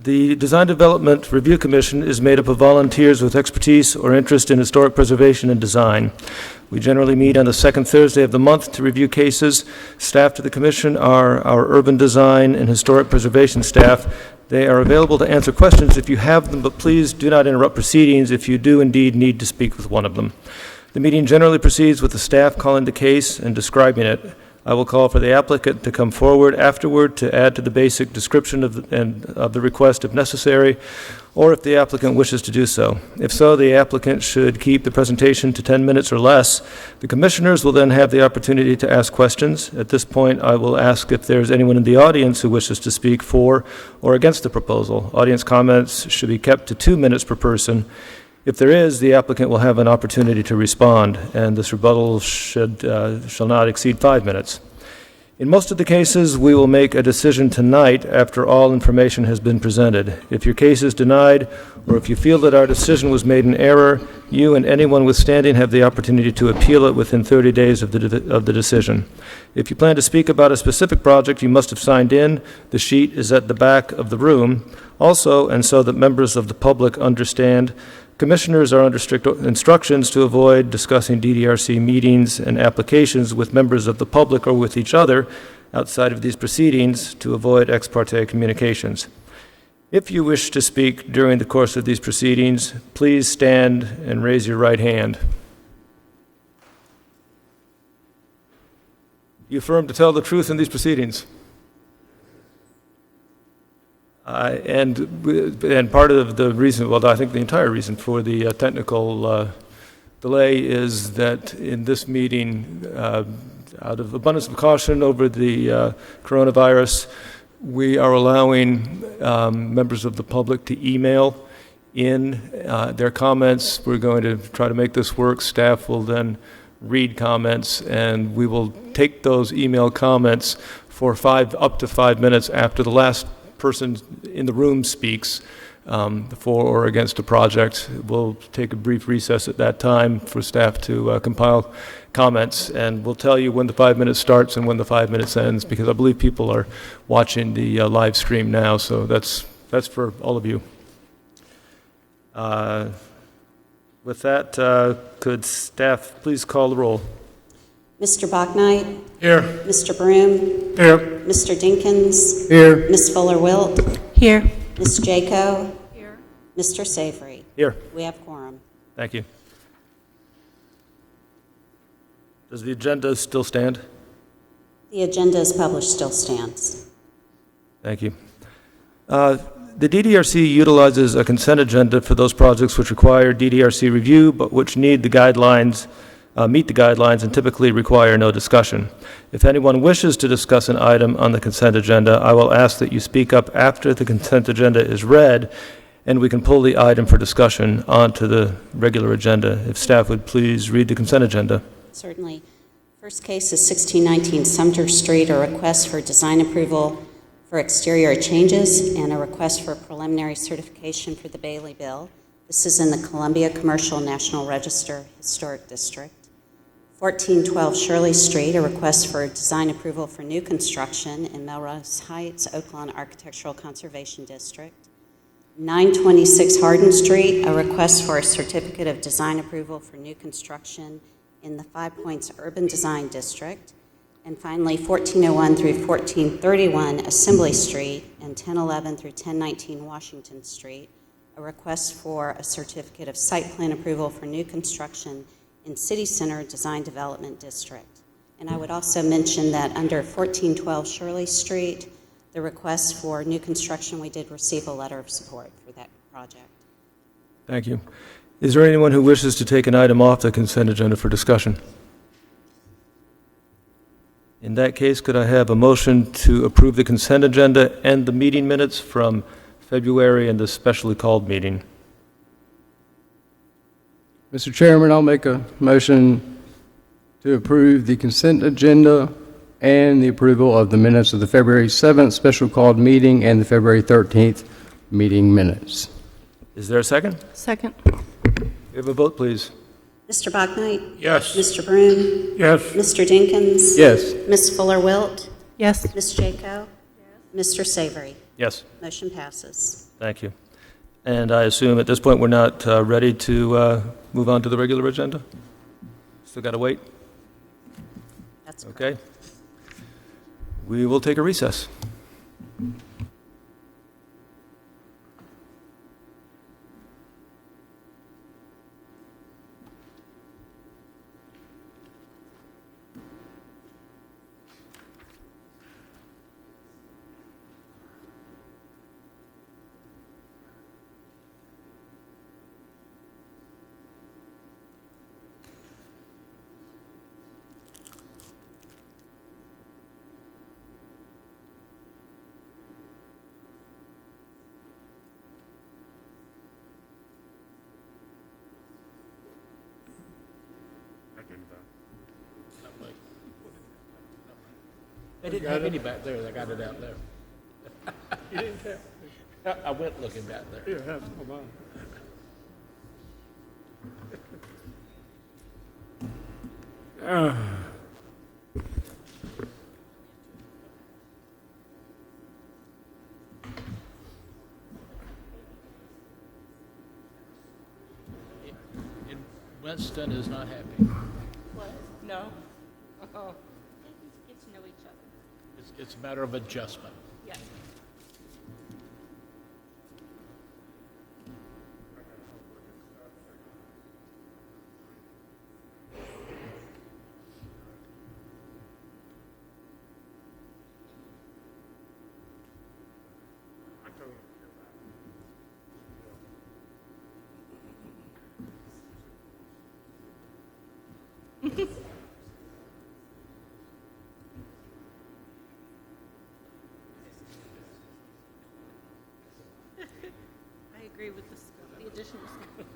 The Design Development Review Commission is made up of volunteers with expertise or interest in historic preservation and design. We generally meet on the second Thursday of the month to review cases. Staff to the commission are our urban design and historic preservation staff. They are available to answer questions if you have them, but please do not interrupt proceedings if you do indeed need to speak with one of them. The meeting generally proceeds with the staff calling the case and describing it. I will call for the applicant to come forward afterward to add to the basic description of the request if necessary, or if the applicant wishes to do so. If so, the applicant should keep the presentation to 10 minutes or less. The commissioners will then have the opportunity to ask questions. At this point, I will ask if there's anyone in the audience who wishes to speak for or against the proposal. Audience comments should be kept to 2 minutes per person. If there is, the applicant will have an opportunity to respond, and this rebuttal shall not exceed 5 minutes. In most of the cases, we will make a decision tonight after all information has been presented. If your case is denied, or if you feel that our decision was made in error, you and anyone with standing have the opportunity to appeal it within 30 days of the decision. If you plan to speak about a specific project, you must have signed in. The sheet is at the back of the room. Also, and so that members of the public understand, commissioners are under strict instructions to avoid discussing DDRC meetings and applications with members of the public or with each other outside of these proceedings to avoid ex parte communications. If you wish to speak during the course of these proceedings, please stand and raise your right hand. You affirm to tell the truth in these proceedings? And part of the reason, well, I think the entire reason for the technical delay is that in this meeting, out of abundance of caution over the coronavirus, we are allowing members of the public to email in their comments. We're going to try to make this work. Staff will then read comments, and we will take those email comments for up to 5 minutes after the last person in the room speaks for or against a project. We'll take a brief recess at that time for staff to compile comments, and we'll tell you when the 5 minutes starts and when the 5 minutes ends, because I believe people are watching the live stream now, so that's for all of you. With that, could staff please call the roll? Mr. Bachnight? Here. Mr. Broom? Here. Mr. Dinkins? Here. Ms. Fuller-Wilt? Here. Ms. Jaco? Here. Mr. Savory? Here. We have quorum. Thank you. Does the agenda still stand? The agenda as published still stands. Thank you. The DDRC utilizes a consent agenda for those projects which require DDRC review, but which need the guidelines, meet the guidelines, and typically require no discussion. If anyone wishes to discuss an item on the consent agenda, I will ask that you speak up after the consent agenda is read, and we can pull the item for discussion onto the regular agenda. If staff would please read the consent agenda. Certainly. First case is 1619 Sumter Street, a request for design approval for exterior changes and a request for preliminary certification for the Bailey Bill. This is in the Columbia Commercial National Register Historic District. 1412 Shirley Street, a request for design approval for new construction in Melrose Heights, Oaklawn Architectural Conservation District. 926 Hardin Street, a request for a certificate of design approval for new construction in the Five Points Urban Design District. And finally, 1401 through 1431 Assembly Street and 1011 through 1019 Washington Street, a request for a certificate of site plan approval for new construction in City Center Design Development District. And I would also mention that under 1412 Shirley Street, the request for new construction, we did receive a letter of support for that project. Thank you. Is there anyone who wishes to take an item off the consent agenda for discussion? In that case, could I have a motion to approve the consent agenda and the meeting minutes from February and the specially called meeting? Mr. Chairman, I'll make a motion to approve the consent agenda and the approval of the minutes of the February 7th special called meeting and the February 13th meeting minutes. Is there a second? Second. We have a vote, please. Mr. Bachnight? Yes. Mr. Broom? Yes. Mr. Dinkins? Yes. Ms. Fuller-Wilt? Yes. Ms. Jaco? Mr. Savory? Yes. Motion passes. Thank you. And I assume at this point, we're not ready to move on to the regular agenda? Still got to wait? That's correct. Okay. We will take a recess. They didn't have any back there, they got it out there. You didn't tell? I went looking back there. Here, have some of mine. And Winston is not happy. What? No. Get to know each other. It's a matter of adjustment. Yes. I agree with the additional scones.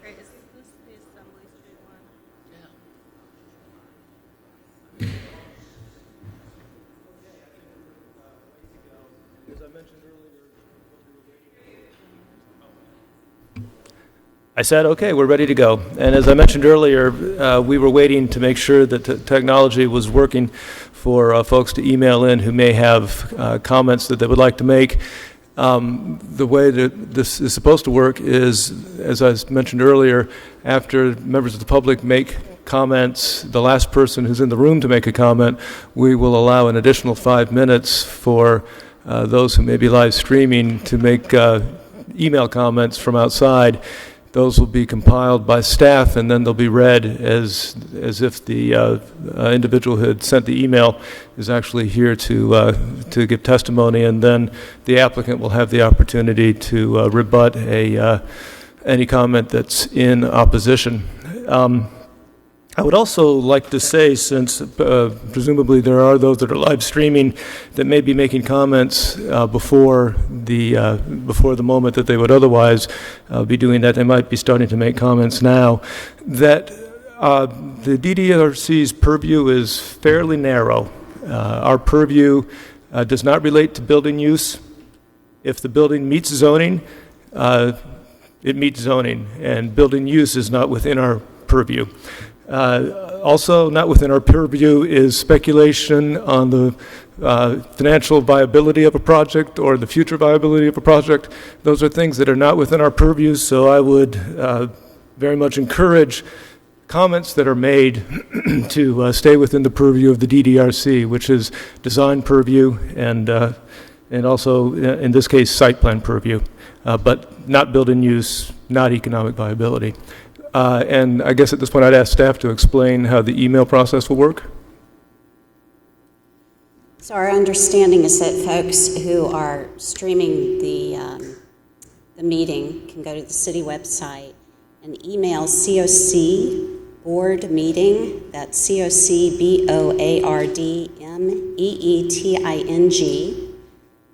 Great, is this the Assembly Street one? Yeah. I said, okay, we're ready to go. And as I mentioned earlier, we were waiting to make sure that the technology was working for folks to email in who may have comments that they would like to make. The way that this is supposed to work is, as I mentioned earlier, after members of the public make comments, the last person who's in the room to make a comment, we will allow an additional 5 minutes for those who may be live streaming to make email comments from outside, those will be compiled by staff, and then they'll be read as if the individual who had sent the email is actually here to give testimony, and then the applicant will have the opportunity to rebut any comment that's in opposition. I would also like to say, since presumably there are those that are live streaming that may be making comments before the moment that they would otherwise be doing that, they might be starting to make comments now, that the DDRC's purview is fairly narrow. Our purview does not relate to building use. If the building meets zoning, it meets zoning, and building use is not within our purview. Also, not within our purview is speculation on the financial viability of a project or the future viability of a project. Those are things that are not within our purview, so I would very much encourage comments that are made to stay within the purview of the DDRC, which is design purview and also, in this case, site plan purview, but not building use, not economic viability. And I guess at this point I'd ask staff to explain how the email process will work. So our understanding is that folks who are streaming the meeting can go to the city website and email COC board meeting, that's COCBOARDMEETING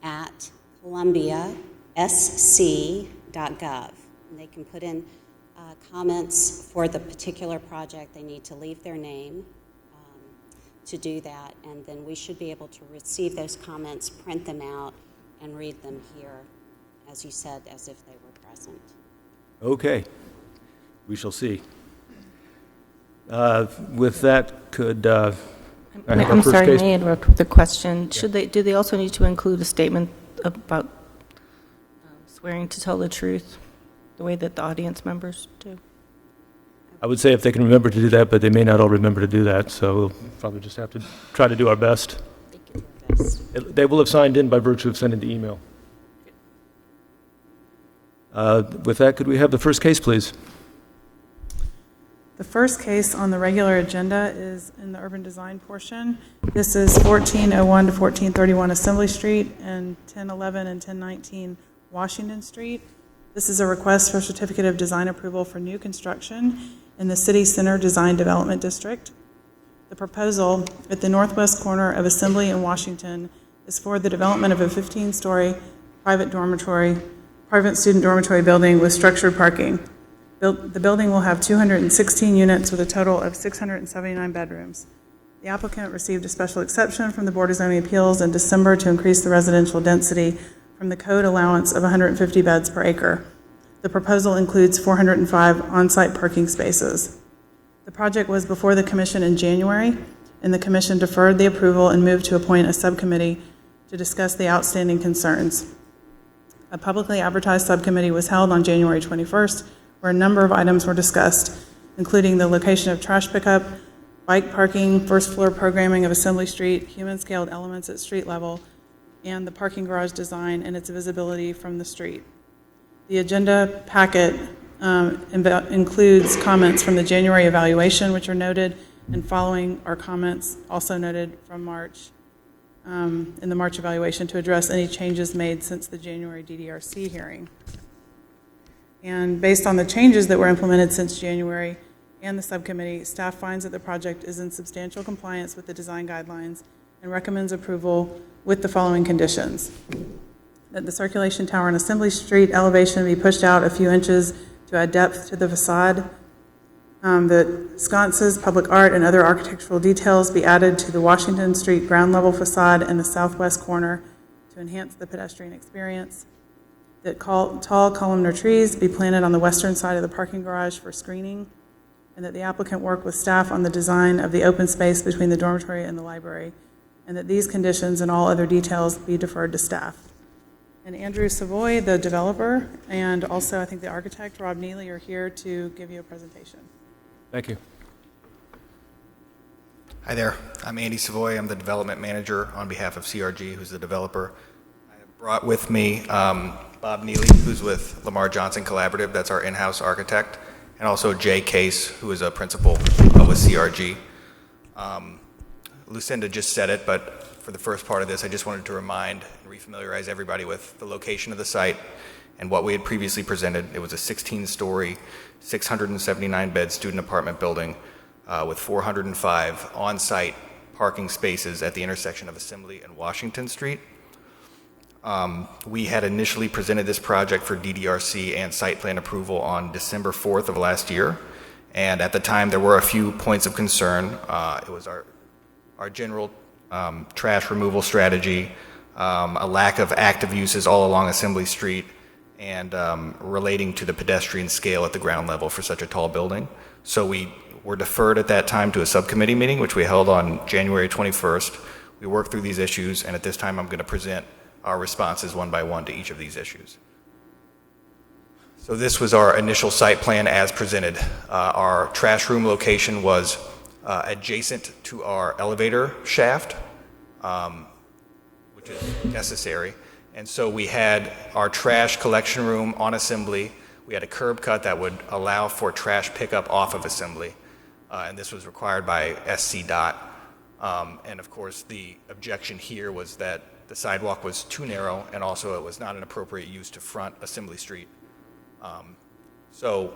at columbiasc.gov. And they can put in comments for the particular project. They need to leave their name to do that, and then we should be able to receive those comments, print them out, and read them here, as you said, as if they were present. Okay, we shall see. With that, could I have our I'm first sorry, case? may I interrupt with a question? Do they also need to include a statement about swearing to tell the truth, the way that the audience members do? I would say if they can remember to do that, but they may not all remember to do that, so we'll probably just have to try to do our best. They can do their best. They will have signed in by virtue of sending the email. With that, could we have the first case, please? The first case on the regular agenda is in the urban design portion. This is 1401 to 1431 Assembly Street and 1011 and 1019 Washington Street. This is a request for certificate of design approval for new construction in the City Center Design Development District. The proposal at the northwest corner of Assembly and Washington is for the development of a 15-story private student dormitory building with structured parking. The building will have 216 units with a total of 679 bedrooms. The applicant received a special exception from the Board of Zoning Appeals in December to increase the residential density from the code allowance of 150 beds per acre. The proposal includes 405 on-site parking spaces. The project was before the Commission in January, and the Commission deferred the approval and moved to appoint a subcommittee to discuss the outstanding concerns. A publicly advertised subcommittee was held on January 21st, where a number of items were discussed, including the location of trash pickup, bike parking, first floor programming of Assembly Street, human-scaled elements at street level, and the parking garage design and its visibility from the street. The agenda packet includes comments from the January evaluation, which are noted, and following are comments also noted from March, in the March evaluation, to address any changes made since the January DDRC hearing. And based on the changes that were implemented since January and the subcommittee, staff finds that the project is in substantial compliance with the design guidelines and recommends approval with the following conditions: that the circulation tower on Assembly Street elevation be pushed out a few inches to add depth to the facade, that sconces, public art, and other architectural details be added to the Washington Street ground level facade in the southwest corner to enhance the pedestrian experience, that tall columnar trees be planted on the western side of the parking garage for screening, and that the applicant work with staff on the design of the open space between the dormitory and the library, and that these conditions and all other details be deferred to staff. And Andrew Savoy, the developer, and also I think the architect, Rob Neely, are here to give you a presentation. Thank you. Hi there. I'm Andy Savoy. I'm the development manager on behalf of CRG, who's the developer. I have brought with me Bob Neely, who's with Lamar Johnson Collaborative, that's our in-house architect, and also Jay Case, who is a principal with CRG. Lucinda just said it, but for the first part of this, I just wanted to remind and refamiliarize everybody with the location of the site and what we had previously presented. It was a 16-story, 679-bed student apartment building with 405 on-site parking spaces at the intersection of Assembly and Washington Street. We had initially presented this project for DDRC and site plan approval on December 4th of last year, and at the time there were a few points of concern. It was our general trash removal strategy, a lack of active uses all along Assembly Street, and relating to the pedestrian scale at the ground level for such a tall building. So we were deferred at that time to a subcommittee meeting, which we held on January 21st. We worked through these issues, and at this time I'm going to present our responses one by one to each of these issues. So this was our initial site plan as presented. Our trash room location was adjacent to our elevator shaft, which is necessary. And so we had our trash collection room on Assembly. We had a curb cut that would allow for trash pickup off of Assembly. And this was required by SCDOT. And of course, the objection here was that the sidewalk was too narrow, and also it was not an appropriate use to front Assembly Street. So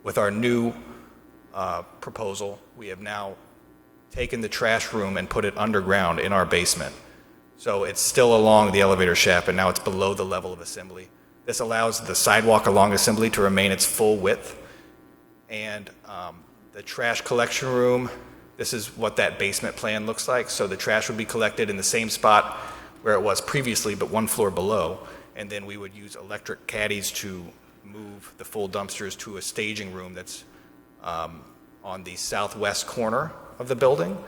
with our new proposal, we have now taken the trash room and put it underground in our basement. So it's still along the elevator shaft, but now it's below the level of Assembly. This allows the sidewalk along Assembly to remain its full width. And the trash collection room, this is what that basement plan looks like. So the trash would be collected in the same spot where it was previously, but one floor below. And then we would use electric caddies to move the full dumpsters to a staging room that's on the southwest corner of the building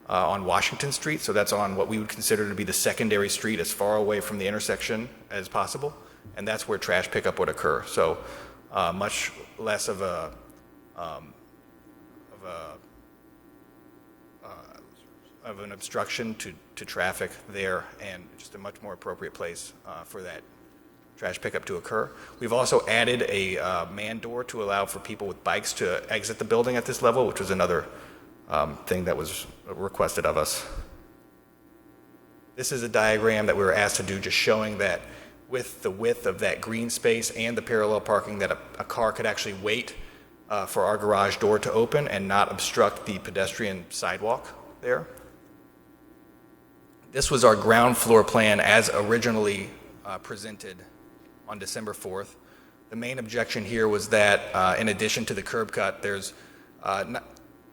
on Washington Street. So that's on what we would consider to be the secondary street, as far away from the intersection as possible. And that's where trash pickup would occur. So much less of an obstruction to traffic there, and just a much more appropriate place for that trash pickup to occur. We've also added a man door to allow for people with bikes to exit the building at this level, which was another thing that was requested of us. This is a diagram that we were asked to do, just showing that with the width of that green space and the parallel parking, that a car could actually wait for our garage door to open and not obstruct the pedestrian sidewalk there. This was our ground floor plan as originally presented on December 4th. The main objection here was that in addition to the curb cut, there's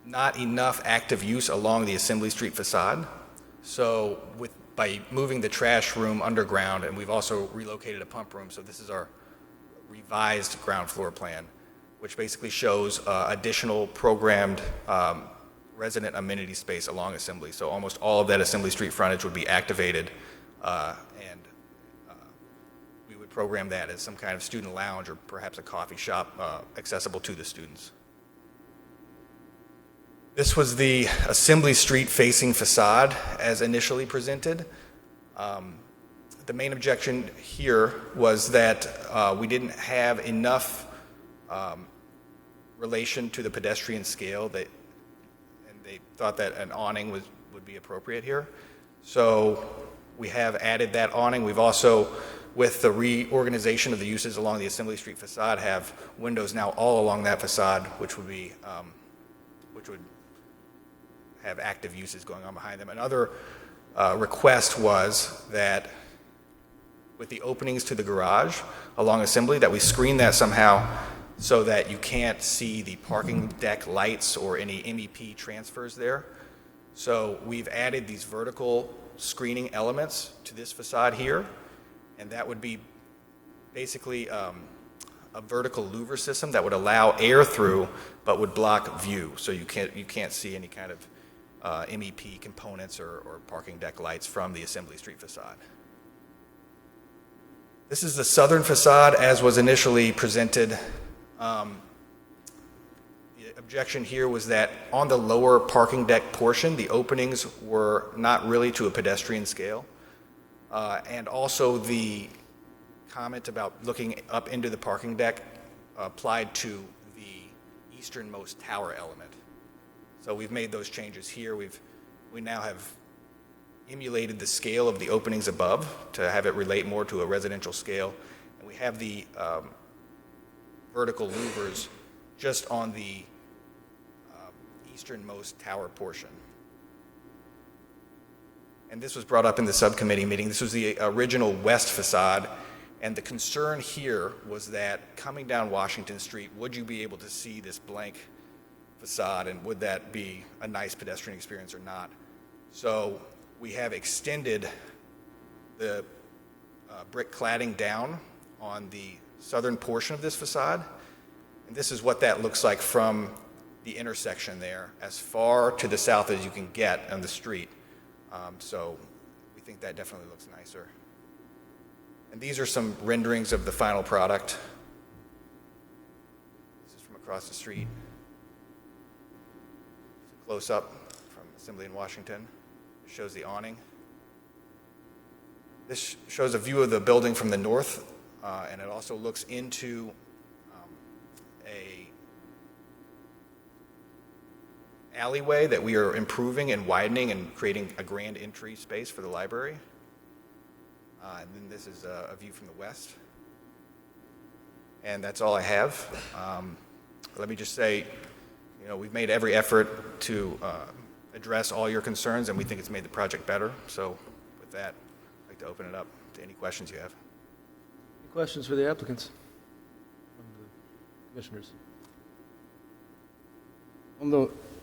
not enough active use along the Assembly Street facade. So by moving the trash room underground, and we've also relocated a pump room, so this is our revised ground floor plan, which basically shows additional programmed resident amenity space along Assembly. So almost all of that Assembly Street frontage would be activated, and we would program that as some kind of student lounge or perhaps a coffee shop accessible to the students. This was the Assembly Street facing facade as initially presented. The main objection here was that we didn't have enough relation to the pedestrian scale, and they thought that an awning would be appropriate here. So we have added that awning. We've also, with the reorganization of the uses along the Assembly Street facade, have windows now all along that facade, which would have active uses going on behind them. Another request was that with the openings to the garage along Assembly, that we screen that somehow so that you can't see the parking deck lights or any MEP transfers there. So we've added these vertical screening elements to this facade here, and that would be basically a vertical louver system that would allow air through but would block view, so you can't see any kind of MEP components or parking deck lights from the Assembly Street facade. This is the southern facade as was initially presented. The objection here was that on the lower parking deck portion, the openings were not really to a pedestrian scale. And also the comment about looking up into the parking deck applied to the easternmost tower element. So we've made those changes here. We now have emulated the scale of the openings above to have it relate more to a residential scale. And we have the vertical louvers just on the easternmost tower portion. And this was brought up in the subcommittee meeting. This was the original west facade, and the concern here was that coming down Washington Street, would you be able to see this blank facade, and would that be a nice pedestrian experience or not? So we have extended the brick cladding down on the southern portion of this facade, and this is what that looks like from the intersection there, as far to the south as you can get on the street. So we think that definitely looks nicer. And these are some renderings of the final product. This is from across the street. Close up from Assembly in Washington. It shows the awning. This shows a view of the building from the north, and it also looks into a alleyway that we are improving and widening and creating a grand entry space for the library. And then this is a view from the west. And that's all I have. Let me just say, you know, we've made every effort to address all your concerns, and we think it's made the project better. So with that, I'd like to open it up to any questions you have. Any questions for the applicants? From the commissioners?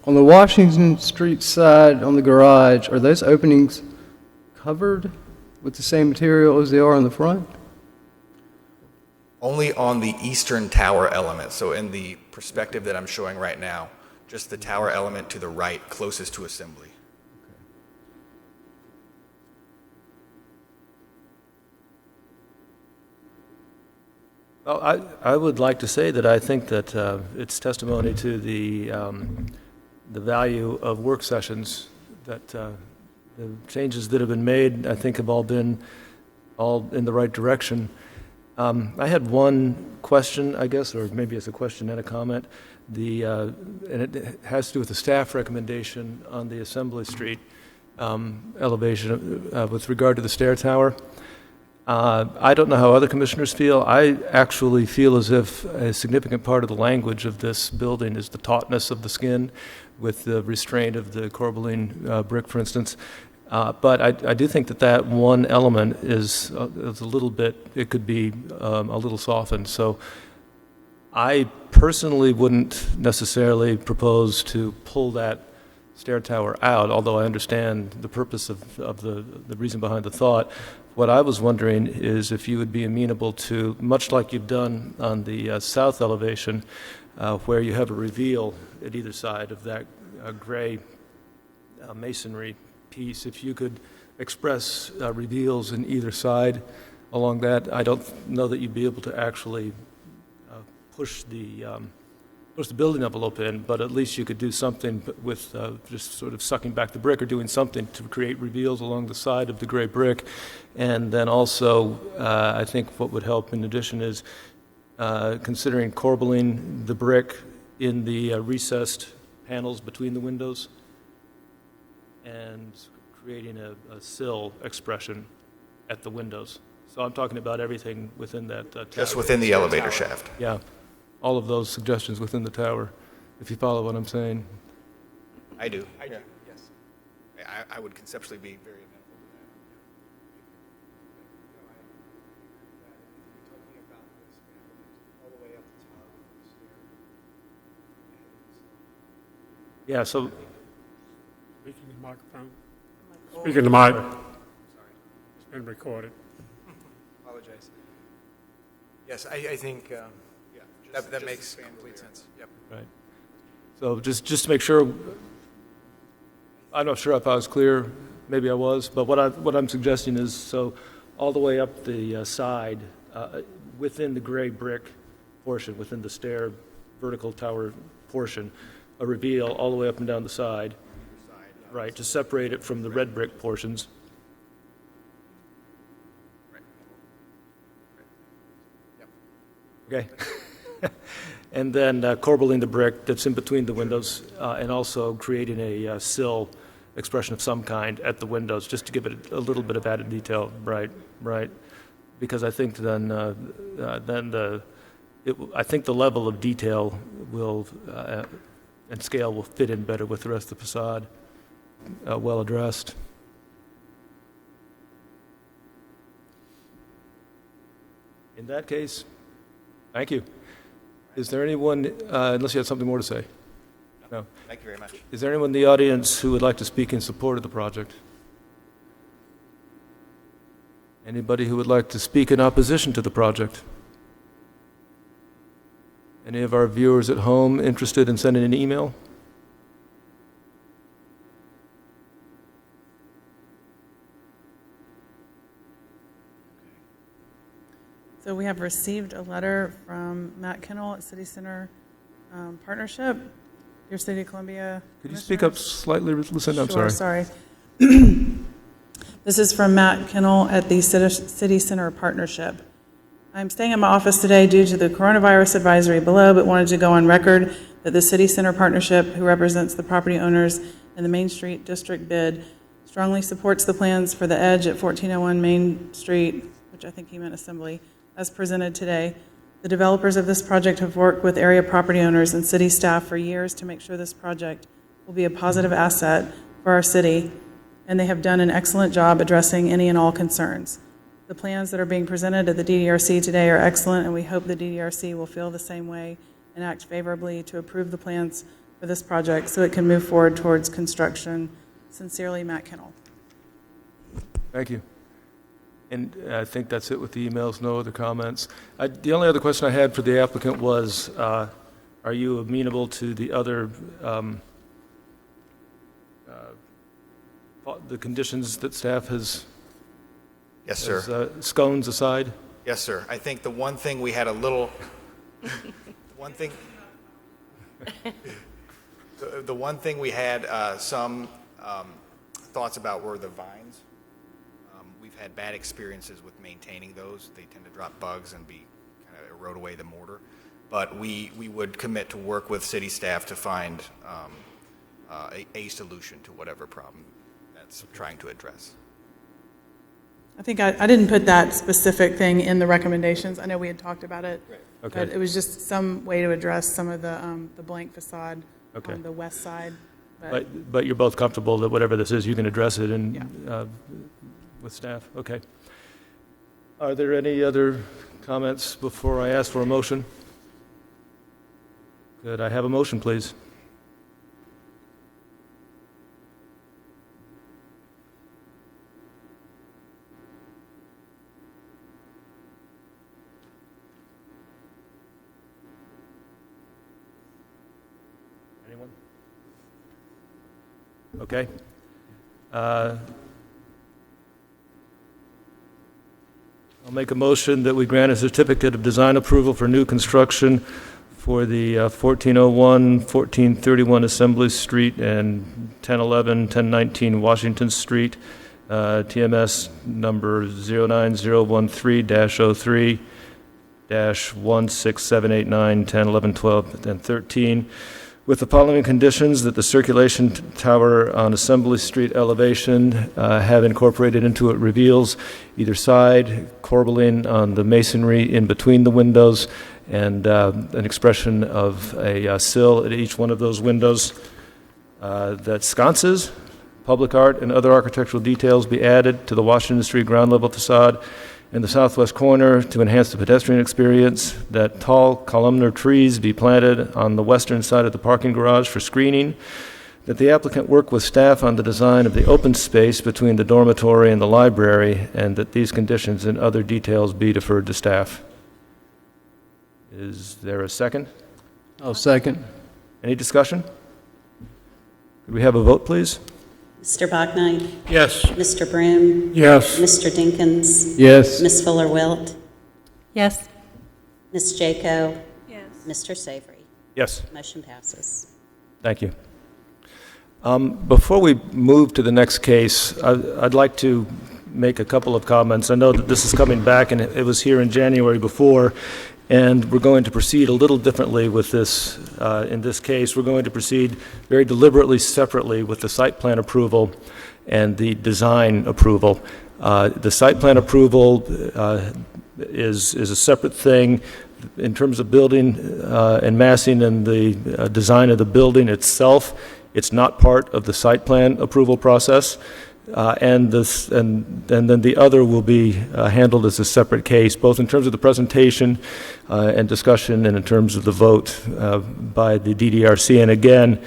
On the Washington Street side, on the garage, are those openings covered with the same material as they are on the front? Only on the eastern tower element, so in the perspective that I'm showing right now, just the tower element to the right, closest to Assembly. Well, I would like to say that I think that it's testimony to the value of work sessions, that the changes that have been made, I think, have all been in the right direction. I had one question, I guess, or maybe it's a question and a comment. And it has to do with the staff recommendation on the Assembly Street elevation with regard to the stair tower. I don't know how other commissioners feel. I actually feel as if a significant part of the language of this building is the tautness of the skin with the restraint of the Corbelline brick, for instance. But I do think that one element is a little bit, it could be a little softened. So I personally wouldn't necessarily propose to pull that stair tower out, although I understand the purpose of the reason behind the thought. What I was wondering is if you would be amenable to, much like you've done on the south elevation, where you have a reveal at either side of that gray masonry piece, if you could express reveals in either side along that. I don't know that you'd be able to actually push the building envelope in, but at least you could do something with just sort of sucking back the brick or doing something to create reveals along the side of the gray brick. And then also, I think what would help in addition is considering corbelling the brick in the recessed panels between the windows and creating a sill expression at the windows. So I'm talking about everything within that Just within the elevator shaft. Yeah, all of those suggestions within the tower, if you follow what I'm saying. I do. Yes. I would conceptually be very amenable to that. Yeah, so, Speaking to the microphone. Speaking to the mic. It's been recorded. Apologize. Yes, I think that makes complete sense. Yep. right. So just to make sure, I'm not sure if I was clear, maybe I was, but what I'm suggesting is, so all the way up the side, within the gray brick portion, within the stair vertical tower portion, a reveal all the way up and down the side, right, to separate it from the red brick portions. Okay. And then corbelling the brick that's in between the windows, and also creating a sill expression of some kind at the windows, just to give it a little bit of added detail. Right, right. Because I think I think the level of detail will and scale will fit in better with the rest of the facade. Well addressed. In that case, thank you. Is there anyone, unless you have something more to say? No. Thank you very much. Is there anyone in the audience who would like to speak in support of the project? Anybody who would like to speak in opposition to the project? Any of our viewers at home interested in sending an email? So we have received a letter from Matt Kennel at City Center Partnership, your City of Columbia. Could you speak up slightly, Lucinda? I'm sorry. Sure, sorry. This is from Matt Kennel at the City Center Partnership. I'm staying in my office today due to the coronavirus advisory below, but wanted to go on record that the City Center Partnership, who represents the property owners in the Main Street District bid, strongly supports the plans for the edge at 1401 Main Street, which I think he meant Assembly, as presented today. The developers of this project have worked with area property owners and city staff for years to make sure this project will be a positive asset for our city, and they have done an excellent job addressing any and all concerns. The plans that are being presented at the DDRC today are excellent, and we hope the DDRC will feel the same way and act favorably to approve the plans for this project so it can move forward towards construction. Sincerely, Matt Kennel. Thank you. And I think that's it with the emails. No other comments. The only other question I had for the applicant was, are you amenable to the other, the conditions that staff has? Yes, sir. Scones aside? Yes, sir. I think the one thing we had a little, the one thing we had some thoughts about were the vines. We've had bad experiences with maintaining those. They tend to drop bugs and be kind of erode away the mortar. But we would commit to work with city staff to find a solution to whatever problem that's trying to address. I think I didn't put that specific thing in the recommendations. I know we had talked about it, Okay. but it was just some way to address some of the blank facade Okay. on the west side. But you're both comfortable that whatever this is, you can address it with staff? Okay. Are there any other comments before I ask for a motion? Could I have a motion, please? Anyone? Okay. I'll make a motion that we grant a certificate of design approval for new construction for the 1401, 1431 Assembly Street and 1011, 1019 Washington Street, TMS number 09013-03-16789, 10, 11, 12, and 13, with the following conditions: that the circulation tower on Assembly Street elevation have incorporated into it reveals either side, corbelling on the masonry in between the windows, and an expression of a sill at each one of those windows. That sconces, public art, and other architectural details be added to the Washington Street ground level facade in the southwest corner to enhance the pedestrian experience. That tall columnar trees be planted on the western side of the parking garage for screening. That the applicant work with staff on the design of the open space between the dormitory and the library, and that these conditions and other details be deferred to staff. Is there a second? I'll second. Any discussion? Could we have a vote, please? Mr. Bachnight? Yes. Mr. Broom? Yes. Mr. Dinkins? Yes. Ms. Fuller-Wilt? Yes. Ms. Jaco? Yes. Mr. Savory? Yes. Motion passes. Thank you. Before we move to the next case, I'd like to make a couple of comments. I know that this is coming back, and it was here in January before, And we're going to proceed a little differently with this. In this case, we're going to proceed very deliberately separately with the site plan approval and the design approval. The site plan approval is a separate thing in terms of building and massing and the design of the building itself. It's not part of the site plan approval process. And then the other will be handled as a separate case, both in terms of the presentation and discussion and in terms of the vote by the DDRC. And again,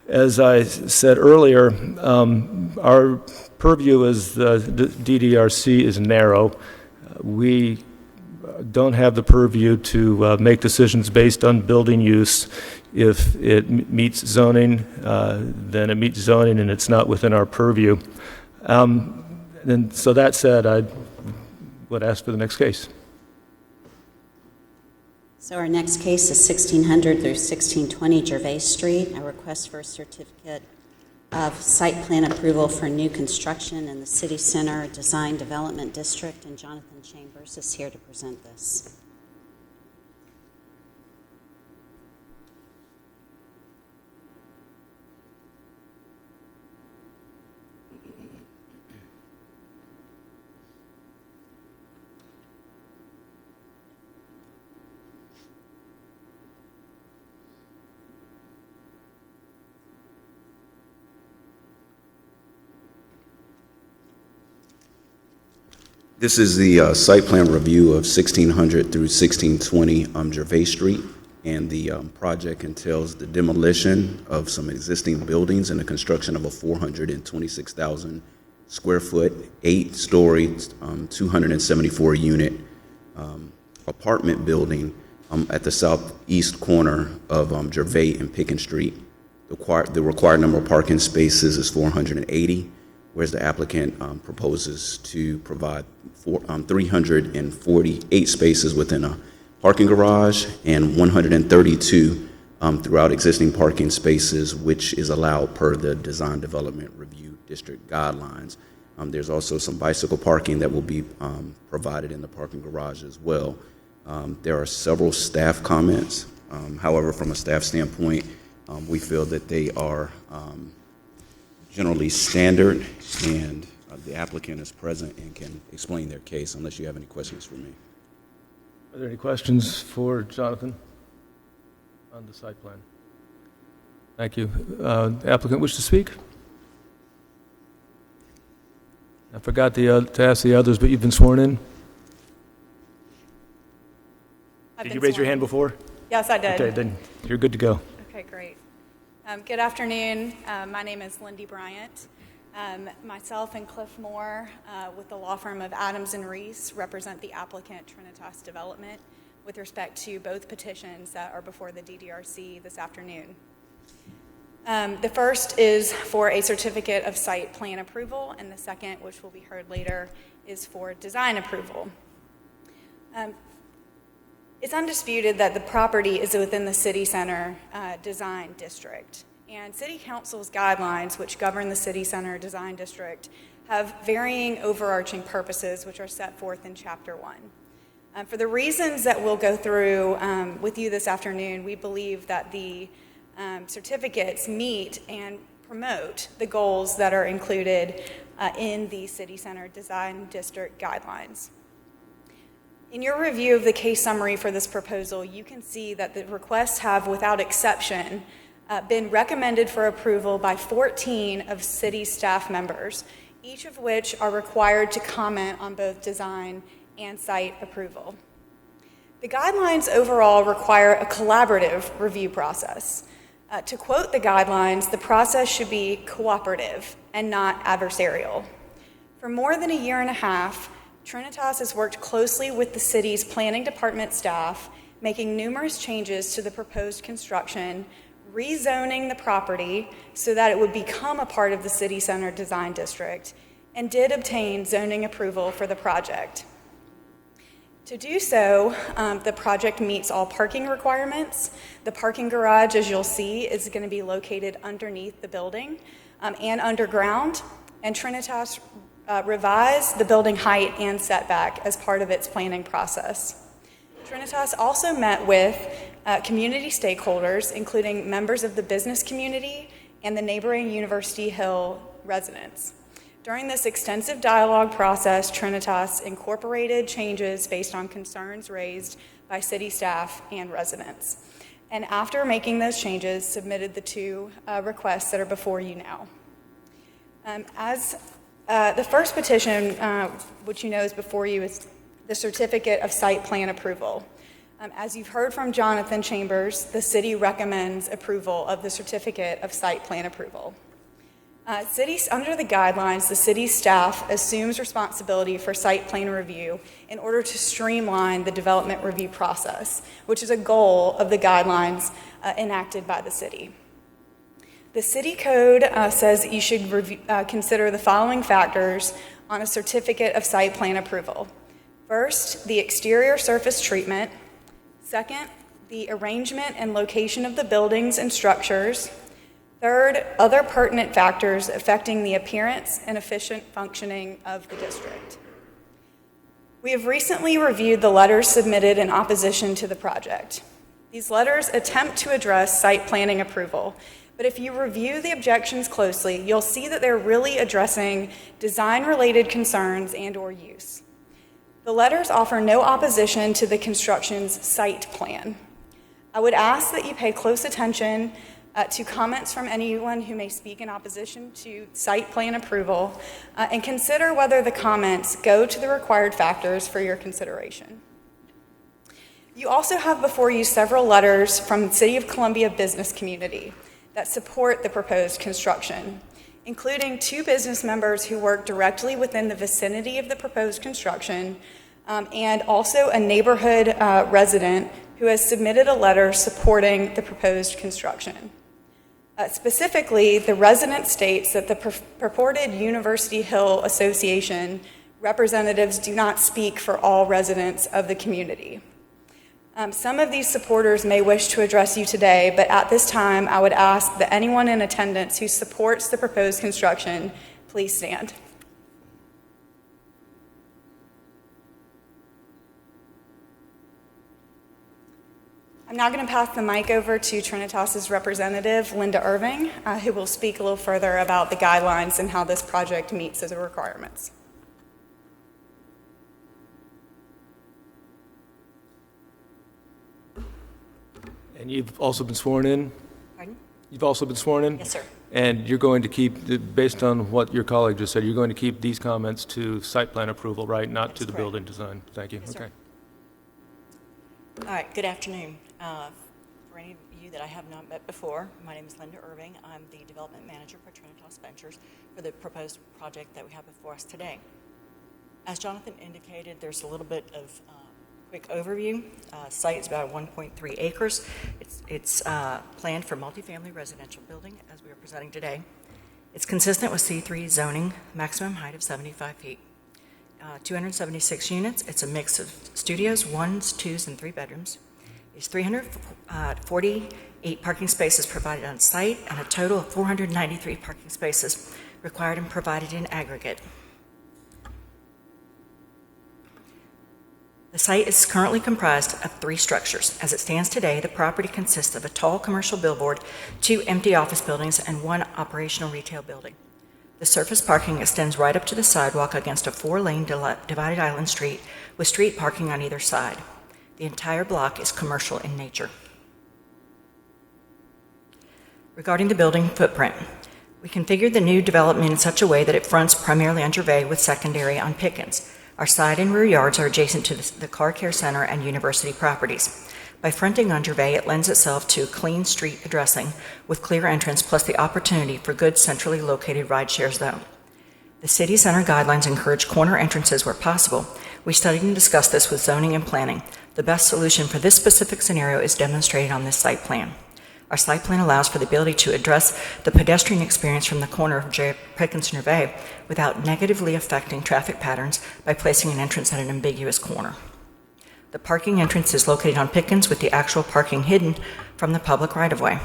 as I said earlier, our purview as the DDRC is narrow. We don't have the purview to make decisions based on building use. If it meets zoning, then it meets zoning and it's not within our purview. And so that said, I would ask for the next case. So our next case is 1600 through 1620 Gervais Street, a request for a certificate of site plan approval for new construction in the City Center Design Development District, and Jonathan Chambers is here to present this. This is the site plan review of 1600 through 1620 Gervais Street, and the project entails the demolition of some existing buildings and the construction of a 426,000 square foot, 8-story, 274-unit apartment building at the southeast corner of Gervais and Pickens Street. The required number of parking spaces is 480. Whereas the applicant proposes to provide 348 spaces within a parking garage and 132 throughout existing parking spaces, which is allowed per the Design Development Review District guidelines. There's also some bicycle parking that will be provided in the parking garage as well. There are several staff comments. However, from a staff standpoint, we feel that they are generally standard, and the applicant is present and can explain their case, unless you have any questions for me. Are there any questions for Jonathan on the site plan? Thank you. Applicant wish to speak? I forgot to ask the others, but you've been sworn in? Did you raise your hand before? Yes, I did. Okay, then you're good to go. Okay, great. Good afternoon. My name is Lindy Bryant. Myself and Cliff Moore with the law firm of Adams and Reese represent the applicant Trinitas Development with respect to both petitions that are before the DDRC this afternoon. The first is for a certificate of site plan approval, and the second, which will be heard later, is for design approval. It's undisputed that the property is within the City Center Design District, and City Council's guidelines, which govern the City Center Design District, have varying overarching purposes, which are set forth in Chapter 1. For the reasons that we'll go through with you this afternoon, we believe that the certificates meet and promote the goals that are included in the City Center Design District guidelines. In your review of the case summary for this proposal, you can see that the requests have, without exception, been recommended for approval by 14 of city staff members, each of which are required to comment on both design and site approval. The guidelines overall require a collaborative review process. To quote the guidelines, the process should be cooperative and not adversarial. For more than a year and a half, Trinitas has worked closely with the city's planning department staff, making numerous changes to the proposed construction, rezoning the property so that it would become a part of the City Center Design District, and did obtain zoning approval for the project. To do so, the project meets all parking requirements. The parking garage, as you'll see, is going to be located underneath the building and underground, and Trinitas revised the building height and setback as part of its planning process. Trinitas also met with community stakeholders, including members of the business community and the neighboring University Hill residents. During this extensive dialogue process, Trinitas incorporated changes based on concerns raised by city staff and residents. And after making those changes, submitted the two requests that are before you now. As the first petition, which you know is before you, is the Certificate of Site Plan Approval. As you've heard from Jonathan Chambers, the city recommends approval of the Certificate of Site Plan Approval. Under the guidelines, the city staff assumes responsibility for site plan review in order to streamline the development review process, which is a goal of the guidelines enacted by the city. The city code says you should consider the following factors on a certificate of site plan approval. First, the exterior surface treatment. Second, the arrangement and location of the buildings and structures. Third, other pertinent factors affecting the appearance and efficient functioning of the district. We have recently reviewed the letters submitted in opposition to the project. These letters attempt to address site planning approval, but if you review the objections closely, you'll see that they're really addressing design-related concerns and/or use. The letters offer no opposition to the construction's site plan. I would ask that you pay close attention to comments from anyone who may speak in opposition to site plan approval, and consider whether the comments go to the required factors for your consideration. You also have before you several letters from the City of Columbia business community that support the proposed construction, including two business members who work directly within the vicinity of the proposed construction, and also a neighborhood resident who has submitted a letter supporting the proposed construction. Specifically, the resident states that the purported University Hill Association representatives do not speak for all residents of the community. Some of these supporters may wish to address you today, but at this time, I would ask that anyone in attendance who supports the proposed construction, please stand. I'm now going to pass the mic over to Trinitas's representative, Linda Irving, who will speak a little further about the guidelines and how this project meets those requirements. And you've also been sworn in? Pardon? You've also been sworn in? Yes, sir. And you're going to keep, based on what your colleague just said, you're going to keep these comments to site plan approval, right? Not to the correct. building design? Thank you. Yes, sir. Okay. All right, good afternoon. For any of you that I have not met before, my name is Linda Irving. I'm the development manager for Trinitas Ventures for the proposed project that we have before us today. As Jonathan indicated, there's a little bit of quick overview. Site is about 1.3 acres. It's planned for multifamily residential building, as we are presenting today. It's consistent with C3 zoning, maximum height of 75 feet. 276 units. It's a mix of studios, 1s, 2s, and 3 bedrooms. There's 348 parking spaces provided on site and a total of 493 parking spaces required and provided in aggregate. The site is currently comprised of 3 structures. As it stands today, the property consists of a tall commercial billboard, 2 empty office buildings, and 1 operational retail building. The surface parking extends right up to the sidewalk against a 4-lane divided island street with street parking on either side. The entire block is commercial in nature. Regarding the building footprint, we configured the new development in such a way that it fronts primarily on Gervais with secondary on Pickens. Our side and rear yards are adjacent to the Car Care Center and university properties. By fronting on Gervais, it lends itself to clean street addressing with clear entrance plus the opportunity for good centrally located rideshare zone. The city center guidelines encourage corner entrances where possible. We studied and discussed this with zoning and planning. The best solution for this specific scenario is demonstrated on this site plan. Our site plan allows for the ability to address the pedestrian experience from the corner of Pickens and Gervais without negatively affecting traffic patterns by placing an entrance at an ambiguous corner. The parking entrance is located on Pickens with the actual parking hidden from the public right-of-way.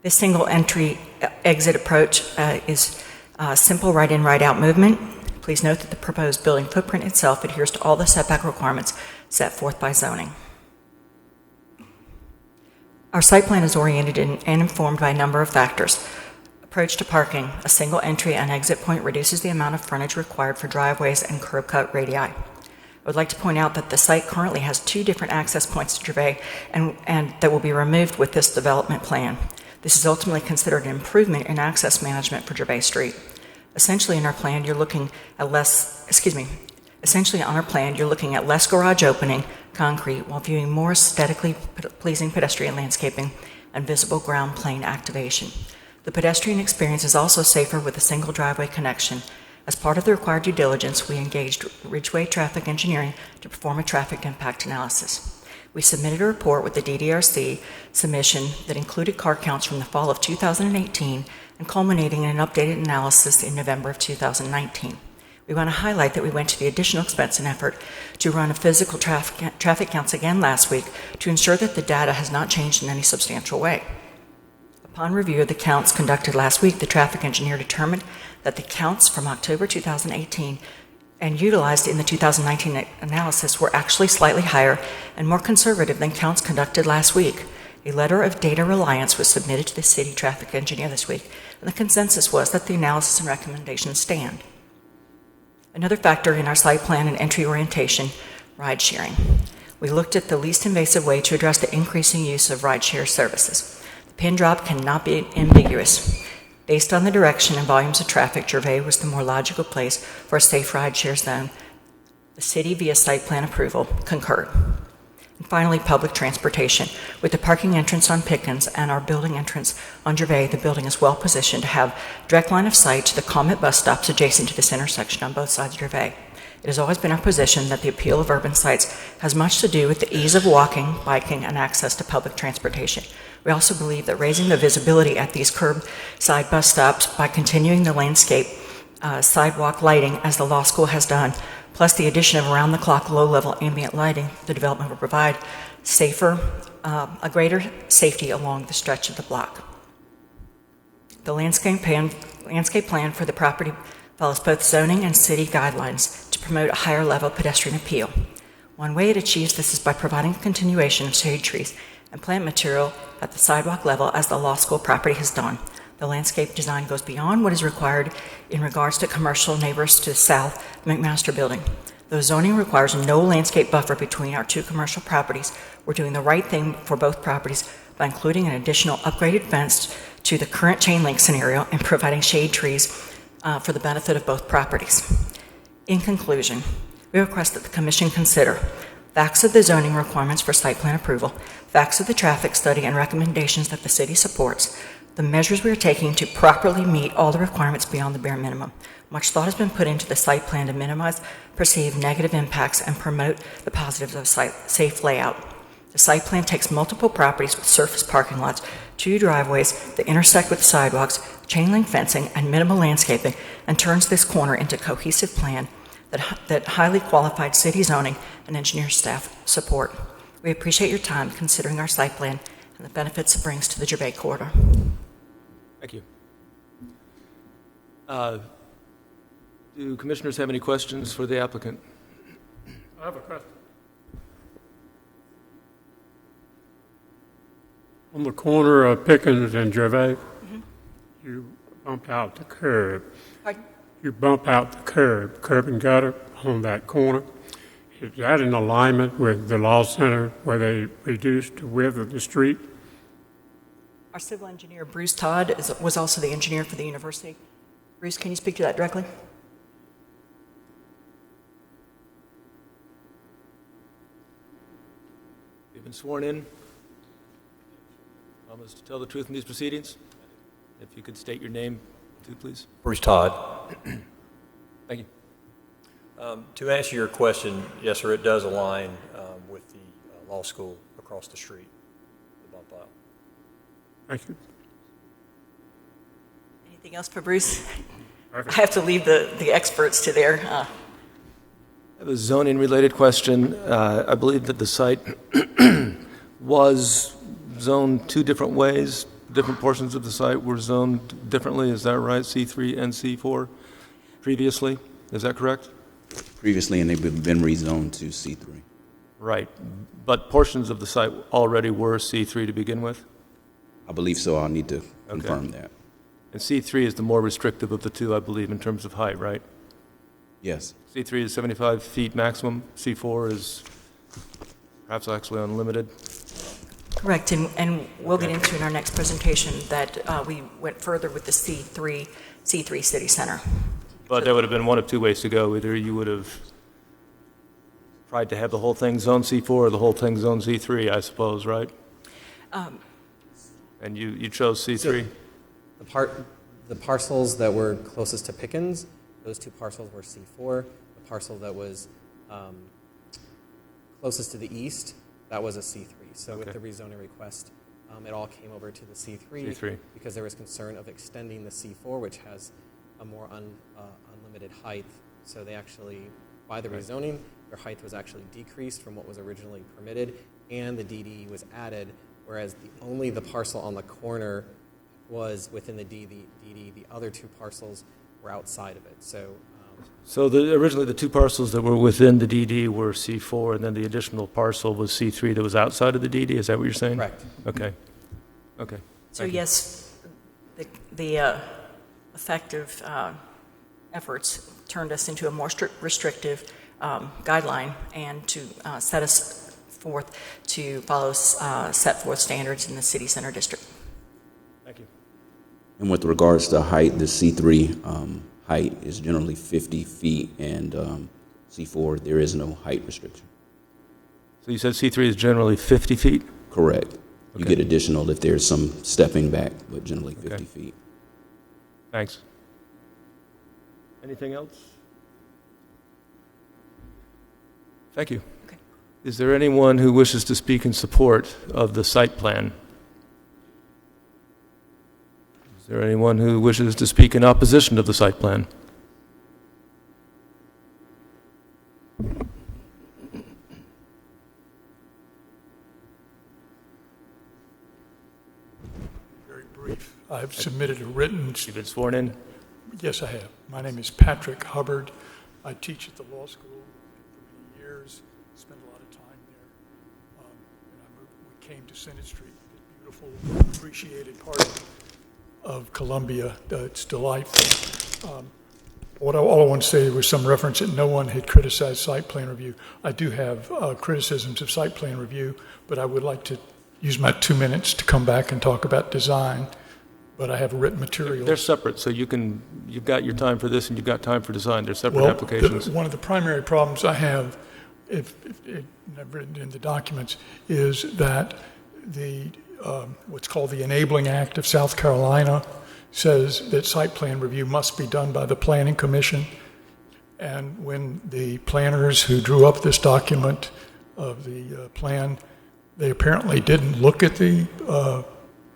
This single entry exit approach is simple right-in, right-out movement. Please note that the proposed building footprint itself adheres to all the setback requirements set forth by zoning. Our site plan is oriented and informed by a number of factors. Approach to parking: a single entry and exit point reduces the amount of frontage required for driveways and curb cut radii. I would like to point out that the site currently has 2 different access points to Gervais and that will be removed with this development plan. This is ultimately considered an improvement in access management for Gervais Street. Essentially, on our plan, you're looking at less garage opening, concrete, while viewing more aesthetically pleasing pedestrian landscaping and visible ground plane activation. The pedestrian experience is also safer with a single driveway connection. As part of the required due diligence, we engaged Ridgeway Traffic Engineering to perform a traffic impact analysis. We submitted a report with the DDRC submission that included car counts from the fall of 2018 and culminating in an updated analysis in November of 2019. We want to highlight that we went to the additional expense and effort to run a physical traffic counts again last week to ensure that the data has not changed in any substantial way. Upon review of the counts conducted last week, the traffic engineer determined that the counts from October 2018 and utilized in the 2019 analysis were actually slightly higher and more conservative than counts conducted last week. A letter of data reliance was submitted to the city traffic engineer this week, and the consensus was that the analysis and recommendations stand. Another factor in our site plan and entry orientation: ride sharing. We looked at the least invasive way to address the increasing use of ride share services. The pin drop cannot be ambiguous. Based on the direction and volumes of traffic, Gervais was the more logical place for a safe ride share zone. The city, via site plan approval, concurred. And finally, public transportation. With the parking entrance on Pickens and our building entrance on Gervais, the building is well positioned to have direct line of sight to the Comet bus stops adjacent to this intersection on both sides of Gervais. It has always been our position that the appeal of urban sites has much to do with the ease of walking, biking, and access to public transportation. We also believe that raising the visibility at these curbside bus stops by continuing the landscape sidewalk lighting, as the law school has done, plus the addition of around-the-clock low-level ambient lighting the development will provide a greater safety along the stretch of the block. The landscape plan for the property follows both zoning and city guidelines to promote a higher level pedestrian appeal. One way it achieves this is by providing a continuation of shade trees and plant material at the sidewalk level, as the law school property has done. The landscape design goes beyond what is required in regards to commercial neighbors to the south of the McMaster building. Though zoning requires no landscape buffer between our 2 commercial properties, we're doing the right thing for both properties by including an additional upgraded fence to the current chain link scenario and providing shade trees for the benefit of both properties. In conclusion, we request that the Commission consider facts of the zoning requirements for site plan approval, facts of the traffic study and recommendations that the city supports, the measures we are taking to properly meet all the requirements beyond the bare minimum. Much thought has been put into the site plan to minimize perceived negative impacts and promote the positives of safe layout. The site plan takes multiple properties with surface parking lots, 2 driveways that intersect with sidewalks, chain link fencing, and minimal landscaping, and turns this corner into a cohesive plan that highly qualified city zoning and engineer staff support. We appreciate your time considering our site plan and the benefits it brings to the Gervais corridor. Thank you. Do commissioners have any questions for the applicant? I have a question. On the corner of Pickens and Gervais, you bump out the curb. Pardon? You bump out the curb and gutter on that corner. Is that in alignment with the Law Center where they reduced the width of the street? Our civil engineer, Bruce Todd, was also the engineer for the university. Bruce, can you speak to that directly? You've been sworn in. Promise to tell the truth in these proceedings. If you could state your name, too, please. Bruce Todd. Thank you. To answer your question, yes, sir, it does align with the law school across the street, the bump out. Thank you. Anything else for Bruce? I have to leave the experts to their... I have a zoning-related question. I believe that the site was zoned 2 different ways. Different portions of the site were zoned differently. Is that right? C3 and C4 previously? Is that correct? Previously, and they've been rezoned to C3. Right, but portions of the site already were C3 to begin with? I believe so. I'll need to confirm that. And C3 is the more restrictive of the two, I believe, in terms of height, right? Yes. C3 is 75 feet maximum. C4 is perhaps actually unlimited. Correct, and we'll get into in our next presentation that we went further with the C3 City Center. But there would have been one of two ways to go. Either you would have tried to have the whole thing zone C4 or the whole thing zone C3, I suppose, right? And you chose C3? The parcels that were closest to Pickens, those two parcels were C4. The parcel that was closest to the east, that was a C3. So with the rezoning request, it all came over to the C3 because there was concern of extending the C4, which has a more unlimited height. So they actually, by the rezoning, their height was actually decreased from what was originally permitted, and the DD was added, whereas only the parcel on the corner was within the DD. The other two parcels were outside of it. So originally the two parcels that were within the DD were C4, and then the additional parcel was C3 that was outside of the DD? Is that what you're saying? Correct. Okay. So yes, the effective efforts turned us into a more restrictive guideline and to set us forth to follow set forth standards in the city center district. Thank you. And with regards to height, the C3 height is generally 50 feet, and C4, there is no height restriction. So you said C3 is generally 50 feet? Correct. You get additional if there's some stepping back, but generally 50 feet. Thanks. Anything else? Thank you. Okay. Is there anyone who wishes to speak in support of the site plan? Is there anyone who wishes to speak in opposition to the site plan? Very brief. I've submitted a written... You've been sworn in? Yes, I have. My name is Patrick Hubbard. I teach at the law school for many years, spent a lot of time there. We came to Senate Street, this beautiful, appreciated part of Columbia. It's delightful. All I want to say was some reference that no one had criticized site plan review. I do have criticisms of site plan review, but I would like to use my 2 minutes to come back and talk about design. But I have written materials. They're separate, so you've got your time for this and you've got time for design. They're separate applications. One of the primary problems I have, if I've written in the documents, is that the what's called the Enabling Act of South Carolina says that site plan review must be done by the Planning Commission. And when the planners who drew up this document of the plan, they apparently didn't look at the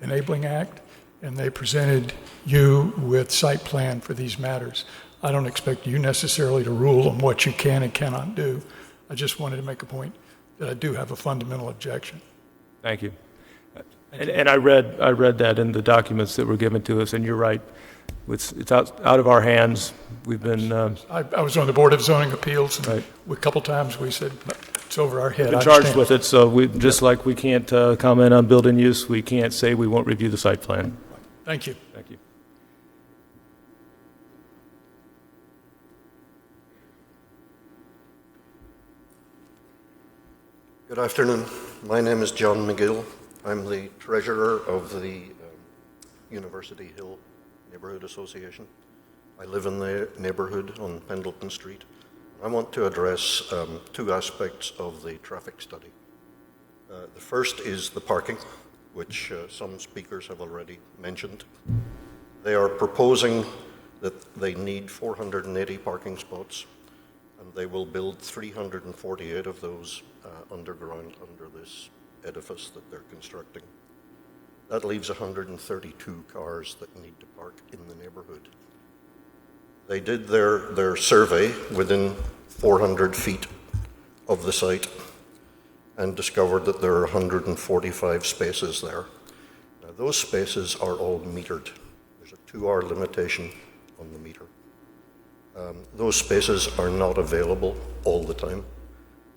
Enabling Act, and they presented you with site plan for these matters. I don't expect you necessarily to rule on what you can and cannot do. I just wanted to make a point that I do have a fundamental objection. Thank you. And I read that in the documents that were given to us, and you're right. It's out of our hands. We've been... I was on the Board of Zoning Appeals, and a couple times we said, it's over our head. We've been charged with it, so like we can't comment on building use, we can't say we won't review the site plan. Thank you. Thank you. Good afternoon. My name is John McGill. I'm the treasurer of the University Hill Neighborhood Association. I live in the neighborhood on Pendleton Street. I want to address two aspects of the traffic study. The first is the parking, which some speakers have already mentioned. They are proposing that they need 480 parking spots, and they will build 348 of those underground under this edifice that they're constructing. That leaves 132 cars that need to park in the neighborhood. They did their survey within 400 feet of the site and discovered that there are 145 spaces there. Now, those spaces are all metered. There's a 2-hour limitation on the meter. Those spaces are not available all the time,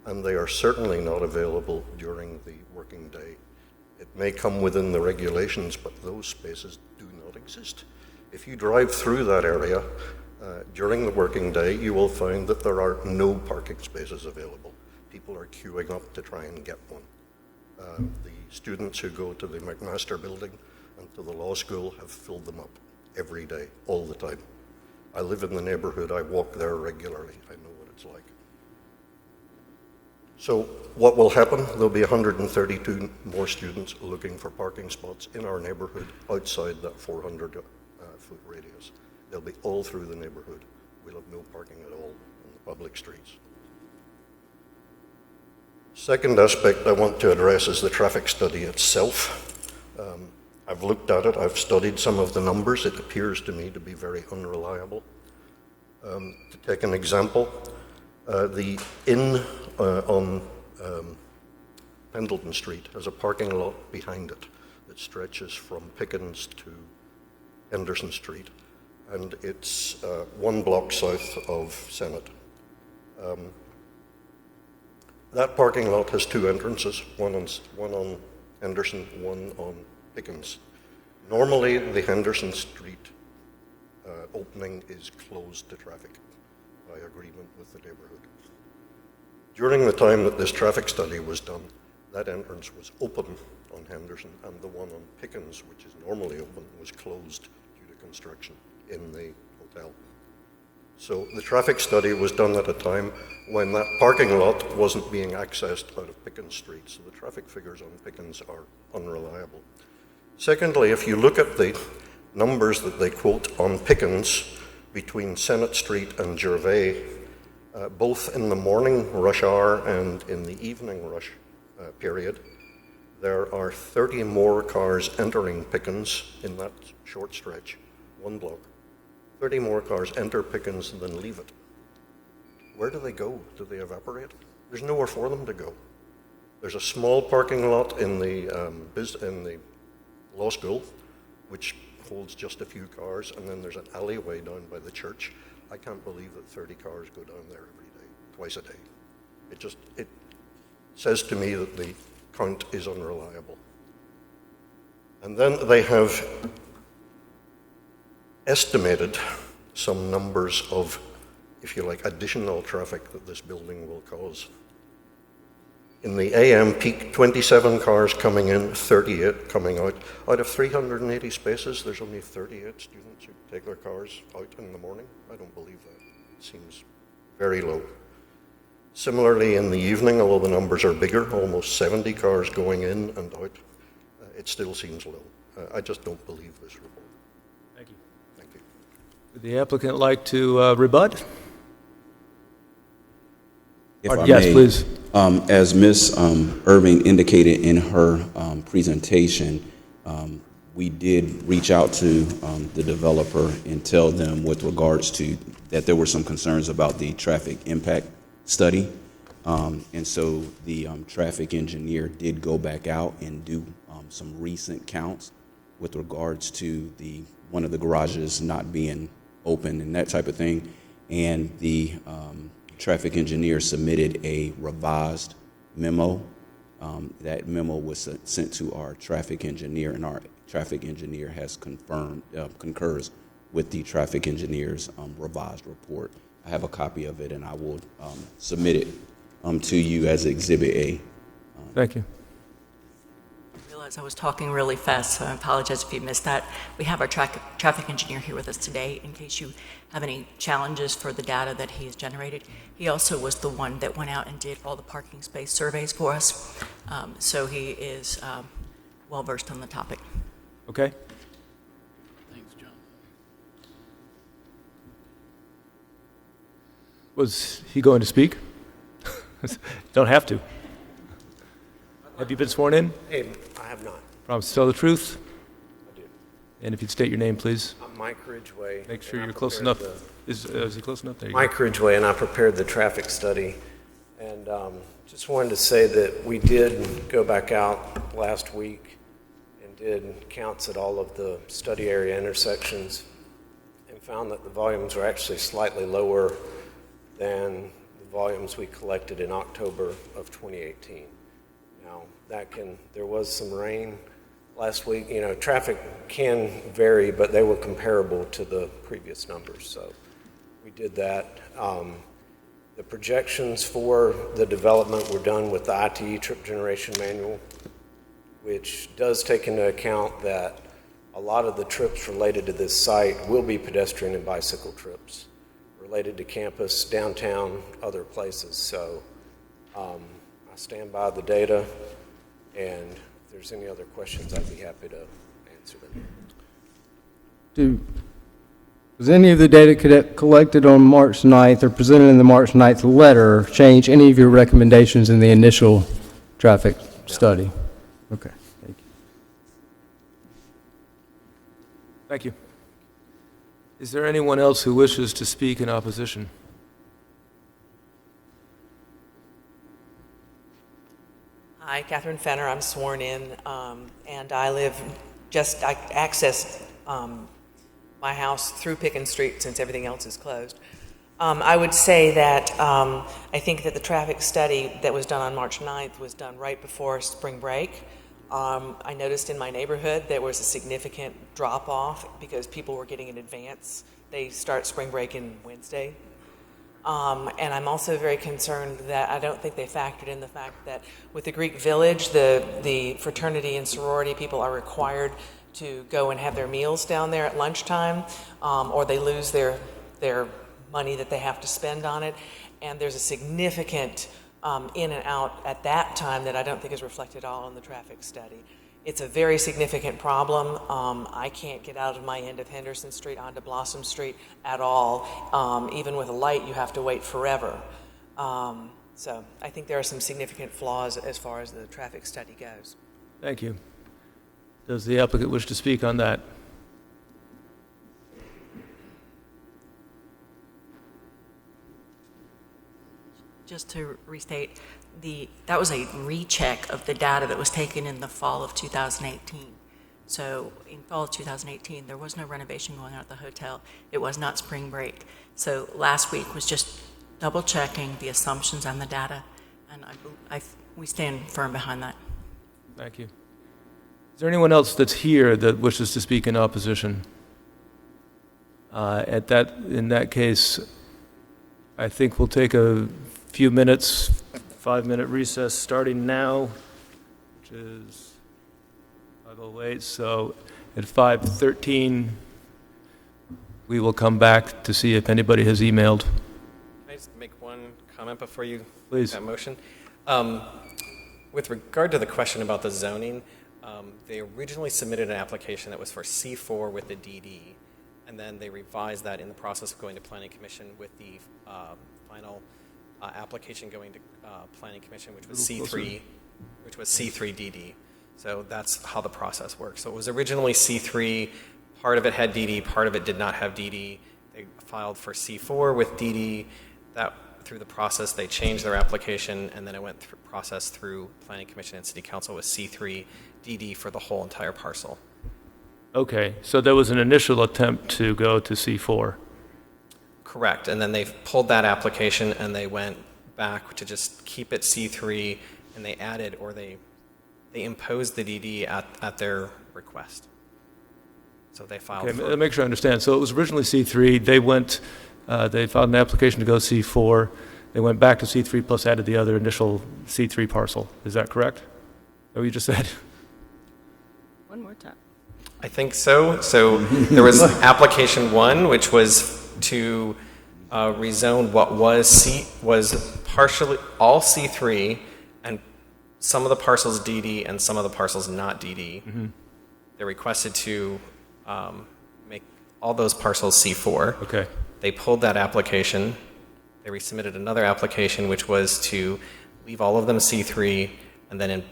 and they are certainly not available during the working day. It may come within the regulations, but those spaces do not exist. If you drive through that area during the working day, you will find that there are no parking spaces available. People are queuing up to try and get one. The students who go to the McMaster building and to the law school have filled them up every day, all the time. I live in the neighborhood, I walk there regularly, I know what it's like. So what will happen? There'll be 132 more students looking for parking spots in our neighborhood outside that 400-foot radius. They'll be all through the neighborhood. We'll have no parking at all on the public streets. Second aspect I want to address is the traffic study itself. I've looked at it, I've studied some of the numbers. It appears to me to be very unreliable. To take an example, the inn on Pendleton Street has a parking lot behind it that stretches from Pickens to Henderson Street, and it's 1 block south of Senate. That parking lot has 2 entrances, one on Henderson, one on Pickens. Normally, the Henderson Street opening is closed to traffic by agreement with the neighborhood. During the time that this traffic study was done, that entrance was open on Henderson, and the one on Pickens, which is normally open, was closed due to construction in the hotel. So the traffic study was done at a time when that parking lot wasn't being accessed out of Pickens Street, so the traffic figures on Pickens are unreliable. Secondly, if you look at the numbers that they quote on Pickens between Senate Street and Gervais, both in the morning rush hour and in the evening rush period, there are 30 more cars entering Pickens in that short stretch, 1 block. 30 more cars enter Pickens than leave it. Where do they go? Do they evaporate? There's nowhere for them to go. There's a small parking lot in the law school, which holds just a few cars, and then there's an alleyway down by the church. I can't believe that 30 cars go down there every day, twice a day. It says to me that the count is unreliable. And then they have estimated some numbers of, if you like, additional traffic that this building will cause. In the AM peak, 27 cars coming in, 38 coming out. Out of 380 spaces, there's only 38 students who take their cars out in the morning. I don't believe that. It seems very low. Similarly, in the evening, although the numbers are bigger, almost 70 cars going in and out, it still seems low. I just don't believe this report. Thank you. Thank you. Would the applicant like to rebut? If I Yes, may, please. As Ms. Irving indicated in her presentation, we did reach out to the developer and tell them with regards to that there were some concerns about the traffic impact study. And so the traffic engineer did go back out and do some recent counts with regards to one of the garages not being open and that type of thing. And the traffic engineer submitted a revised memo. That memo was sent to our traffic engineer, and our traffic engineer has concurs with the traffic engineer's revised report. I have a copy of it, and I will submit it to you as Exhibit A. Thank you. I realized I was talking really fast, so I apologize if you missed that. We have our traffic engineer here with us today in case you have any challenges for the data that he has generated. He also was the one that went out and did all the parking space surveys for us, so he is well-versed on the topic. Okay. Thanks, John. Was he going to speak? Don't have to. Have you been sworn in? Hey, I have not. Promise to tell the truth? I do. And if you'd state your name, please. I'm Mike Ridgway. Make sure you're close enough. Is he close enough? There you Mike Ridgway, and I prepared the traffic study. And just wanted to say that we did go back out last week and did counts at all of the study area intersections and found that the volumes were actually slightly lower than the the volumes we collected in October of 2018. Now, there was some rain last week. You know, traffic can vary, but they were comparable to the previous numbers, so we did that. The projections for the development were done with the ITE trip generation manual, which does take into account that a lot of the trips related to this site will be pedestrian and bicycle trips related to campus, downtown, other places. So I stand by the data, and if there's any other questions, I'd be happy to answer them. Does any of the data collected on March 9th or presented in the March 9th letter change any of your recommendations in the initial traffic study? Okay, thank you. Thank you. Is there anyone else who wishes to speak in opposition? Hi, Catherine Fenner. I'm sworn in, and I access my house through Pickens Street since everything else is closed. I would say that I think that the traffic study that was done on March 9th was done right before spring break. I noticed in my neighborhood there was a significant drop-off because people were getting in advance. They start spring break in Wednesday. And I'm also very concerned that I don't think they factored in the fact that with the Greek Village, the fraternity and sorority people are required to go and have their meals down there at lunchtime, or they lose their money that they have to spend on it. And there's a significant in and out at that time that I don't think is reflected all in the traffic study. It's a very significant problem. I can't get out of my end of Henderson Street onto Blossom Street at all. Even with a light, you have to wait forever. So I think there are some significant flaws as far as the traffic study goes. Thank you. Does the applicant wish to speak on that? Just to restate, that was a recheck of the data that was taken in the fall of 2018. So in fall of 2018, there was no renovation going on at the hotel. It was not spring break. So last week was just double checking the assumptions on the data, and we stand firm behind that. Thank you. Is there anyone else that's here that wishes to speak in opposition? In that case, I think we'll take a few minutes, 5-minute recess starting now, which is 5:08. So at 5:13, we will come back to see if anybody has emailed. Can I just make one comment before you Please. make that motion? With regard to the question about the zoning, they originally submitted an application that was for C4 with the DD, and then they revised that in the process of going to Planning Commission with the final application going to Planning Commission, which was C3, DD. So that's how the process works. So it was originally C3, part of it had DD, part of it did not have DD. They filed for C4 with DD. That through the process, they changed their application, and then it went through process through Planning Commission and City Council with C3 DD for the whole entire parcel. Okay, so there was an initial attempt to go to C4. Correct, and then they pulled that application and they went back to just keep it C3, and they added, or they imposed the DD at their request. So they filed Okay, for... let me make sure I understand. So it was originally C3, they filed an application to go C4, they went back to C3 plus added the other initial C3 parcel. Is that correct? Is that what you just said? One more time. I think so. So there was application 1, which was to rezone what was partially all C3 and some of the parcels DD and some of the parcels not DD. Mm-hmm. They requested to make all those parcels C4. Okay. They pulled that application. They resubmitted another application, which was to leave all of them C3 and then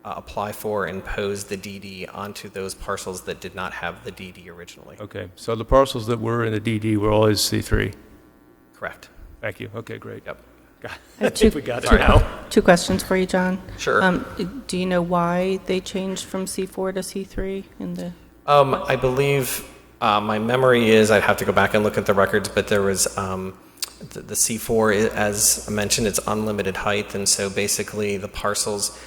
apply for and impose the DD onto those parcels that did not have the DD originally. Okay, so the parcels that were in the DD were always C3? Correct. Thank you. Okay, great. Yep. I think we got it now. Two questions for you, John. Sure. Do you know why they changed from C4 to C3 in the... I believe my memory is, I'd have to go back and look at the records, but there was the C4, as mentioned, it's unlimited height, and so basically the parcels,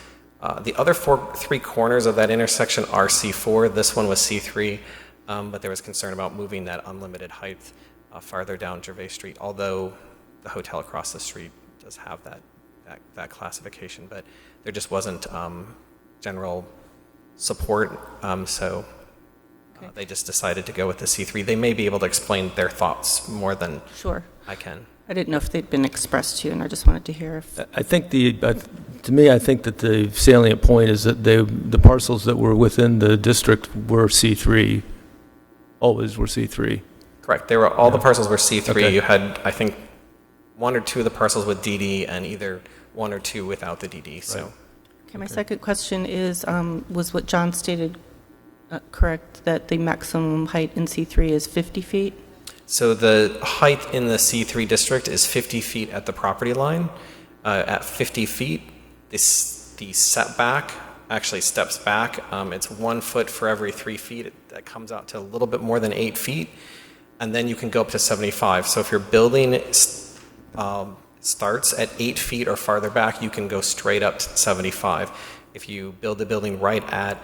the other three corners of that intersection are C4. This one was C3, but there was concern about moving that unlimited height farther down Gervais Street, although the hotel across the street does have that classification, but there just wasn't general support, so they just decided to go with the C3. They may be able to explain their thoughts more than Sure. I can. I didn't know if they'd been expressed to you, and I just wanted to hear if... I think to me, I think that the salient point is that the parcels that were within the district were C3, always were C3. Correct. They were, all the parcels were C3. Okay. You had, I think, one or two of the parcels with DD and either one or two without the DD, so... Right. Okay, my second question is, was what John stated correct, that the maximum height in C3 is 50 feet? So the height in the C3 district is 50 feet at the property line. At 50 feet, the setback actually steps back. It's 1 foot for every 3 feet. That comes out to a little bit more than 8 feet. And then you can go up to 75. So if your building starts at 8 feet or farther back, you can go straight up to 75. If you build the building right at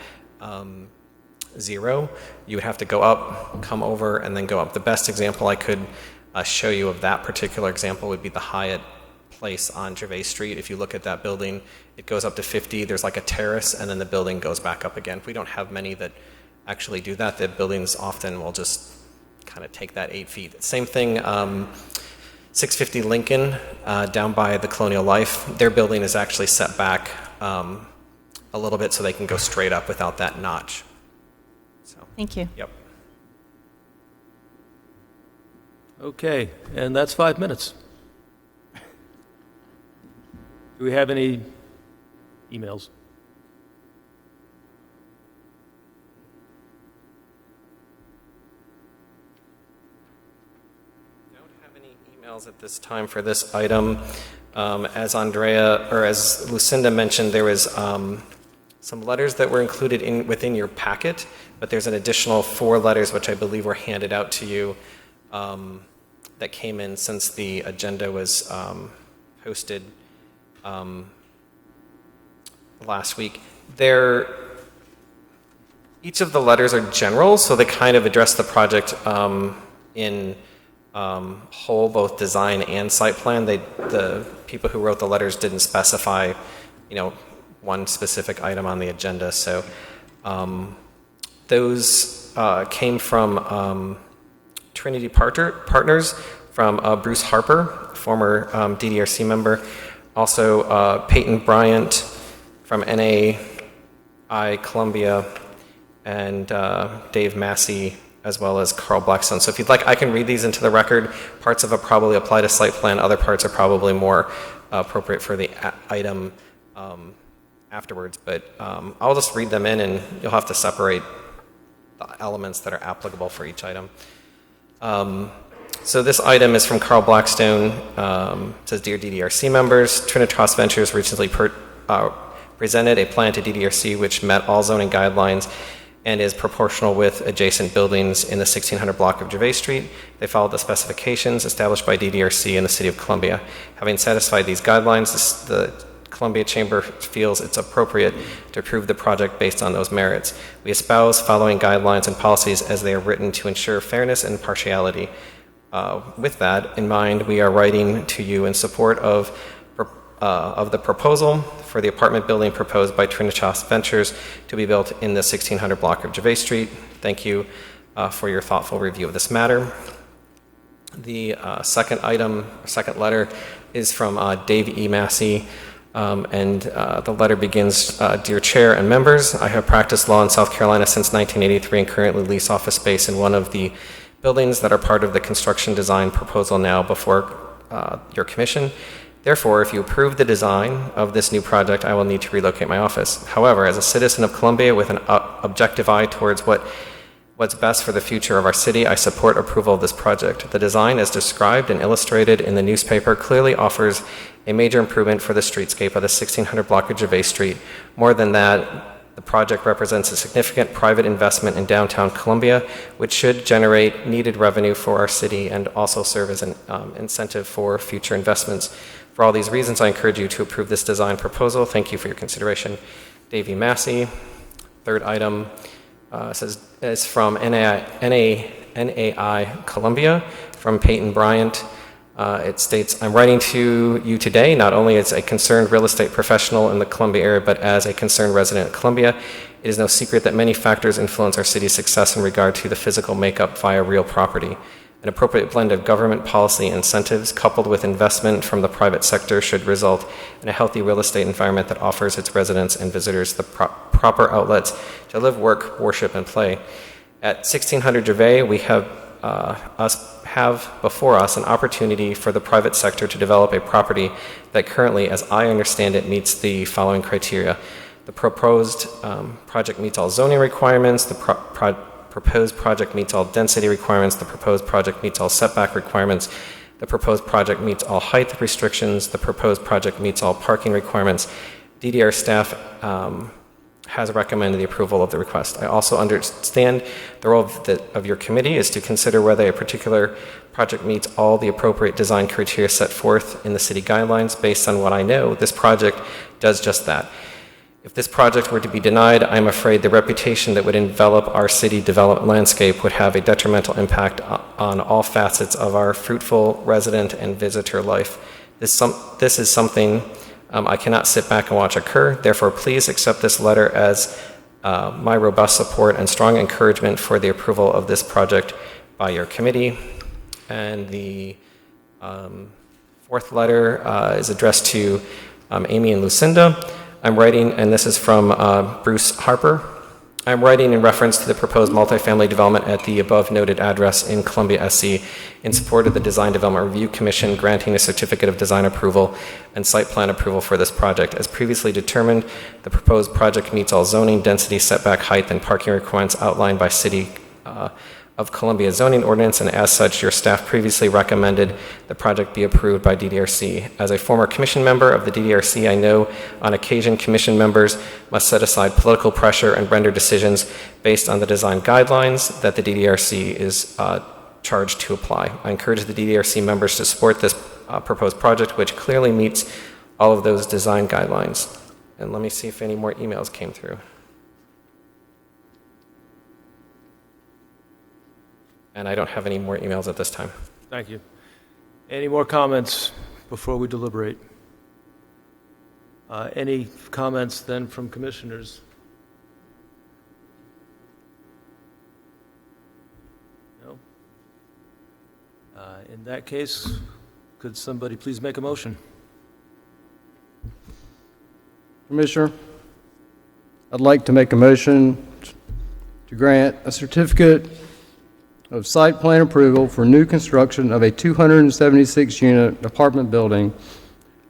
0, you would have to go up, come over, and then go up. The best example I could show you of that particular example would be the Hyatt Place on Gervais Street. If you look at that building, it goes up to 50. There's like a terrace, and then the building goes back up again. We don't have many that actually do that. The buildings often will just kind of take that 8 feet. Same thing, 650 Lincoln down by the Colonial Life. Their building is actually set back a little bit so they can go straight up without that notch. So, thank you. Yep. Okay, and that's 5 minutes. Do we have any emails? At this time for this item. As Andrea, or as Lucinda mentioned, there was some letters that were included within your packet, but there's an additional 4 letters which I believe were handed out to you that came in since the agenda was posted last week. Each of the letters are general, so they kind of address the project in whole, both design and site plan. The people who wrote the letters didn't specify, one specific item on the agenda. So those came from Trinity Partners, from Bruce Harper, former DDRC member, also Peyton Bryant from NAI Columbia, and Dave Massey, as well as Carl Blackstone. So if you'd like, I can read these into the record. Parts of it probably apply to site plan. Other parts are probably more appropriate for the item afterwards. But I'll just read them in, and you'll have to separate the elements that are applicable for each item. So this item is from Carl Blackstone. It says, Dear DDRC members, Trinitas Ventures recently presented a plan to DDRC which met all zoning guidelines and is proportional with adjacent buildings in the 1600 block of Gervais Street. They followed the specifications established by DDRC and the City of Columbia. Having satisfied these guidelines, the Columbia Chamber feels it's appropriate to approve the project based on those merits. We espouse following guidelines and policies as they are written to ensure fairness and impartiality. With that in mind, we are writing to you in support of the proposal for the apartment building proposed by Trinitas Ventures to be built in the 1600 block of Gervais Street. Thank you for your thoughtful review of this matter. The second letter is from Dave E. Massey, and the letter begins, Dear Chair and members, I have practiced law in South Carolina since 1983 and currently lease office space in one of the buildings that are part of the construction design proposal now before your commission. Therefore, if you approve the design of this new project, I will need to relocate my office. However, as a citizen of Columbia with an objective eye towards what's best for the future of our city, I support approval of this project. The design, as described and illustrated in the newspaper, clearly offers a major improvement for the streetscape of the 1600 block of Gervais Street. More than that, The project represents a significant private investment in downtown Columbia, which should generate needed revenue for our city and also serve as an incentive for future investments. For all these reasons, I encourage you to approve this design proposal. Thank you for your consideration. Davey Massey. Third item is from NAI Columbia, from Peyton Bryant. It states, I'm writing to you today not only as a concerned real estate professional in the Columbia area, but as a concerned resident of Columbia. It is no secret that many factors influence our city's success in regard to the physical makeup via real property. An appropriate blend of government policy incentives coupled with investment from the private sector should result in a healthy real estate environment that offers its residents and visitors the proper outlets to live, work, worship, and play. At 1600 Gervais, we have before us an opportunity for the private sector to develop a property that currently, as I understand it, meets the following criteria. The proposed project meets all zoning requirements, the proposed project meets all density requirements, the proposed project meets all setback requirements, the proposed project meets all height restrictions, the proposed project meets all parking requirements. DDR staff has recommended the approval of the request. I also understand the role of your committee is to consider whether a particular project meets all the appropriate design criteria set forth in the city guidelines. Based on what I know, this project does just that. If this project were to be denied, I'm afraid the reputation that would envelop our city development landscape would have a detrimental impact on all facets of our fruitful resident and visitor life. This is something I cannot sit back and watch occur. Therefore, please accept this letter as my robust support and strong encouragement for the approval of this project by your committee. And the fourth letter is addressed to Amy and Lucinda. I'm writing, and this is from Bruce Harper. I'm writing in reference to the proposed multifamily development at the above noted address in Columbia, SC, in support of the Design Development Review Commission granting a certificate of design approval and site plan approval for this project. As previously determined, the proposed project meets all zoning, density, setback, height, and parking requirements outlined by City of Columbia zoning ordinance, and as such, your staff previously recommended the project be approved by DDRC. As a former commission member of the DDRC, I know on occasion commission members must set aside political pressure and render decisions based on the design guidelines that the DDRC is charged to apply. I encourage the DDRC members to support this proposed project, which clearly meets all of those design guidelines. And let me see if any more emails came through. And I don't have any more emails at this time. Thank you. Any more comments before we deliberate? Any comments then from commissioners? No? In that case, could somebody please make a motion? Commissioner, I'd like to make a motion to grant a certificate of site plan approval for new construction of a 276-unit apartment building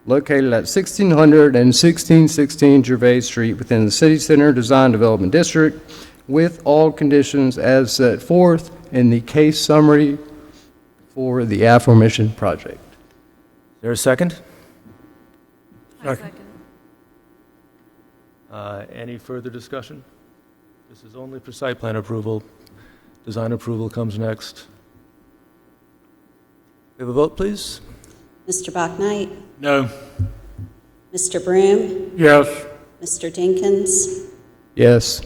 located at 1600 and 1616 Gervais Street within the City Center Design Development District with all conditions as set forth in the case summary for the aforementioned project. Is there a second? Second. Any further discussion? This is only for site plan approval. Design approval comes next. We have a vote, please. Mr. Bachnight? No. Mr. Broom? Yes. Mr. Dinkins? Yes.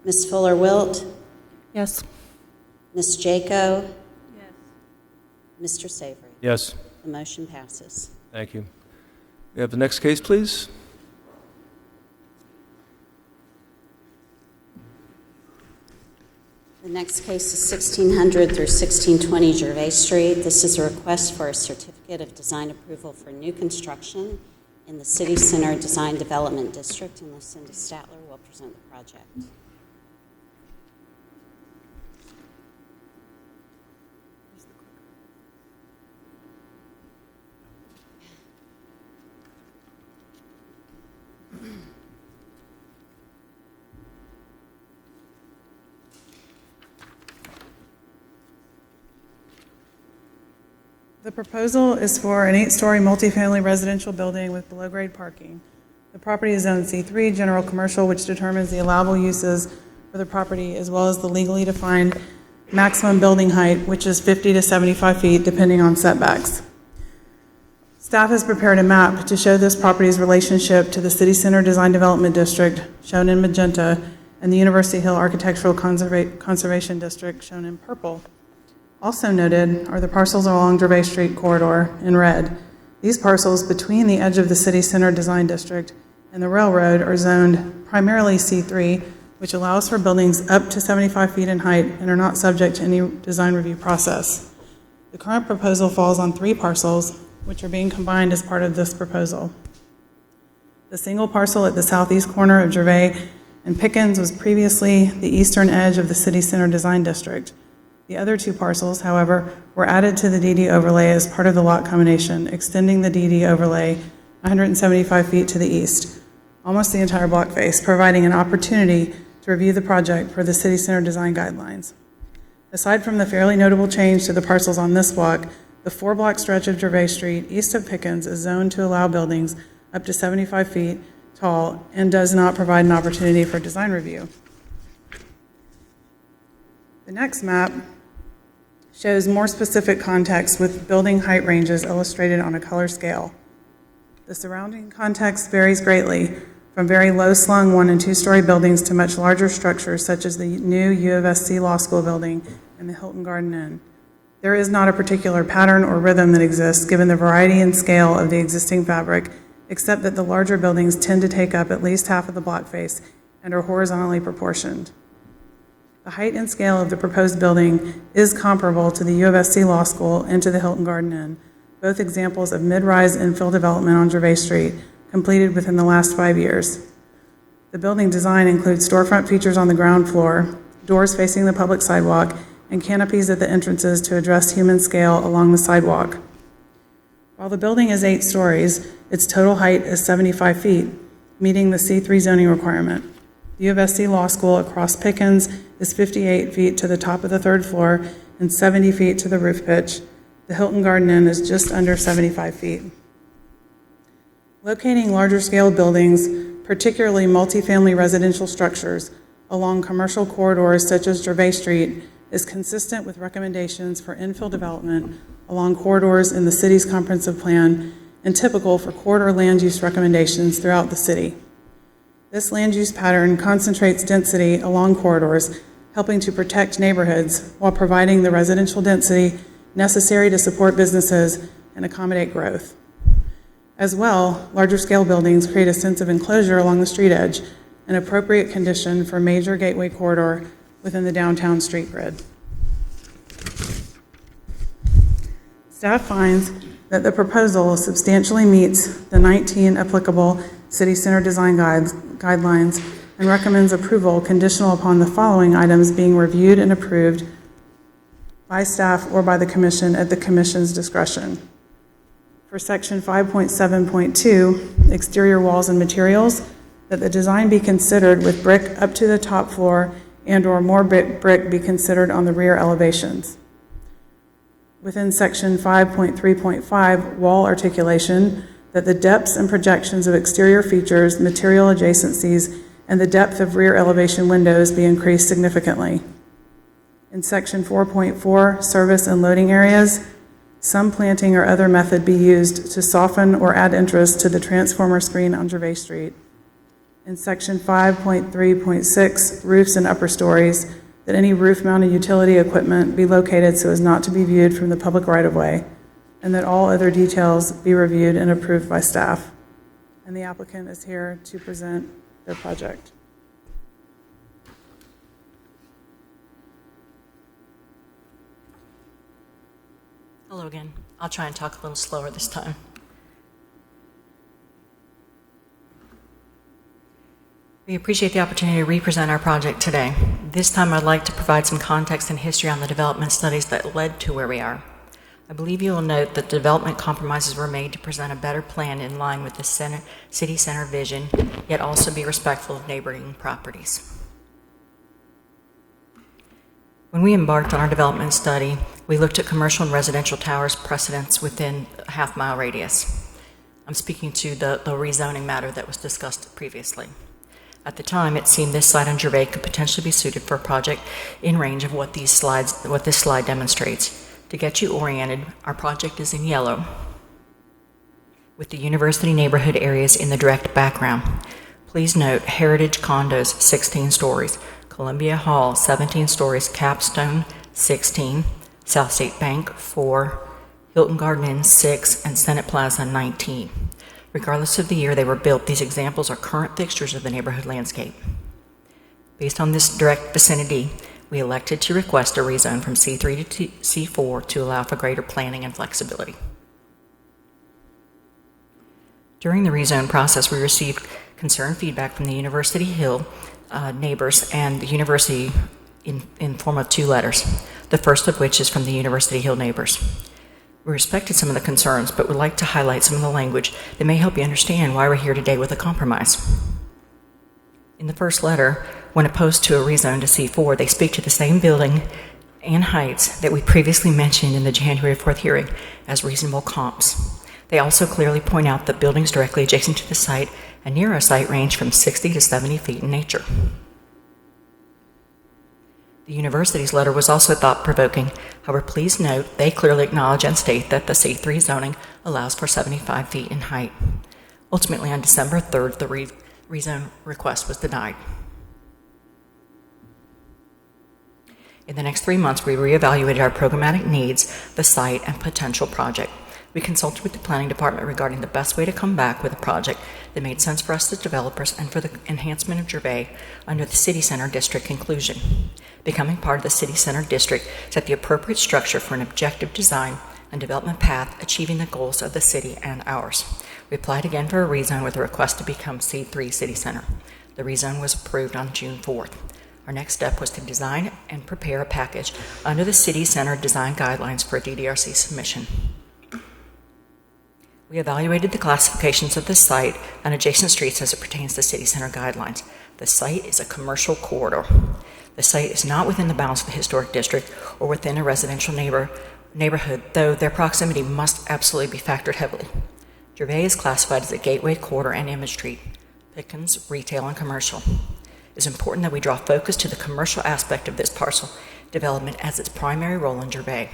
Ms. Fuller-Wilt? Yes. Ms. Jaco? Yes. Mr. Savory? Yes. The motion passes. Thank you. We have the next case, please. The next case is 1600 through 1620 Gervais Street. This is a request for a certificate of design approval for new construction in the City Center Design Development District, and Lucinda Statler will present the project. The proposal is for an 8-story multifamily residential building with below-grade parking. The property is zoned C3, general commercial, which determines the allowable uses for the property, as well as the legally defined maximum building height, which is 50 to 75 feet, depending on setbacks. Staff has prepared a map to show this property's relationship to the City Center Design Development District, shown in magenta, and the University Hill Architectural Conservation District, shown in purple. Also noted are the parcels along Gervais Street corridor in red. These parcels between the edge of the City Center Design District and the railroad are zoned primarily C3, which allows for buildings up to 75 feet in height and are not subject to any design review process. The current proposal falls on 3 parcels, which are being combined as part of this proposal. The single parcel at the southeast corner of Gervais and Pickens was previously the eastern edge of the City Center Design District. The other 2 parcels, however, were added to the DD overlay as part of the lot combination, extending the DD overlay 175 feet to the east, almost the entire block face, providing an opportunity to review the project for the City Center design guidelines. Aside from the fairly notable change to the parcels on this block, the 4-block stretch of Gervais Street east of Pickens is zoned to allow buildings up to 75 feet tall and does not provide an opportunity for design review. The next map shows more specific context with building height ranges illustrated on a color scale. The surrounding context varies greatly, from very low-slung 1- and 2-story buildings to much larger structures such as the new U of SC Law School building and the Hilton Garden Inn. There is not a particular pattern or rhythm that exists given the variety and scale of the existing fabric, except that the larger buildings tend to take up at least half of the block face and are horizontally proportioned. The height and scale of the proposed building is comparable to the U of SC Law School and to the Hilton Garden Inn, both examples of mid-rise infill development on Gervais Street, completed within the last 5 years. The building design includes storefront features on the ground floor, doors facing the public sidewalk, and canopies at the entrances to address human scale along the sidewalk. While the building is 8 stories, its total height is 75 feet, meeting the C3 zoning requirement. The U of SC Law School across Pickens is 58 feet to the top of the 3rd floor and 70 feet to the roof pitch. The Hilton Garden Inn is just under 75 feet. Locating larger scale buildings, particularly multifamily residential structures, along commercial corridors such as Gervais Street is consistent with recommendations for infill development along corridors in the city's comprehensive plan and typical for corridor land use recommendations throughout the city. This land use pattern concentrates density along corridors, helping to protect neighborhoods while providing the residential density necessary to support businesses and accommodate growth. As well, larger scale buildings create a sense of enclosure along the street edge, an appropriate condition for major gateway corridor within the downtown street grid. Staff finds that the proposal substantially meets the 19 applicable city center design guidelines and recommends approval conditional upon the following items being reviewed and approved by staff or by the commission at the commission's discretion. For section 5.7.2, exterior walls and materials, that the design be considered with brick up to the top floor and or more brick be considered on the rear elevations. Within section 5.3.5, wall articulation, that the depths and projections of exterior features, material adjacencies, and the depth of rear elevation windows be increased significantly. In section 4.4, service and loading areas, some planting or other method be used to soften or add interest to the transformer screen on Gervais Street. In section 5.3.6, roofs and upper stories, that any roof-mounted utility equipment be located so as not to be viewed from the public right-of-way, and that all other details be reviewed and approved by staff. And the applicant is here to present their project. Hello again. I'll try and talk a little slower this time. We appreciate the opportunity to represent our project today. This time I'd like to provide some context and history on the development studies that led to where we are. I believe you will note that development compromises were made to present a better plan in line with the city center vision, yet also be respectful of neighboring properties. When we embarked on our development study, we looked at commercial and residential towers precedents within a half-mile radius. I'm speaking to the rezoning matter that was discussed previously. At the time, it seemed this site on Gervais could potentially be suited for a project in range of what this slide demonstrates. To get you oriented, our project is in yellow, with the university neighborhood areas in the direct background. Please note, Heritage Condos, 16 stories, Columbia Hall, 17 stories, Capstone, 16, South State Bank, 4, Hilton Garden Inn, 6, and Senate Plaza, 19. Regardless of the year they were built, these examples are current fixtures of the neighborhood landscape. Based on this direct vicinity, we elected to request a rezone from C3 to C4 to allow for greater planning and flexibility. During the rezone process, we received concerned feedback from the University Hill neighbors and the university in form of 2 letters, the first of which is from the University Hill neighbors. We respected some of the concerns, but would like to highlight some of the language that may help you understand why we're here today with a compromise. In the first letter, when opposed to a rezone to C4, they speak to the same building and heights that we previously mentioned in the January 4th hearing as reasonable comps. They also clearly point out that buildings directly adjacent to the site and near a site range from 60 to 70 feet in nature. The university's letter was also thought-provoking. However, please note they clearly acknowledge and state that the C3 zoning allows for 75 feet in height. Ultimately, on December 3rd, the rezone request was denied. In the next 3 months, we reevaluated our programmatic needs, the site, and potential project. We consulted with the planning department regarding the best way to come back with a project that made sense for us as developers and for the enhancement of Gervais under the City Center District inclusion. Becoming part of the City Center District set the appropriate structure for an objective design and development path achieving the goals of the city and ours. We applied again for a rezone with a request to become C3 City Center. The rezone was approved on June 4th. Our next step was to design and prepare a package under the City Center Design Guidelines for a DDRC submission. We evaluated the classifications of the site and adjacent streets as it pertains to City Center guidelines. The site is a commercial corridor. The site is not within the bounds of the historic district or within a residential neighborhood, though their proximity must absolutely be factored heavily. Gervais is classified as a gateway corridor and image street, Pickens, retail, and commercial. It is important that we draw focus to the commercial aspect of this parcel development as its primary role in Gervais.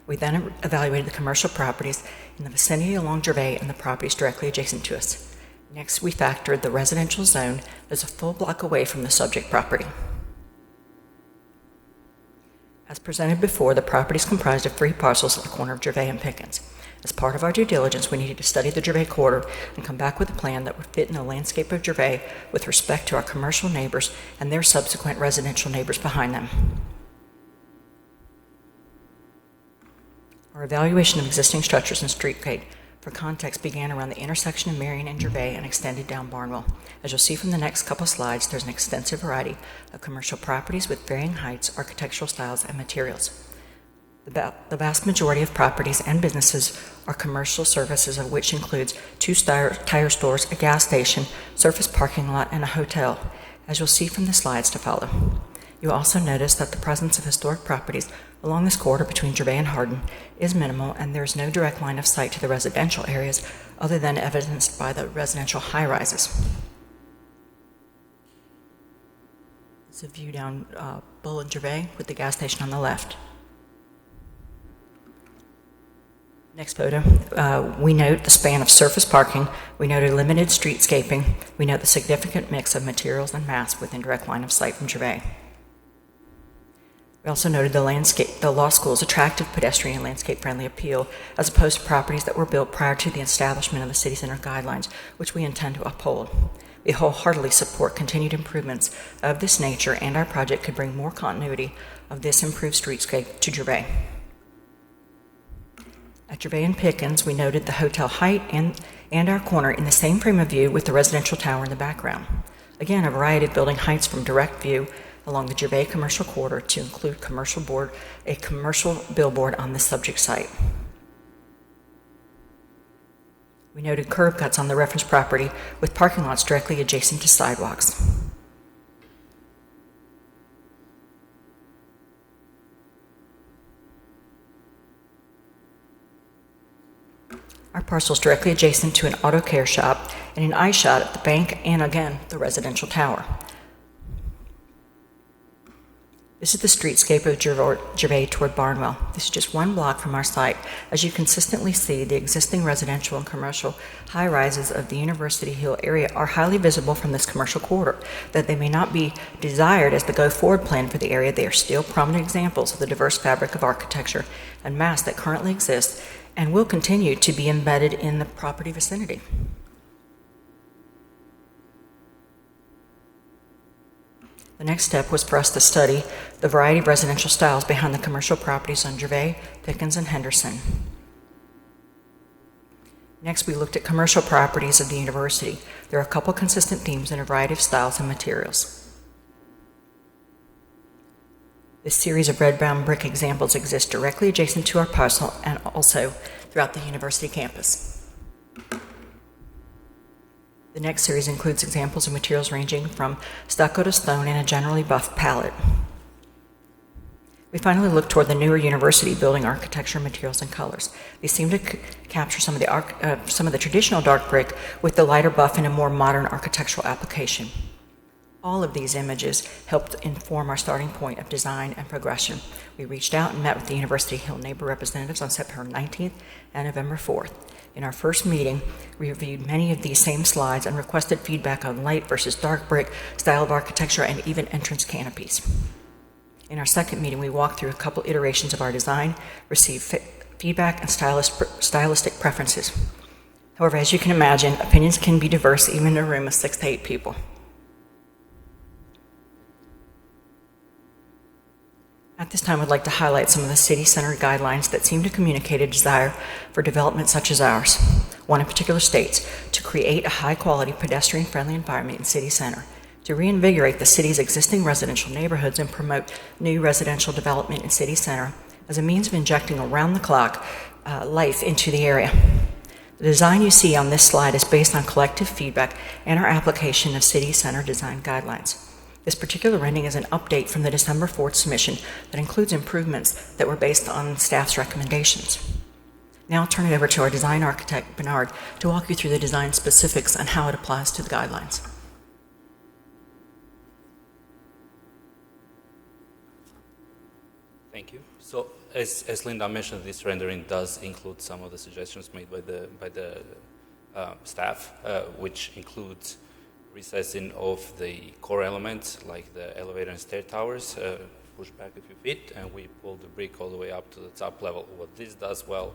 We then evaluated the commercial properties in the vicinity along Gervais and the properties directly adjacent to us. Next, we factored the residential zone that is a full block away from the subject property. As presented before, the property is comprised of 3 parcels at the corner of Gervais and Pickens. As part of our due diligence, we needed to study the Gervais corridor and come back with a plan that would fit in the landscape of Gervais with respect to our commercial neighbors and their subsequent residential neighbors behind them. Our evaluation of existing structures and streetscape for context began around the intersection of Marion and Gervais and extended down Barnwell. As you'll see from the next couple slides, there's an extensive variety of commercial properties with varying heights, architectural styles, and materials. The vast majority of properties and businesses are commercial services, of which includes 2 tire stores, a gas station, surface parking lot, and a hotel, as you'll see from the slides to follow. You'll also notice that the presence of historic properties along this corridor between Gervais and Hardin is minimal, and there is no direct line of sight to the residential areas other than evidenced by the residential high-rises. It's a view down Bull and Gervais with the gas station on the left. Next photo, we note the span of surface parking, we noted limited streetscaping, we note the significant mix of materials and mass within direct line of sight from Gervais. We also noted the law school's attractive pedestrian and landscape-friendly appeal, as opposed to properties that were built prior to the establishment of the City Center guidelines, which we intend to uphold. We wholeheartedly support continued improvements of this nature, and our project could bring more continuity of this improved streetscape to Gervais. At Gervais and Pickens, we noted the hotel height and our corner in the same frame of view with the residential tower in the background. Again, a variety of building heights from direct view along the Gervais commercial corridor to include a commercial billboard on the subject site. We noted curb cuts on the reference property with parking lots directly adjacent to sidewalks. Our parcel is directly adjacent to an auto care shop and an eye shot at the bank and, again, the residential tower. This is the streetscape of Gervais toward Barnwell. This is just one block from our site. As you consistently see, the existing residential and commercial high-rises of the University Hill area are highly visible from this commercial quarter. That they may not be desired as the go-forward plan for the area, they are still prominent examples of the diverse fabric of architecture and mass that currently exists and will continue to be embedded in the property vicinity. The next step was for us to study the variety of residential styles behind the commercial properties on Gervais, Pickens, and Henderson. Next, we looked at commercial properties of the university. There are a couple consistent themes in a variety of styles and materials. This series of red-brown brick examples exists directly adjacent to our parcel and also throughout the university campus. The next series includes examples of materials ranging from stucco to stone and a generally buff palette. We finally looked toward the newer university building architecture, materials, and colors. These seem to capture some of the traditional dark brick with the lighter buff in a more modern architectural application. All of these images helped inform our starting point of design and progression. We reached out and met with the University Hill neighbor representatives on September 19th and November 4th. In our first meeting, we reviewed many of these same slides and requested feedback on light versus dark brick, style of architecture, and even entrance canopies. In our second meeting, we walked through a couple iterations of our design, received feedback and stylistic preferences. However, as you can imagine, opinions can be diverse even in a room of 6 to 8 people. At this time, I'd like to highlight some of the city-centered guidelines that seem to communicate a desire for development such as ours. One in particular states, to create a high-quality, pedestrian-friendly environment in city center, to reinvigorate the city's existing residential neighborhoods and promote new residential development in city center as a means of injecting around-the-clock life into the area. The design you see on this slide is based on collective feedback and our application of city center design guidelines. This particular rendering is an update from the December 4th submission that includes improvements that were based on staff's recommendations. Now I'll turn it over to our design architect, Bernard, to walk you through the design specifics and how it applies to the guidelines. Thank you. So, as Linda mentioned, this rendering does include some of the suggestions made by the staff, which includes recessing of the core elements like the elevator and stair towers, push back a few feet, and we pull the brick all the way up to the top level. What this does well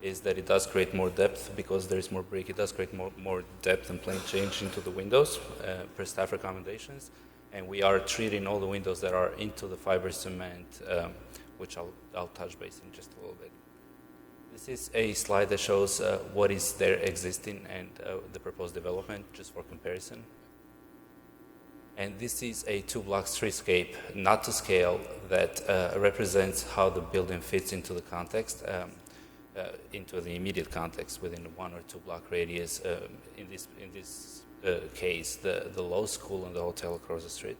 is that it does create more depth because there is more brick. It does create more depth and plane change into the windows per staff recommendations. And we are treating all the windows that are into the fiber cement, which I'll touch base in just a little bit. This is a slide that shows what is there existing and the proposed development, just for comparison. And this is a 2-block streetscape, not to scale, that represents how the building fits into the context, into the immediate context within a 1 or 2 block radius. In this case, the law school and the hotel across the street.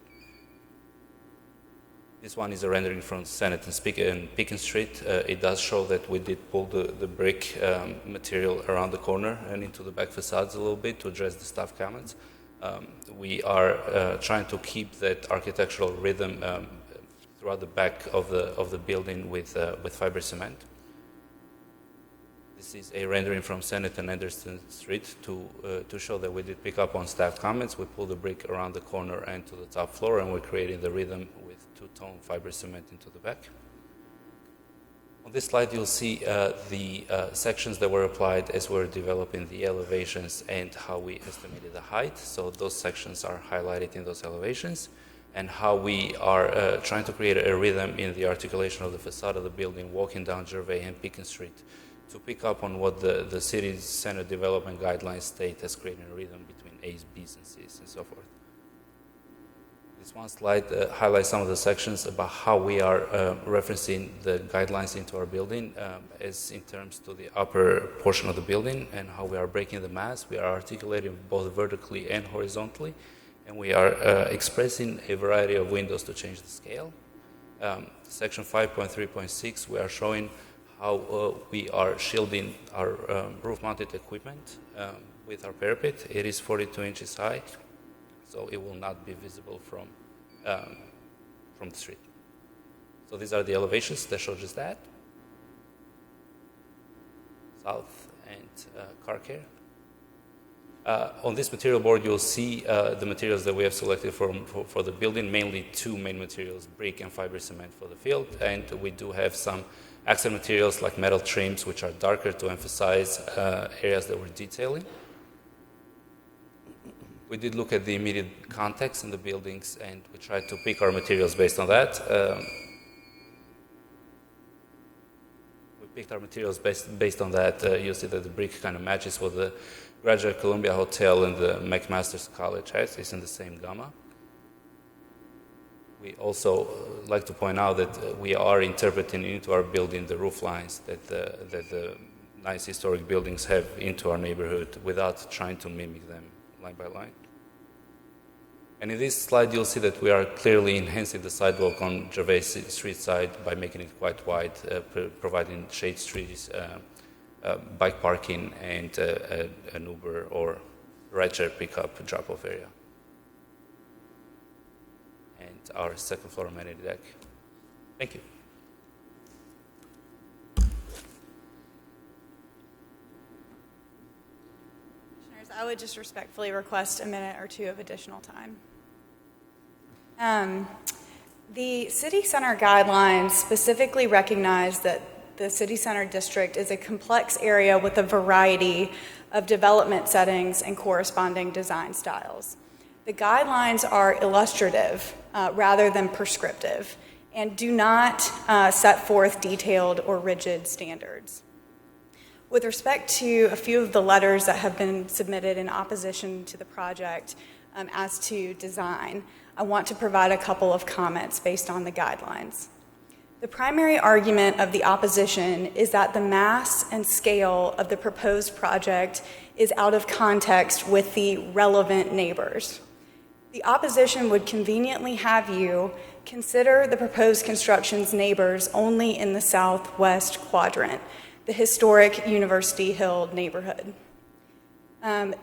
This one is a rendering from Senate and Pickens Street. It does show that we did pull the brick material around the corner and into the back facades a little bit to address the staff comments. We are trying to keep that architectural rhythm throughout the back of the building with fiber cement. This is a rendering from Senate and Anderson Street to show that we did pick up on staff comments. We pulled the brick around the corner and to the top floor, and we're creating the rhythm with two-tone fiber cement into the back. On this slide, you'll see the sections that were applied as we're developing the elevations and how we estimated the height. So those sections are highlighted in those elevations, and how we are trying to create a rhythm in the articulation of the facade of the building, walking down Gervais and Pickens Street, to pick up on what the city center development guidelines state as creating a rhythm between A's, B's, and C's, and so forth. This one slide highlights some of the sections about how we are referencing the guidelines into our building as in terms to the upper portion of the building, and how we are breaking the mass. We are articulating both vertically and horizontally, and we are expressing a variety of windows to change the scale. Section 5.3.6, we are showing how we are shielding our roof-mounted equipment with our parapet. It is 42 inches high, so it will not be visible from the street. So these are the elevations that show just that. South and car care. On this material board, you'll see the materials that we have selected for the building, mainly two main materials, brick and fiber cement for the field, and we do have some accent materials like metal trims, which are darker to emphasize areas that we're detailing. We did look at the immediate context in the buildings, and we tried to pick our materials based on that. We picked our materials based on that. You'll see that the brick kind of matches what the Graduate Columbia Hotel and the McMaster's College has. It's in the same gamma. We also like to point out that we are interpreting into our building the roof lines that the nice historic buildings have into our neighborhood without trying to mimic them line by line. And in this slide, you'll see that we are clearly enhancing the sidewalk on Gervais Street side by making it quite wide, providing shade trees, bike parking, and an Uber or rideshare pickup drop-off area. And our second floor amenity deck. Thank you. Commissioners, I would just respectfully request a minute or two of additional time. The City Center guidelines specifically recognize that the City Center District is a complex area with a variety of development settings and corresponding design styles. The guidelines are illustrative rather than prescriptive and do not set forth detailed or rigid standards. With respect to a few of the letters that have been submitted in opposition to the project as to design, I want to provide a couple of comments based on the guidelines. The primary argument of the opposition is that the mass and scale of the proposed project is out of context with the relevant neighbors. The opposition would conveniently have you consider the proposed construction's neighbors only in the southwest quadrant, the historic University Hill neighborhood.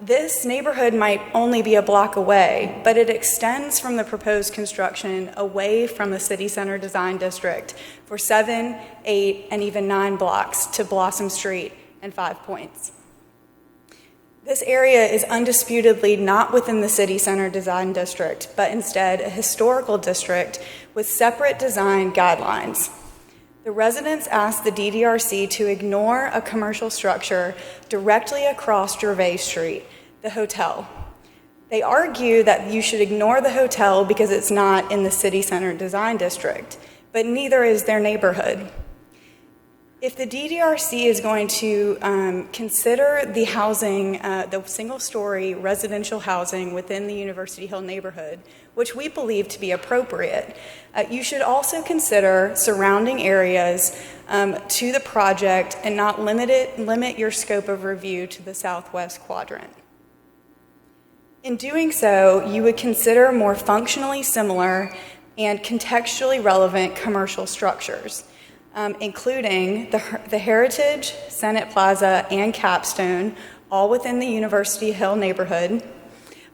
This neighborhood might only be a block away, but it extends from the proposed construction away from the City Center Design District for 7, 8, and even 9 blocks to Blossom Street and 5 Points. This area is undisputedly not within the City Center Design District, but instead a historical district with separate design guidelines. The residents asked the DDRC to ignore a commercial structure directly across Gervais Street, the hotel. They argue that you should ignore the hotel because it's not in the City Center Design District, but neither is their neighborhood. If the DDRC is going to consider the housing, the single-story residential housing within the University Hill neighborhood, which we believe to be appropriate, you should also consider surrounding areas to the project and not limit your scope of review to the southwest quadrant. In doing so, you would consider more functionally similar and contextually relevant commercial structures, including the Heritage, Senate Plaza, and Capstone, all within the University Hill neighborhood,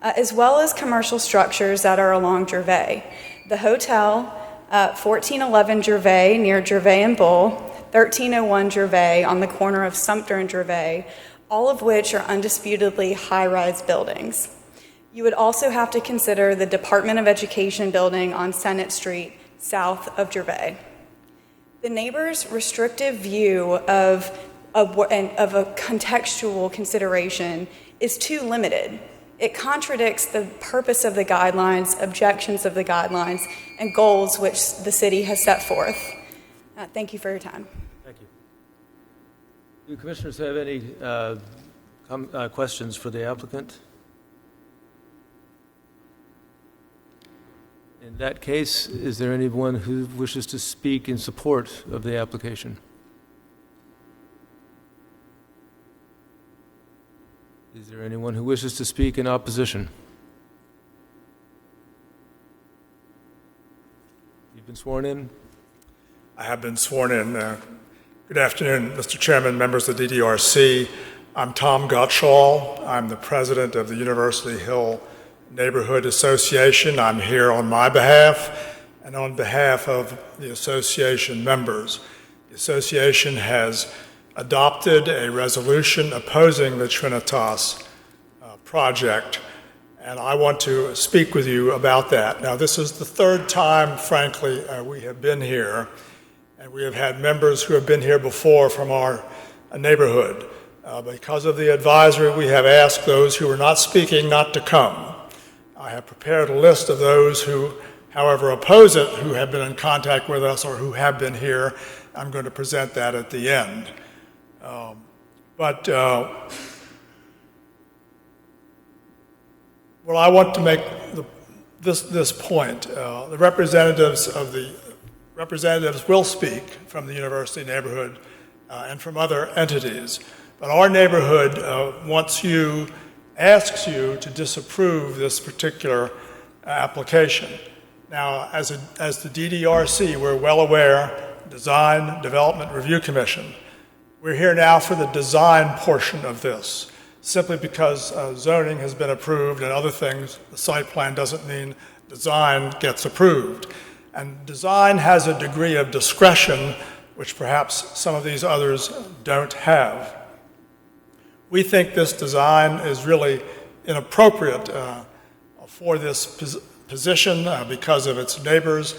as well as commercial structures that are along Gervais. The hotel, 1411 Gervais near Gervais and Bull, 1301 Gervais on the corner of Sumter and Gervais, all of which are undisputedly high-rise buildings. You would also have to consider the Department of Education building on Senate Street, south of Gervais. The neighbors' restrictive view of a contextual consideration is too limited. It contradicts the purpose of the guidelines, objections of the guidelines, and goals which the city has set forth. Thank you for your time. Thank you. Do commissioners have any questions for the applicant? In that case, is there anyone who wishes to speak in support of the application? Is there anyone who wishes to speak in opposition? You've been sworn in? I have been sworn in. Good afternoon, Mr. Chairman, members of the DDRC. I'm Tom Gottschall. I'm the president of the University Hill Neighborhood Association. I'm here on my behalf and on behalf of the association members. The association has adopted a resolution opposing the Trinitas project, and I want to speak with you about that. Now, this is the third time, frankly, we have been here, and we have had members who have been here before from our neighborhood. Because of the advisory, we have asked those who are not speaking not to come. I have prepared a list of those who, however, oppose it, who have been in contact with us or who have been here. I'm going to present that at the end. Well, I want to make this point. The representatives will speak from the university neighborhood and from other entities, but our neighborhood asks you to disapprove this particular application. Now, as the DDRC, we're well aware, Design Development Review Commission. We're here now for the design portion of this. Simply because zoning has been approved and other things, the site plan doesn't mean design gets approved. And design has a degree of discretion which perhaps some of these others don't have. We think this design is really inappropriate for this position because of its neighbors.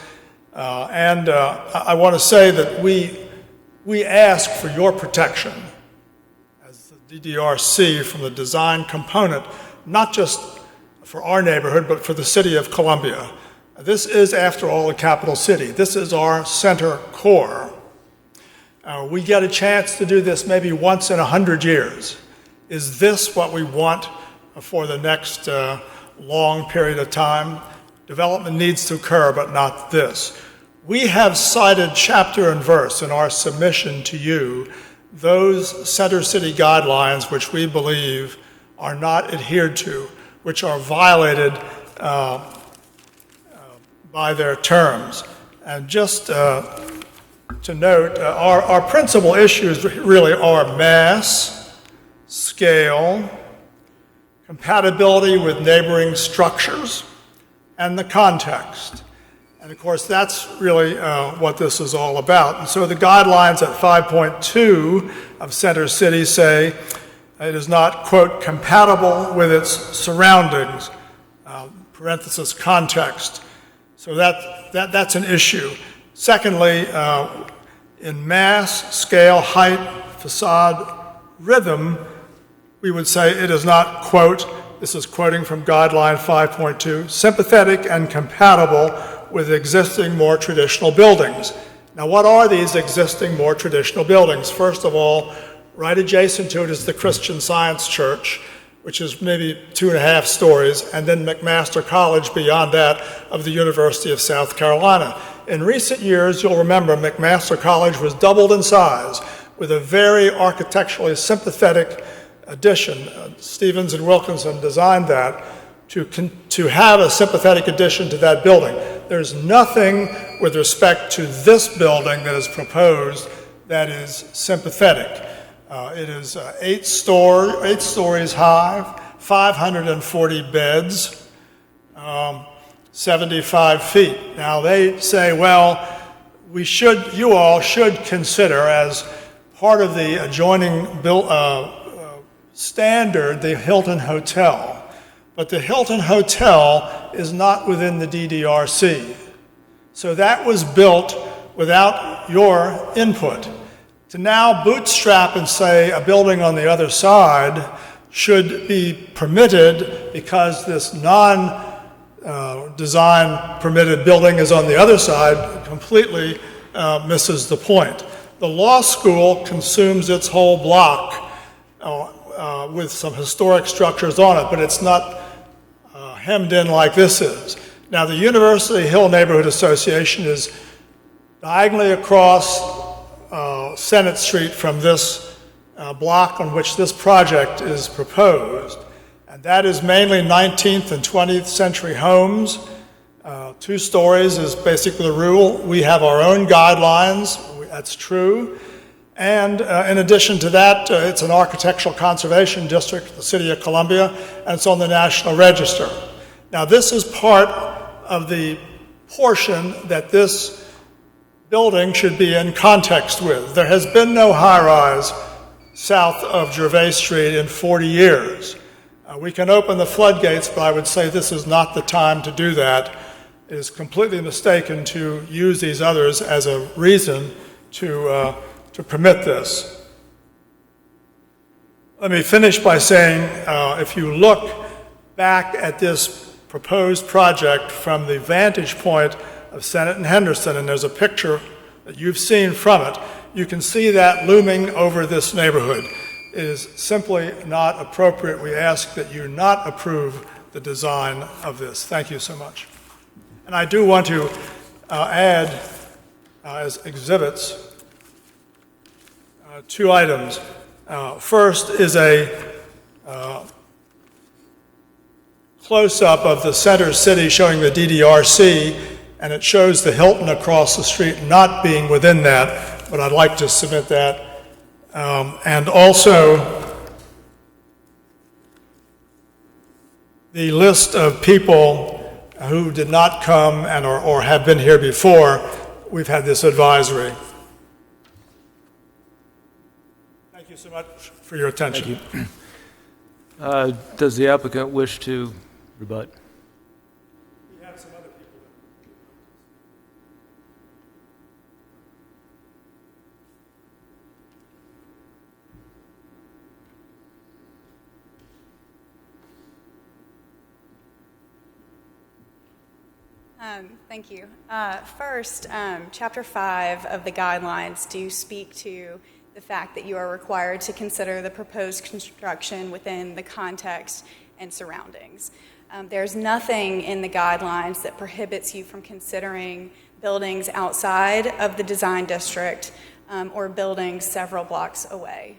I want to say that we ask for your protection DDRC from the design component, not just for our neighborhood, but for the city of Columbia. This is, after all, a capital city. This is our center core. We get a chance to do this maybe once in 100 years. Is this what we want for the next long period of time? Development needs to occur, but not this. We have cited chapter and verse in our submission to you those Center City guidelines which we believe are not adhered to, which are violated by their terms. And just to note, our principal issues really are mass, scale, compatibility with neighboring structures, and the context. And of course, that's really what this is all about. And so the guidelines at 5.2 of Center City say it is not, quote, compatible with its surroundings, parenthesis, context. So that's an issue. Secondly, in mass, scale, height, facade, rhythm, we would say it is not, quote, this is quoting from guideline 5.2, sympathetic and compatible with existing, more traditional buildings. Now, what are these existing, more traditional buildings? First of all, right adjacent to it is the Christian Science Church, which is maybe 2.5 stories, and then McMaster College beyond that of the University of South Carolina. In recent years, you'll remember McMaster College was doubled in size with a very architecturally sympathetic addition. Stevens and Wilkinson designed that to have a sympathetic addition to that building. There's nothing with respect to this building that is proposed that is sympathetic. It is 8 stories high, 540 beds, 75 feet. Now they say, well, you all should consider as part of the adjoining standard the Hilton Hotel. But the Hilton Hotel is not within the DDRC. So that was built without your input. To now bootstrap and say a building on the other side should be permitted because this non-design permitted building is on the other side completely misses the point. The law school consumes its whole block with some historic structures on it, but it's not hemmed in like this is. Now, the University Hill Neighborhood Association is diagonally across Senate Street from this block on which this project is proposed. And that is mainly 19th and 20th century homes. 2 stories is basically the rule. We have our own guidelines, that's true. And in addition to that, it's an architectural conservation district, the City of Columbia, and it's on the National Register. Now, this is part of the portion that this building should be in context with. There has been no high-rise south of Gervais Street in 40 years. We can open the floodgates, but I would say this is not the time to do that. It is completely mistaken to use these others as a reason to permit this. Let me finish by saying, if you look back at this proposed project from the vantage point of Sennett and Henderson, and there's a picture that you've seen from it, you can see that looming over this neighborhood. It is simply not appropriate. We ask that you not approve the design of this. Thank you so much. And I do want to add as exhibits two items. First is a close-up of the center city showing the DDRC, and it shows the Hilton across the street not being within that, but I'd like to submit that. And also the list of people who did not come and or have been here before. We've had this advisory. Thank you so much for your attention. Thank you. Does the applicant wish to rebut? We have some other people. Thank you. First, Chapter 5 of the guidelines do speak to the fact that you are required to consider the proposed construction within the context and surroundings. There's nothing in the guidelines that prohibits you from considering buildings outside of the design district or buildings several blocks away.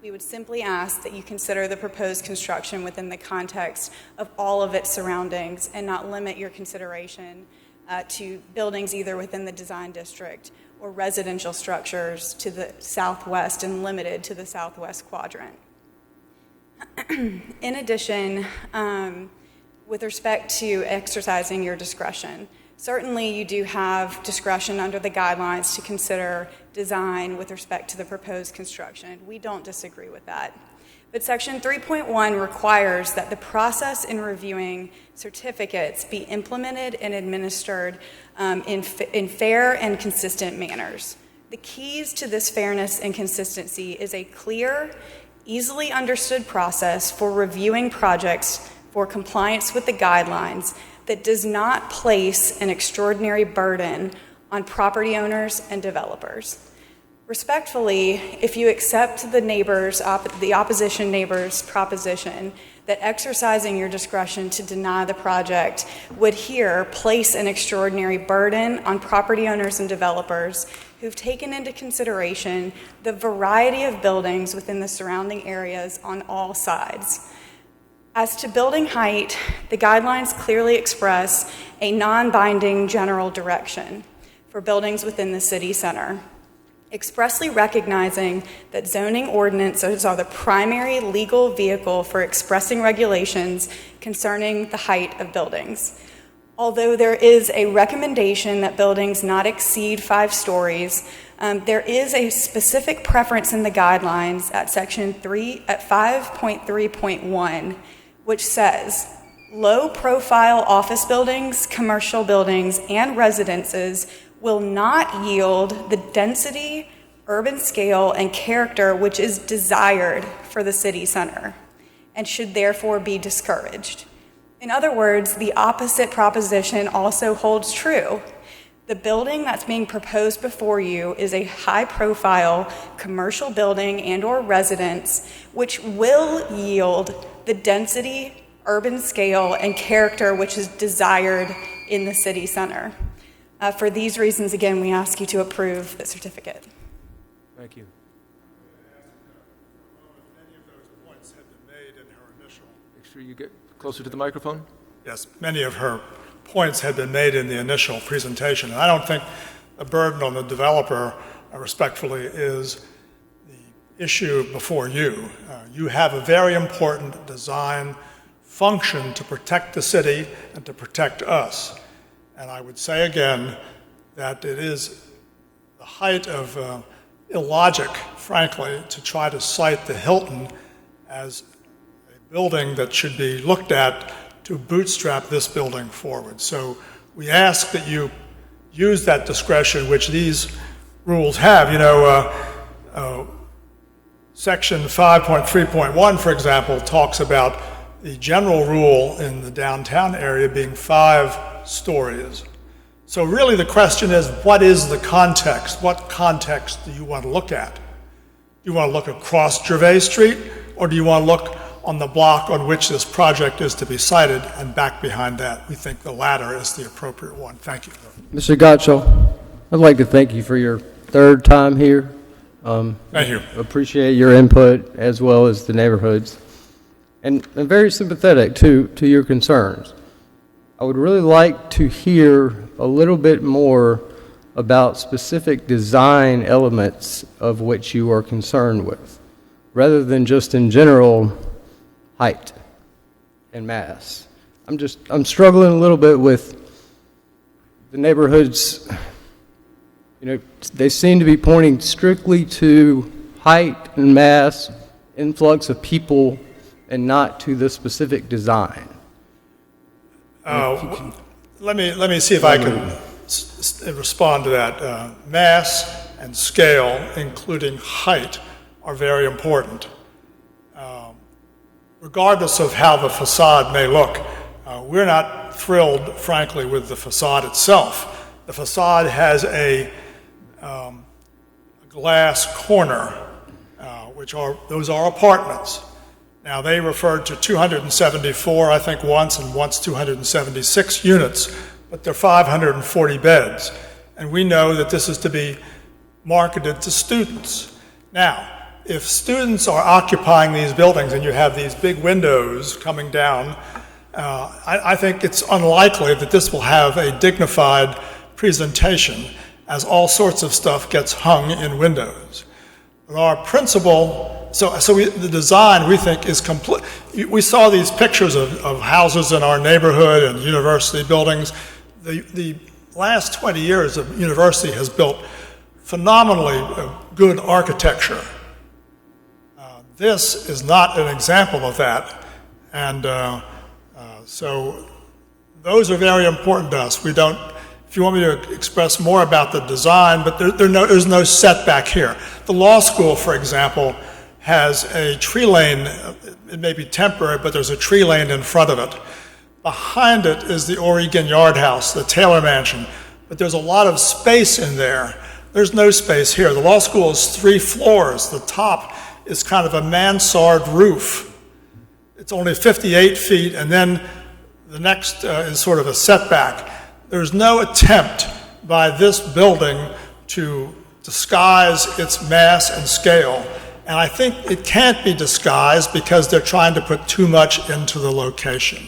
We would simply ask that you consider the proposed construction within the context of all of its surroundings and not limit your consideration to buildings either within the design district or residential structures to the southwest and limited to the southwest quadrant. In addition, with respect to exercising your discretion, certainly you do have discretion under the guidelines to consider design with respect to the proposed construction. We don't disagree with that. But Section 3.1 requires that the process in reviewing certificates be implemented and administered in fair and consistent manners. The keys to this fairness and consistency is a clear, easily understood process for reviewing projects for compliance with the guidelines that does not place an extraordinary burden on property owners and developers. Respectfully, if you accept the opposition neighbor's proposition that exercising your discretion to deny the project would here place an extraordinary burden on property owners and developers who've taken into consideration the variety of buildings within the surrounding areas on all sides. As to building height, the guidelines clearly express a non-binding general direction for buildings within the city center, expressly recognizing that zoning ordinances are the primary legal vehicle for expressing regulations concerning the height of buildings. Although there is a recommendation that buildings not exceed 5 stories, there is a specific preference in the guidelines at Section 5.3.1, which says, low-profile office buildings, commercial buildings, and residences will not yield the density, urban scale, and character which is desired for the city center, and should therefore be discouraged. In other words, the opposite proposition also holds true. The building that's being proposed before you is a high-profile commercial building and/or residence which will yield the density, urban scale, and character which is desired in the city center. For these reasons, again, we ask you to approve the certificate. Thank you. Many of those points had been made in her initial. Make sure you get closer to the microphone. Yes, many of her points had been made in the initial presentation. And I don't think the burden on the developer, respectfully, is issue before you. You have a very important design function to protect the city and to protect us. And I would say again that it is the height of illogic, frankly, to try to cite the Hilton as a building that should be looked at to bootstrap this building forward. So we ask that you use that discretion which these rules have. You know, Section 5.3.1, for example, talks about the general rule in the downtown area being 5 stories. So really the question is, what is the context? What context do you want to look at? Do you want to look across Gervais Street, or do you want to look on the block on which this project is to be sited and back behind that? We think the latter is the appropriate one. Thank you. Mr. Gottschall, I'd like to thank you for your 3rd time here. Thank you. Appreciate your input as well as the neighborhoods. And I'm very sympathetic to your concerns. I would really like to hear a little bit more about specific design elements of which you are concerned with, rather than just in general height and mass. I'm struggling a little bit with the neighborhoods. You know, they seem to be pointing strictly to height and mass, influx of people, and not to the specific design. Let me see if I can respond to that. Mass and scale, including height, are very important. Regardless of how the facade may look, we're not thrilled, frankly, with the facade itself. The facade has a glass corner, those are apartments. Now, they referred to 274, I think, once, and once 276 units, but they're 540 beds. And we know that this is to be marketed to students. Now, if students are occupying these buildings and you have these big windows coming down, I think it's unlikely that this will have a dignified presentation, as all sorts of stuff gets hung in windows. But our principle, the design, we think, is complete. We saw these pictures of houses in our neighborhood and university buildings. The last 20 years, the university has built phenomenally good architecture. This is not an example of that. And so those are very important to us. We don't, if you want me to express more about the design, but there's no setback here. The law school, for example, has a tree lane. It may be temporary, but there's a tree lane in front of it. Behind it is the O'Regan Yard House, the Taylor Mansion, but there's a lot of space in there. There's no space here. The law school is 3 floors. The top is kind of a mansard roof. It's only 58 feet, and then the next is sort of a setback. There's no attempt by this building to disguise its mass and scale. And I think it can't be disguised because they're trying to put too much into the location.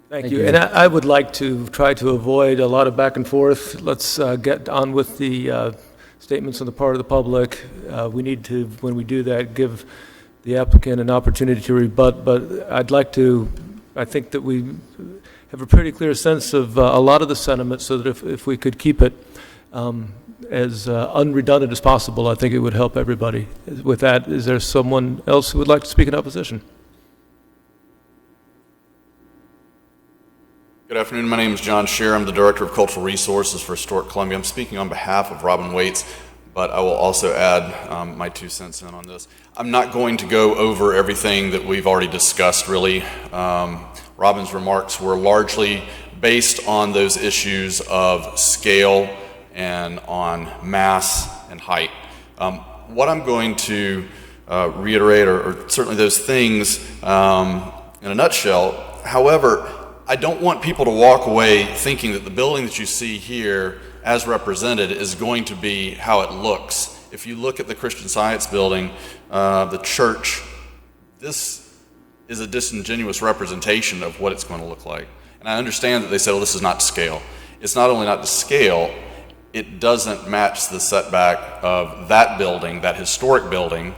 Thank you. And I would like to try to avoid a lot of back and forth. Let's get on with the statements on the part of the public. We need to, when we do that, give the applicant an opportunity to rebut. But I'd like to, I think that we have a pretty clear sense of a lot of the sentiment, so that if we could keep it as unredundant as possible, I think it would help everybody. With that, is there someone else who would like to speak in opposition? Good afternoon. My name is John Scheer. I'm the Director of Cultural Resources for Historic Columbia. I'm speaking on behalf of Robin Waits, but I will also add my 2 cents in on this. I'm not going to go over everything that we've already discussed, really. Robin's remarks were largely based on those issues of scale and on mass and height. What I'm going to reiterate are certainly those things in a nutshell. However, I don't want people to walk away thinking that the building that you see here as represented is going to be how it looks. If you look at the Christian Science building, the church, this is a disingenuous representation of what it's going to look like. And I understand that they said, well, this is not to scale. It's not only not to scale, it doesn't match the setback of that building, that historic building,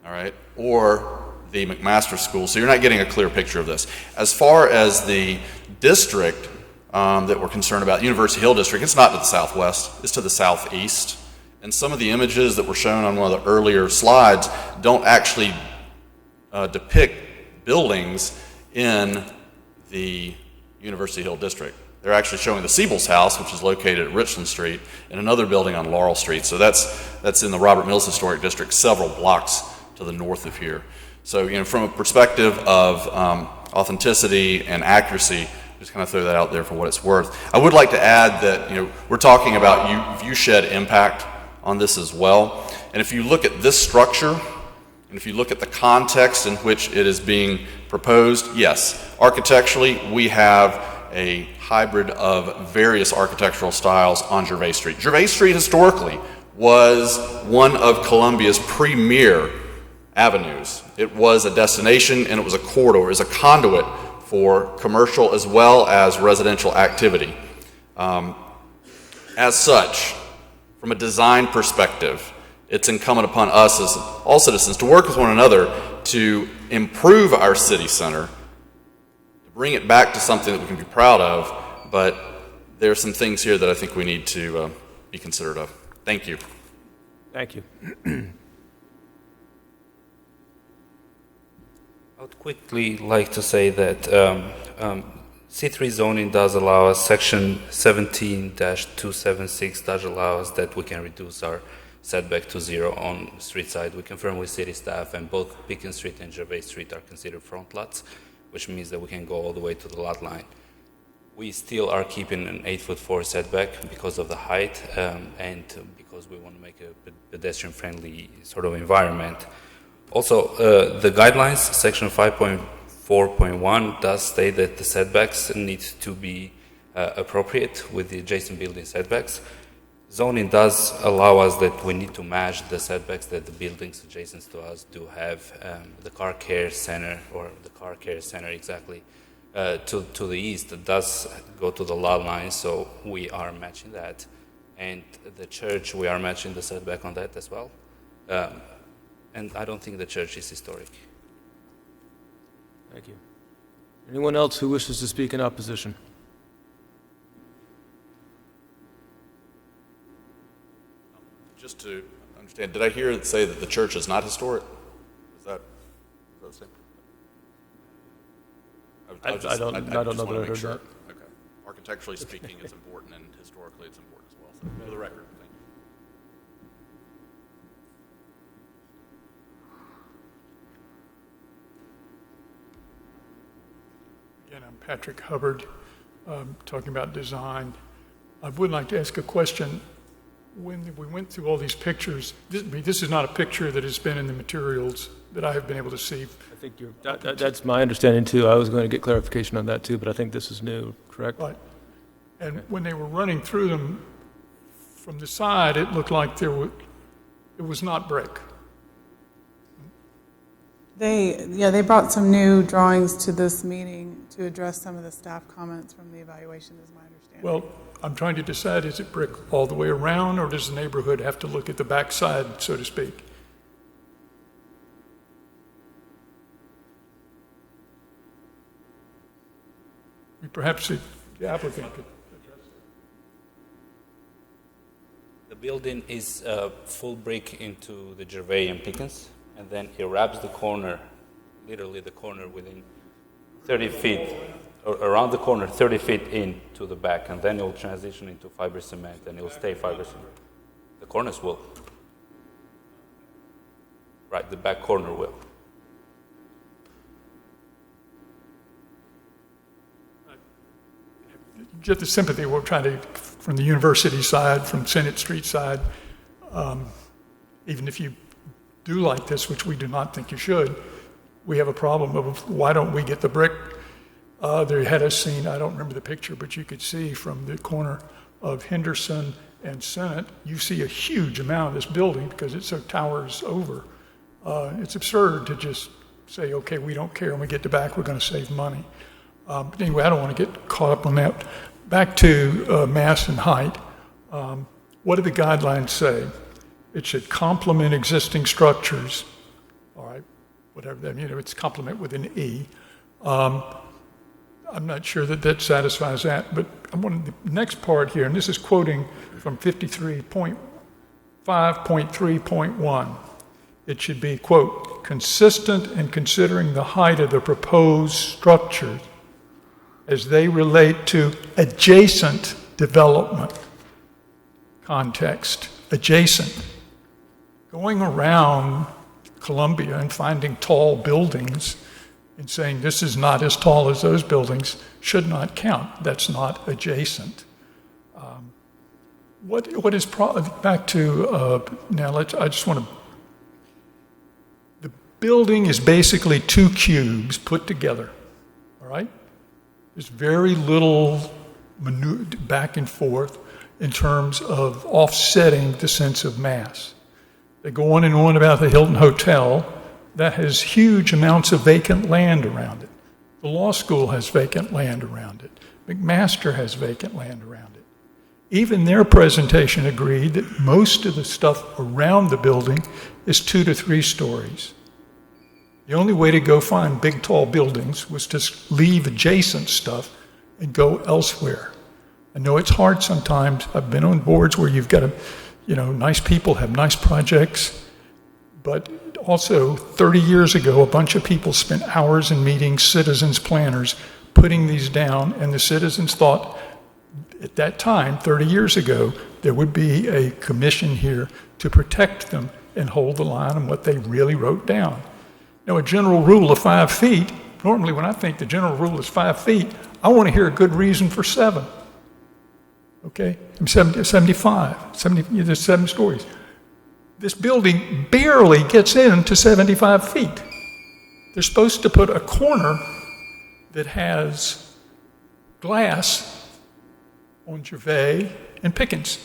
all right, or the McMaster School, so you're not getting a clear picture of this. As far as the district that we're concerned about, University Hill District, it's not to the southwest, it's to the southeast. And some of the images that were shown on one of the earlier slides don't actually depict buildings in the University Hill District. They're actually showing the Siebel's house, which is located at Richland Street, and another building on Laurel Street. So that's in the Robert Mills Historic District, several blocks to the north of here. So, from a perspective of authenticity and accuracy, just kind of throw that out there for what it's worth. I would like to add that, we're talking about viewshed impact on this as well. And if you look at this structure, and if you look at the context in which it is being proposed, yes, architecturally, we have a hybrid of various architectural styles on Gervais Street. Gervais Street historically was one of Columbia's premier avenues. It was a destination and it was a corridor, it was a conduit for commercial as well as residential activity. As such, from a design perspective, it's incumbent upon us as all citizens to work with one another to improve our city center, to bring it back to something that we can be proud of, but there are some things here that I think we need to be considerate of. Thank you. Thank you. I would quickly like to say that C3 zoning does allow us, section 17-276 does allow us that we can reduce our setback to 0 on street side. We confirm with city staff, and both Pickens Street and Gervais Street are considered front lots, which means that we can go all the way to the lot line. We still are keeping an 8'4" setback because of the height and because we want to make a pedestrian-friendly sort of environment. Also, the guidelines, section 5.4.1 does state that the setbacks need to be appropriate with the adjacent building setbacks. Zoning does allow us that we need to match the setbacks that the buildings adjacent to us do have. The car care center, or the car care center exactly, to the east, it does go to the lot line, so we are matching that. And the church, we are matching the setback on that as well. And I don't think the church is historic. Thank you. Anyone else who wishes to speak in opposition? Just to understand, did I hear it say that the church is not historic? Is that the same? I don't know that I heard that. Okay. Architecturally speaking, it's important, and historically it's important as well. So, for the record, thank you. Again, I'm Patrick Hubbard, talking about design. I would like to ask a question. When we went through all these pictures, this is not a picture that has been in the materials that I have been able to see. I think that's my understanding too. I was going to get clarification on that too, but I think this is new, correct? Right. And when they were running through them from the side, it looked like it was not brick. They brought some new drawings to this meeting to address some of the staff comments from the evaluation, is my understanding. Well, I'm trying to decide, is it brick all the way around, or does the neighborhood have to look at the backside, so to speak? Perhaps the applicant could address that. The building is full brick into the Gervais and Pickens, and then it wraps the corner, literally the corner within 30 feet, around the corner, 30 feet in to the back, and then it will transition into fiber cement, and it will stay fiber cement. The corners will. Right, the back corner will. Get the sympathy we're trying to, from the university side, from Senate Street side, even if you do like this, which we do not think you should, we have a problem of why don't we get the brick? They had us seen, I don't remember the picture, but you could see from the corner of Henderson and Senate, you see a huge amount of this building because it so towers over. It's absurd to just say, okay, we don't care, when we get to back, we're going to save money. But anyway, I don't want to get caught up on that. Back to mass and height. What do the guidelines say? It should complement existing structures all right, whatever that, it's complement with an E. I'm not sure that that satisfies that, but I wanted the next part here, and this is quoting from 53.5.3.1. It should be, quote, consistent in considering the height of the proposed structures as they relate to adjacent development context, adjacent. Going around Columbia and finding tall buildings and saying this is not as tall as those buildings should not count. That's not adjacent. What is back to now? I just want to. The building is basically two cubes put together. All right. There's very little back and forth in terms of offsetting the sense of mass. They go on and on about the Hilton Hotel. That has huge amounts of vacant land around it. The law school has vacant land around it. McMaster has vacant land around it. Even their presentation agreed that most of the stuff around the building is 2 to 3 stories. The only way to go find big, tall buildings was to leave adjacent stuff and go elsewhere. I know it's hard sometimes. I've been on boards where you've got to, nice people have nice projects, but also 30 years ago, a bunch of people spent hours in meetings, citizens, planners, putting these down, and the citizens thought at that time, 30 years ago, there would be a commission here to protect them and hold the line on what they really wrote down. Now, a general rule of 5 feet, normally when I think the general rule is 5 feet, I want to hear a good reason for 7. Okay? I'm 75, there's 7 stories. This building barely gets into 75 feet. They're supposed to put a corner that has glass on Gervais and Pickens.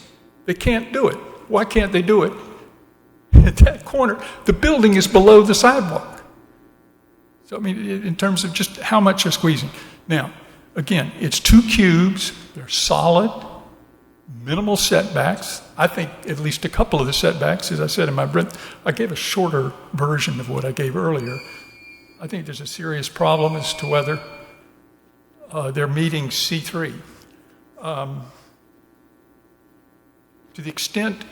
They can't do it. Why can't they do it? At that corner, the building is below the sidewalk. So, in terms of just how much they're squeezing. Now, again, it's 2 cubes. They're solid, minimal setbacks. I think at least a couple of the setbacks, as I said in my I gave a shorter version of what I gave earlier. I think there's a serious problem as to whether they're meeting C3. To the extent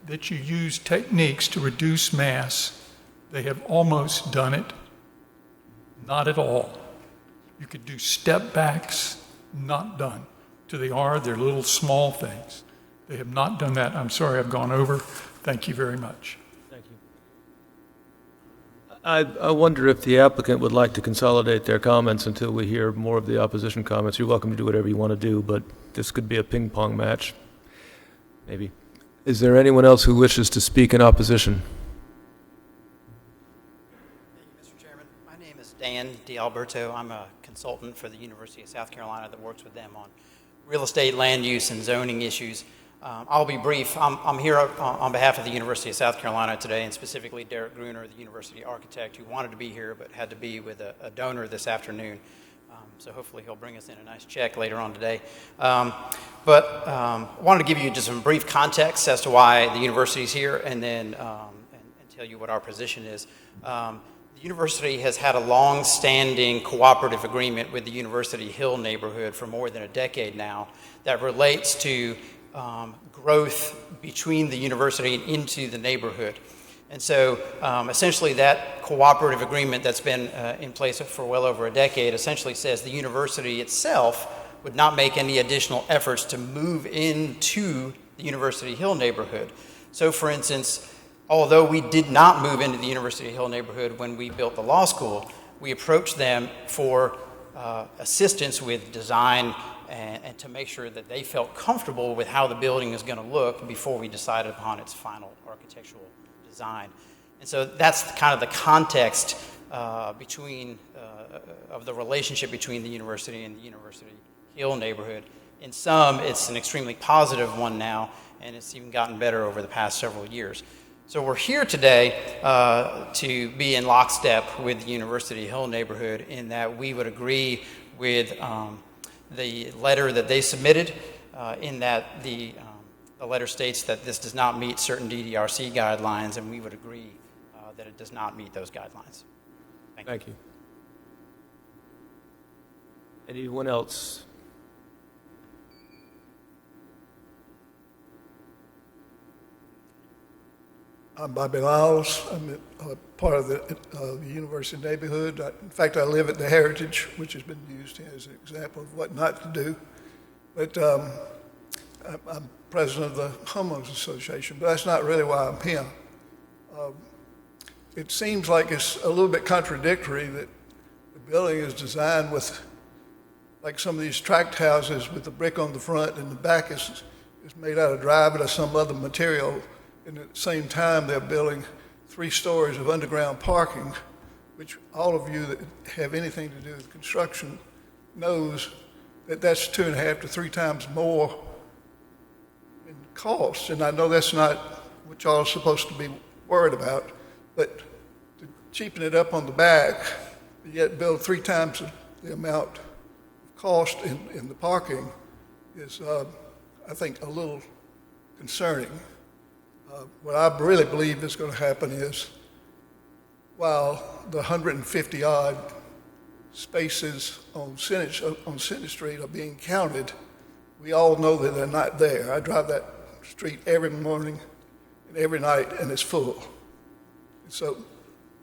that you use techniques to reduce mass, they have almost done it. Not at all. You could do step backs, not done. They're little small things. They have not done that. I'm sorry I've gone over. Thank you very much. Thank you. I wonder if the applicant would like to consolidate their comments until we hear more of the opposition comments. You're welcome to do whatever you want to do, but this could be a ping pong match. Maybe. Is there anyone else who wishes to speak in opposition? Dan D'Alberto. I'm a consultant for the University of South Carolina that works with them on real estate, land use, and zoning issues. I'll be brief. I'm here on behalf of the University of South Carolina today, and specifically Derek Gruner, the university architect, who wanted to be here but had to be with a donor this afternoon. So hopefully he'll bring us in a nice check later on today. I wanted to give you just some brief context as to why the university is here, and then and tell you what our position is. The university has had a long-standing cooperative agreement with the University Hill neighborhood for more than a decade now that relates to growth between the university and into the neighborhood. And so essentially that cooperative agreement that's been in place for well over a decade essentially says the university itself would not make any additional efforts to move into the University Hill neighborhood. So for instance, although we did not move into the University Hill neighborhood when we built the law school, we approached them for assistance with design and to make sure that they felt comfortable with how the building is going to look before we decided upon its final architectural design. And so that's kind of the context of the relationship between the university and the University Hill neighborhood. In some, it's an extremely positive one now, and it's even gotten better over the past several years. So we're here today to be in lockstep with the University Hill neighborhood in that we would agree with the letter that they submitted in that the letter states that this does not meet certain DDRC guidelines, and we would agree that it does not meet those guidelines. Thank you. Anyone else? I'm Bobby Lyles. I'm part of the University neighborhood. In fact, I live at the Heritage, which has been used as an example of what not to do. But I'm president of the Homeowners Association, but that's not really why I'm here. It seems like it's a little bit contradictory that the building is designed with, like some of these tract houses with the brick on the front and the back is made out of drywall or some other material. And at the same time, they're building 3 stories of underground parking, which all of you that have anything to do with construction knows that that's 2.5 to 3 times more in cost. And I know that's not what y'all are supposed to be worried about, but to cheapen it up on the back, yet build 3 times the amount of cost in the parking is, I think, a little concerning. What I really believe is going to happen is, while the 150-odd spaces on Senate Street are being counted, we all know that they're not there. I drive that street every morning and every night, and it's full. And so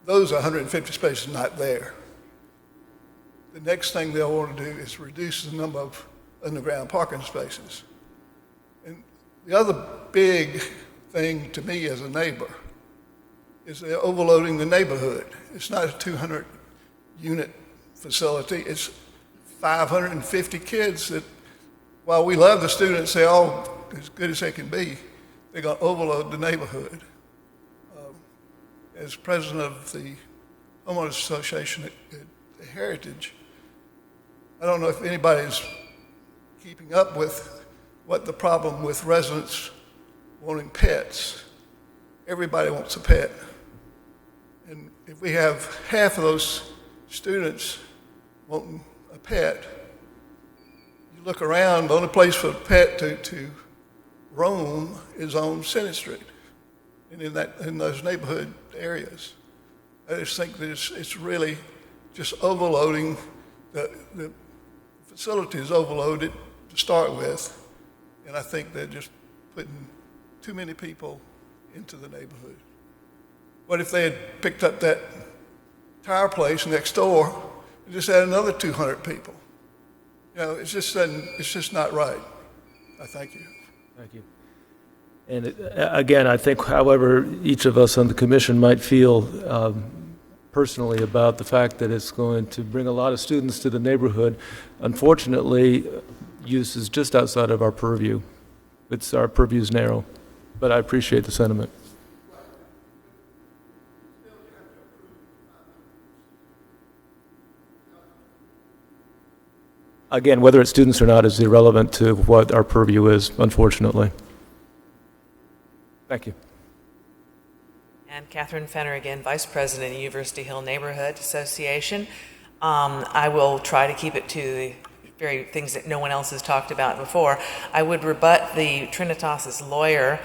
those 150 spaces are not there. The next thing they'll want to do is reduce the number of underground parking spaces. And the other big thing to me as a neighbor is they're overloading the neighborhood. It's not a 200-unit facility. It's 550 kids that, while we love the students, they're all as good as they can be, they're going to overload the neighborhood. As president of the Homeowners Association at the Heritage, I don't know if anybody's keeping up with what the problem with residents wanting pets. Everybody wants a pet. And if we have half of those students wanting a pet, you look around, the only place for a pet to roam is on Senate Street and in those neighborhood areas. I just think that it's really just overloading. The facility is overloaded to start with, and I think they're just putting too many people into the neighborhood. What if they had picked up that tire place next door and just had another 200 people? You know, it's just not right. I thank you. Thank you. And again, I think, however, each of us on the commission might feel personally about the fact that it's going to bring a lot of students to the neighborhood. Unfortunately, use is just outside of our purview. Our purview is narrow, but I appreciate the sentiment. Again, whether it's students or not is irrelevant to what our purview is, unfortunately. Thank you. And Catherine Fenner again, Vice President of University Hill Neighborhood Association. I will try to keep it to the very things that no one else has talked about before. I would rebut the Trinitas's lawyer.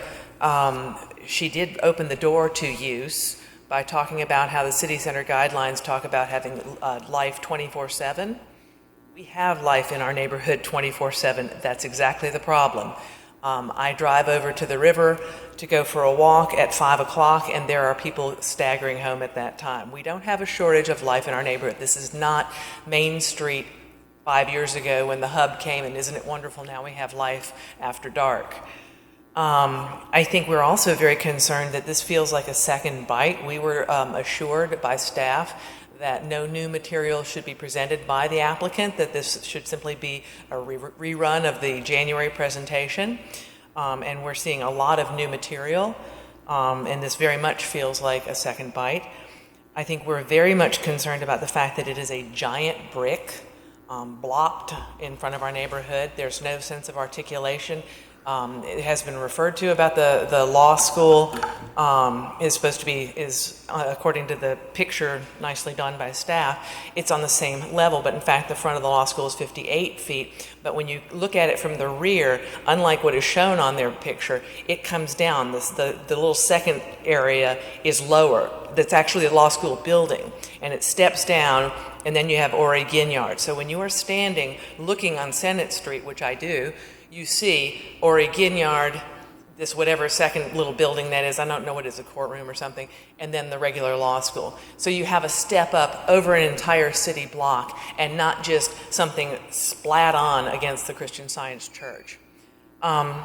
She did open the door to use by talking about how the city center guidelines talk about having life 24/7. We have life in our neighborhood 24/7. That's exactly the problem. I drive over to the river to go for a walk at 5 o'clock, and there are people staggering home at that time. We don't have a shortage of life in our neighborhood. This is not Main Street 5 years ago when the hub came, and isn't it wonderful now we have life after dark. I think we're also very concerned that this feels like a second bite. We were assured by staff that no new material should be presented by the applicant, that this should simply be a rerun of the January presentation. And we're seeing a lot of new material, and this very much feels like a second bite. I think we're very much concerned about the fact that it is a giant brick blocked in front of our neighborhood. There's no sense of articulation. It has been referred to about the law school is supposed to be, according to the picture nicely done by staff, it's on the same level, but in fact the front of the law school is 58 feet. But when you look at it from the rear, unlike what is shown on their picture, it comes down. The little second area is lower. That's actually a law school building, and it steps down, and then you have Ori Ginyard. So when you are standing looking on Senate Street, which I do, you see Ori Ginyard, this whatever second little building that is, I don't know what it is, a courtroom or something, and then the regular law school. So you have a step up over an entire city block and not just something splat on against the Christian Science Church. And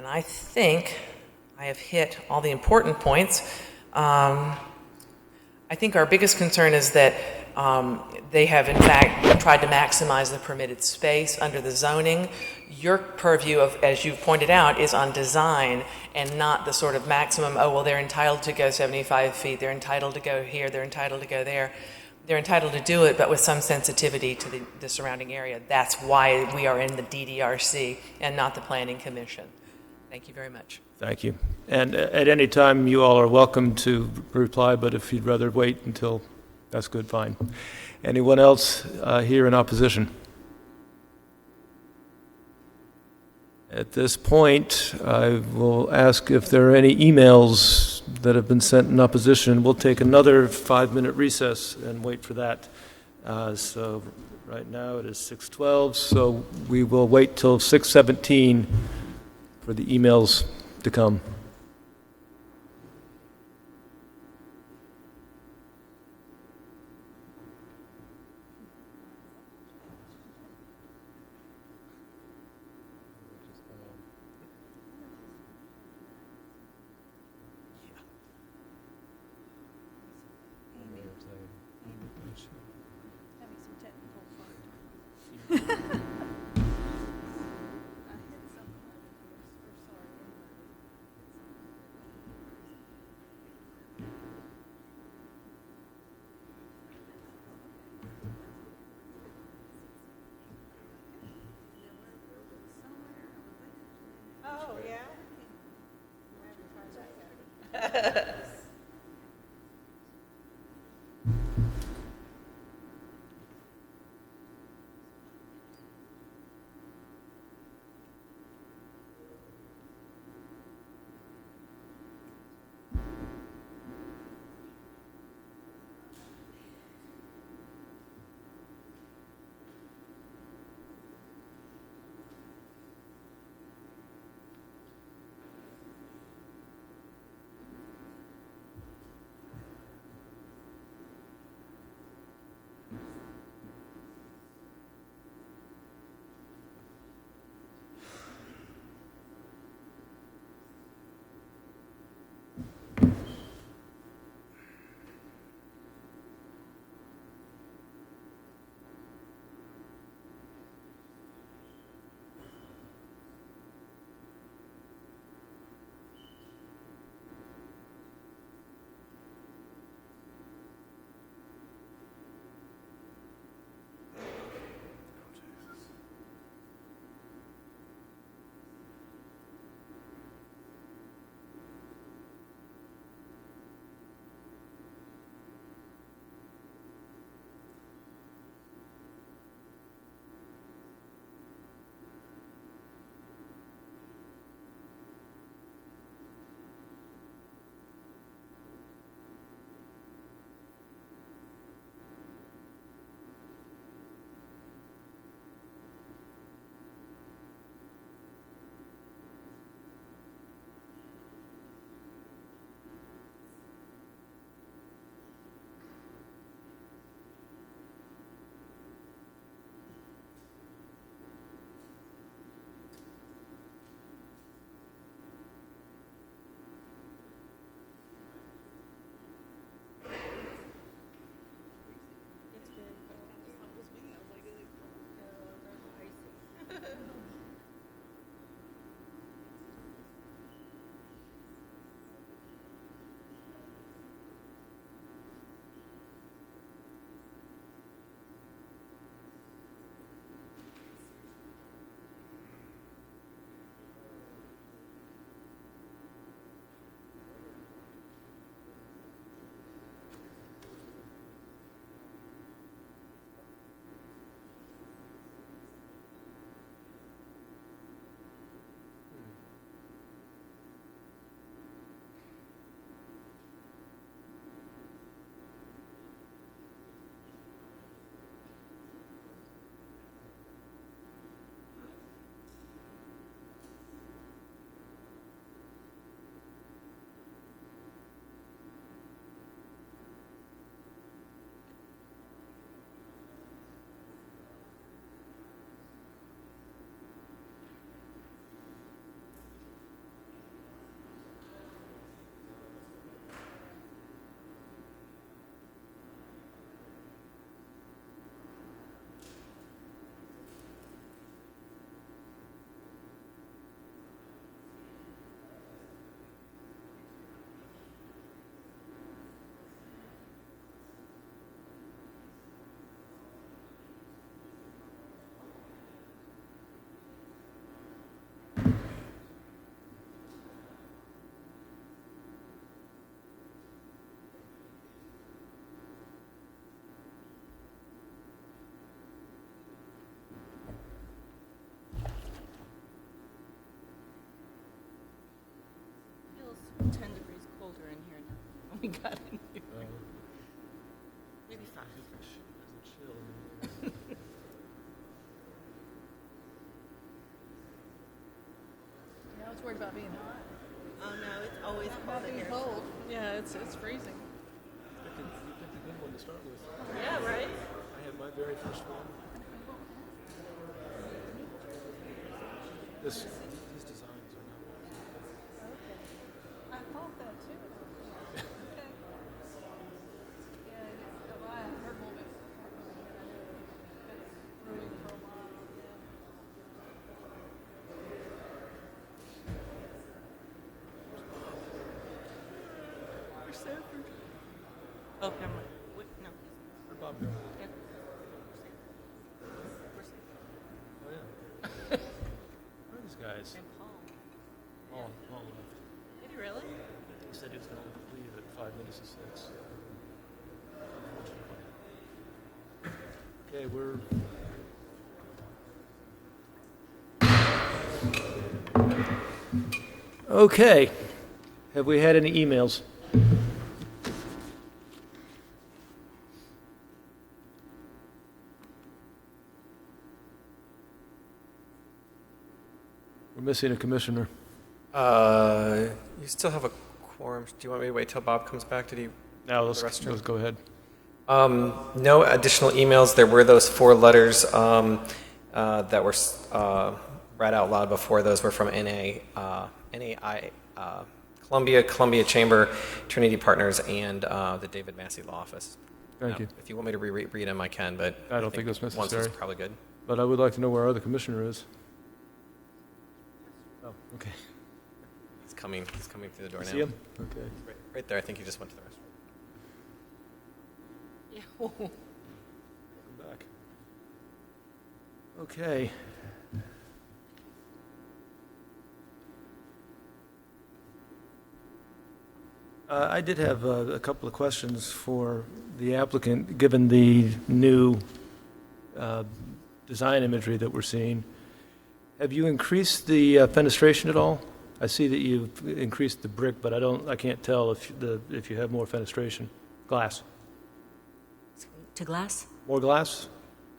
I think I have hit all the important points. I think our biggest concern is that they have, in fact, tried to maximize the permitted space under the zoning. Your purview, of, as you pointed out, is on design and not the sort of maximum, oh, well, they're entitled to go 75 feet, they're entitled to go here, they're entitled to go there. They're entitled to do it, but with some sensitivity to the surrounding area. That's why we are in the DDRC and not the Planning Commission. Thank you very much. Thank you. And at any time, you all are welcome to reply, but if you'd rather wait until, that's good, fine. Anyone else here in opposition? At this point, I will ask if there are any emails that have been sent in opposition. We'll take another 5-minute recess and wait for that. So right now it is 6:12, so we will wait till 6:17 for the emails to come. Oh, yeah? we got in here. Maybe 5. Now it's worried about being hot. Oh, no, it's always About being cold. Yeah, it's freezing. You picked a good one to start with. Yeah, right? I had my very first one. These designs are not. I thought that too. Okay. Yeah, I heard a little bit. I know it's been brewing for a while. Where's Sanford? Oh, never mind. Wait, no. Where'd Bob go? Yeah. Oh, yeah. Where are these guys? And Paul. Paul left. Did he really? He said he was going to leave at 5 minutes to 6. Okay, we're... Okay. Have we had any emails? We're missing a commissioner. You still have a quorum. Do you want me to wait till Bob comes back? Did he? No, let's go ahead. No additional emails. There were those 4 letters that were read out loud before. Those were from NAI, Columbia Chamber, Trinity Partners, and the David Massey Law Office. Thank you. If you want me to read them, I can, but I don't think that's necessary. Once is probably good. But I would like to know where our other commissioner is. Oh, okay. He's coming through the door now. See him? Okay. Right there. I think he just went to the restroom. Yeah. Welcome back. Okay. I did have a couple of questions for the applicant, given the new design imagery that we're seeing. Have you increased the fenestration at all? I see that you've increased the brick, but I can't tell if you have more fenestration. Glass. To glass? More glass?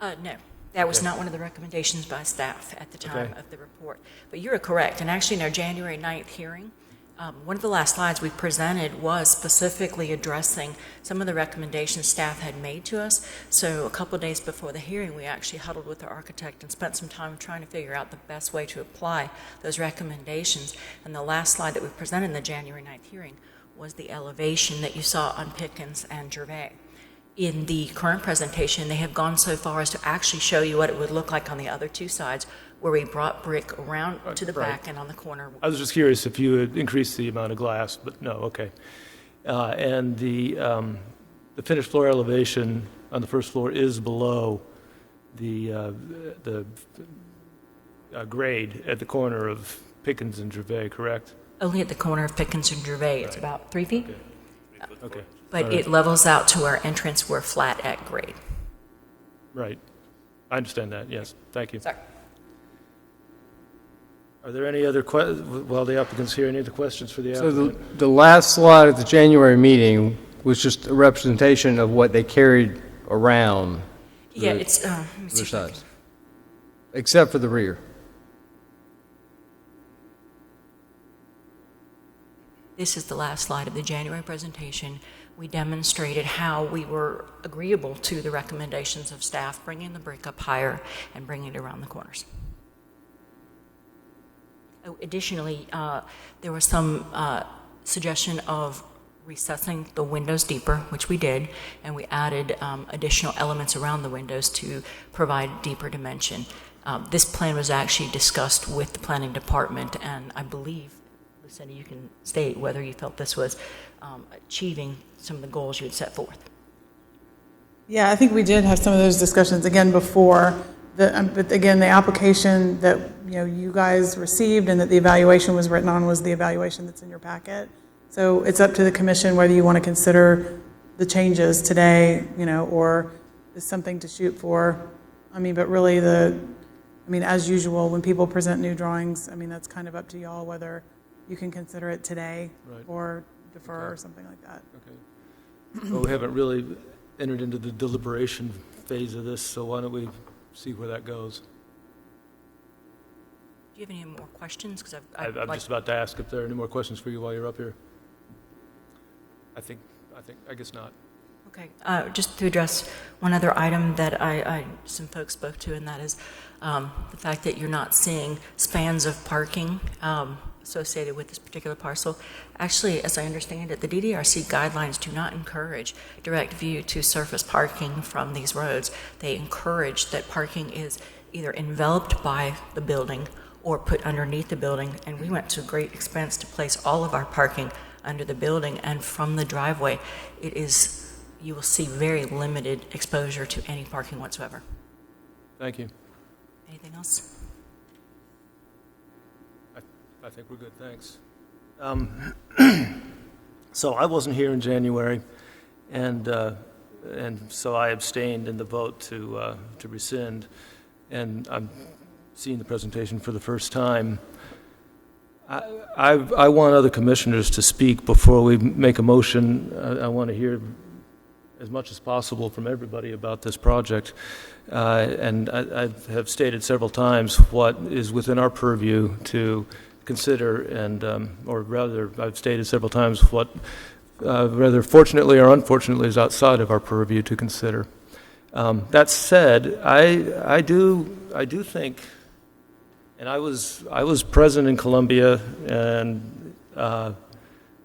No. That was Okay. not one of the recommendations by staff at the time Okay. of the report. But you're correct. And actually, in our January 9th hearing, one of the last slides we presented was specifically addressing some of the recommendations staff had made to us. So a couple of days before the hearing, we actually huddled with our architect and spent some time trying to figure out the best way to apply those recommendations. And the last slide that we presented in the January 9th hearing was the elevation that you saw on Pickens and Gervais. In the current presentation, they have gone so far as to actually show you what it would look like on the other 2 sides, where we brought brick around to the Right. back and on the corner. I was just curious if you had increased the amount of glass, but no, okay. And the finished floor elevation on the first floor is below the grade at the corner of Pickens and Gervais, correct? Only at the corner of Pickens and Gervais, it's about 3 feet. Okay. But All right. it levels out to our entrance, we're flat at grade. Right. I understand that, yes. Thank you. Sorry. Are there any other, while the applicant's here, any other questions for the So applicant? the last slide at the January meeting was just a representation of what they carried around. Yeah, the it's, let me see other if I can- sides. Except for the rear. This is the last slide of the January presentation. We demonstrated how we were agreeable to the recommendations of staff, bringing the brick up higher and bringing it around the corners. Oh, additionally, there was some suggestion of recessing the windows deeper, which we did, and we added additional elements around the windows to provide deeper dimension. This plan was actually discussed with the planning department, and I believe, Lucinda, you can state whether you felt this was achieving some of the goals you had set forth. Yeah, I think we did have some of those discussions again before. But again, the application that you guys received and that the evaluation was written on was the evaluation that's in your packet. So it's up to the commission whether you want to consider the changes today, or is something to shoot for. But really as usual, when people present new drawings, that's kind of up to y'all whether you can consider it today Right. or defer or something like that. Okay. Well, we haven't really entered into the deliberation phase of this, so why don't we see where that goes? Do you have any more questions? Because I'm just about to ask if there are any more questions for you while you're up here. I guess not. Okay, just to address one other item that some folks spoke to, and that is the fact that you're not seeing spans of parking associated with this particular parcel. Actually, as I understand it, the DDRC guidelines do not encourage direct view to surface parking from these roads. They encourage that parking is either enveloped by the building or put underneath the building, and we went to great expense to place all of our parking under the building, and from the driveway, you will see very limited exposure to any parking whatsoever. Thank you. Anything else? I think we're good, thanks. So I wasn't here in January, and so I abstained in the vote to rescind, and I'm seeing the presentation for the first time. I want other commissioners to speak before we make a motion. I want to hear as much as possible from everybody about this project. And I have stated several times what is within our purview to consider, and or rather, I've stated several times what, rather fortunately or unfortunately, is outside of our purview to consider. That said, I do think. And I was present in Columbia and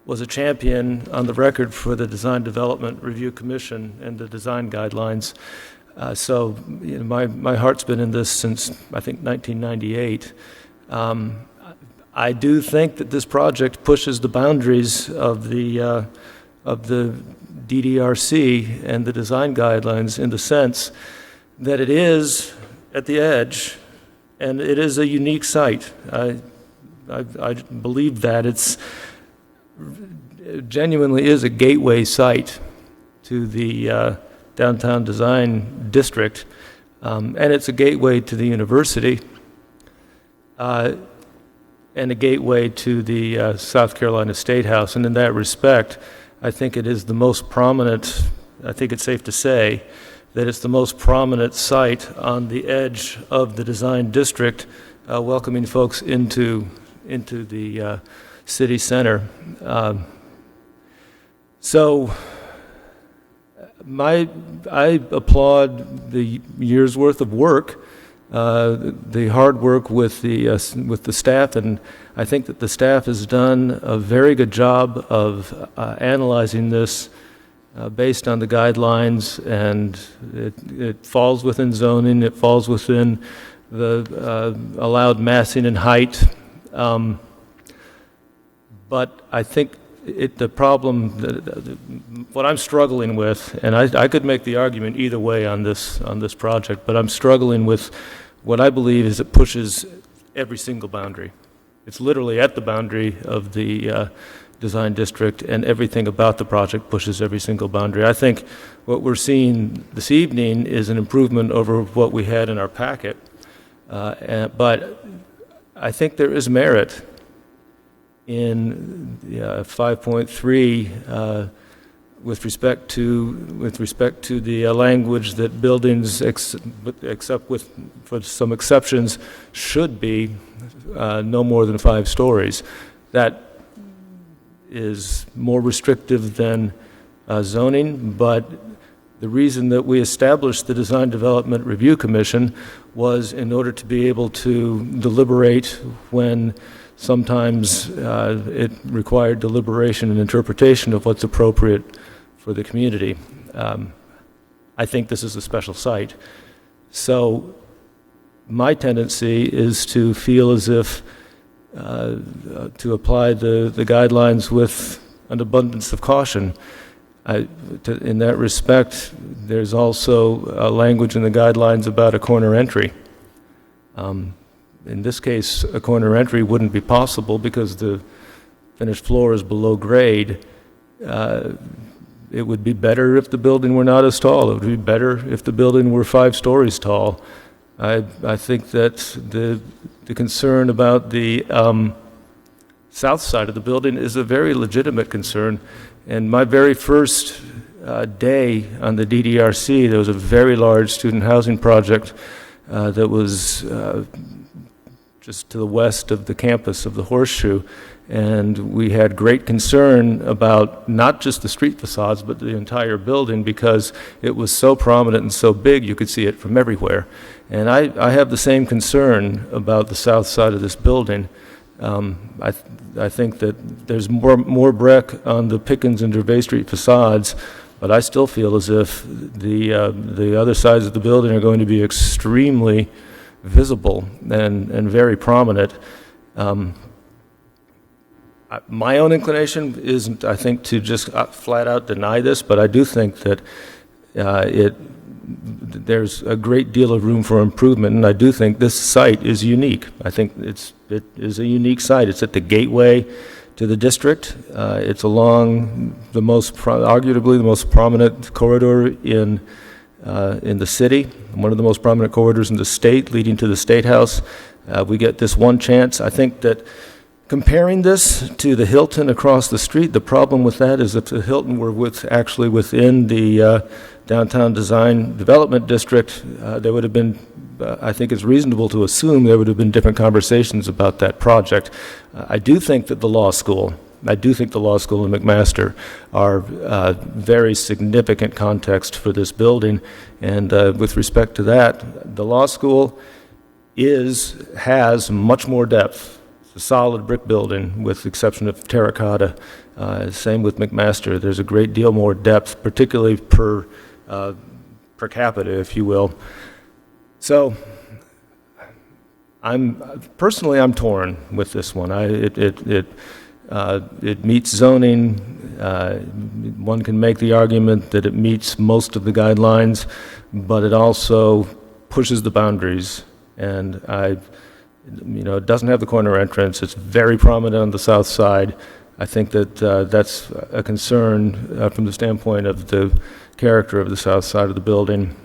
was a champion on the record for the Design Development Review Commission and the design guidelines. So my heart's been in this since, I think, 1998. I do think that this project pushes the boundaries of the DDRC and the design guidelines in the sense that it is at the edge. And it is a unique site. I believe that it genuinely is a gateway site to the downtown design district, and it's a gateway to the university, and a gateway to the South Carolina State House. And in that respect, I think it is the most prominent, I think it's safe to say, that it's the most prominent site on the edge of the design district, welcoming folks into the city center. So I applaud the year's worth of work, the hard work with the staff, and I think that the staff has done a very good job of analyzing this based on the guidelines, and it falls within zoning, it falls within the allowed massing and height. But I think the problem, what I'm struggling with, and I could make the argument either way on this project, but I'm struggling with what I believe is it pushes every single boundary. It's literally at the boundary of the design district, and everything about the project pushes every single boundary. I think what we're seeing this evening is an improvement over what we had in our packet, but I think there is merit in 5.3 with respect to the language that buildings, except for some exceptions, should be no more than 5 stories. That is more restrictive than zoning, but the reason that we established the Design Development Review Commission was in order to be able to deliberate when sometimes it required deliberation and interpretation of what's appropriate for the community. I think this is a special site. So my tendency is to feel as if to apply the guidelines with an abundance of caution. In that respect, there's also a language in the guidelines about a corner entry. In this case, a corner entry wouldn't be possible because the finished floor is below grade. It would be better if the building were not as tall. It would be better if the building were 5 stories tall. I think that the concern about the south side of the building is a very legitimate concern. And my very first day on the DDRC, there was a very large student housing project that was just to the west of the campus of the Horseshoe. And we had great concern about not just the street facades, but the entire building, because it was so prominent and so big you could see it from everywhere. And I have the same concern about the south side of this building. I think that there's more brick on the Pickens and Gervais Street facades, but I still feel as if the other sides of the building are going to be extremely visible and very prominent. My own inclination isn't, I think, to just flat out deny this, but I do think that there's a great deal of room for improvement, and I do think this site is unique. I think it is a unique site. It's at the gateway to the district. It's along the arguably the most prominent corridor in the city, one of the most prominent corridors in the state, leading to the State House. We get this one chance. I think that comparing this to the Hilton across the street, the problem with that is if the Hilton were actually within the downtown design development district, there would have been, I think it's reasonable to assume there would have been different conversations about that project. I do think that the law school and McMaster are very significant context for this building. And with respect to that, the law school has much more depth. It's a solid brick building with the exception of terracotta. Same with McMaster. There's a great deal more depth, particularly per capita, if you will. So I'm torn with this one. It meets zoning. One can make the argument that it meets most of the guidelines, but it also pushes the boundaries. And it doesn't have the corner entrance. It's very prominent on the south side. I think that that's a concern from the standpoint of the character of the south side of the building.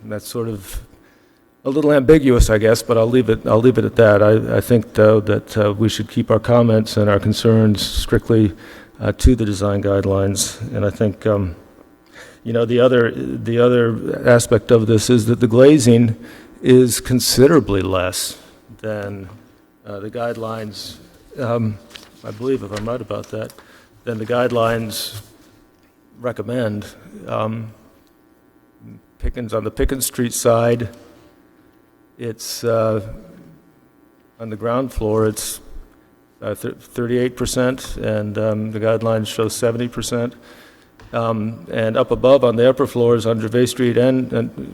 That's sort of a little ambiguous, I guess, but I'll leave it at that. I think, though, that we should keep our comments and our concerns strictly to the design guidelines. And I think, the other aspect of this is that the glazing is considerably less than the guidelines. I believe, if I'm right about that, than the guidelines recommend. Pickens, on the Pickens Street side, it's on the ground floor, it's 38%, and the guidelines show 70%. And up above on the upper floors on Gervais Street, and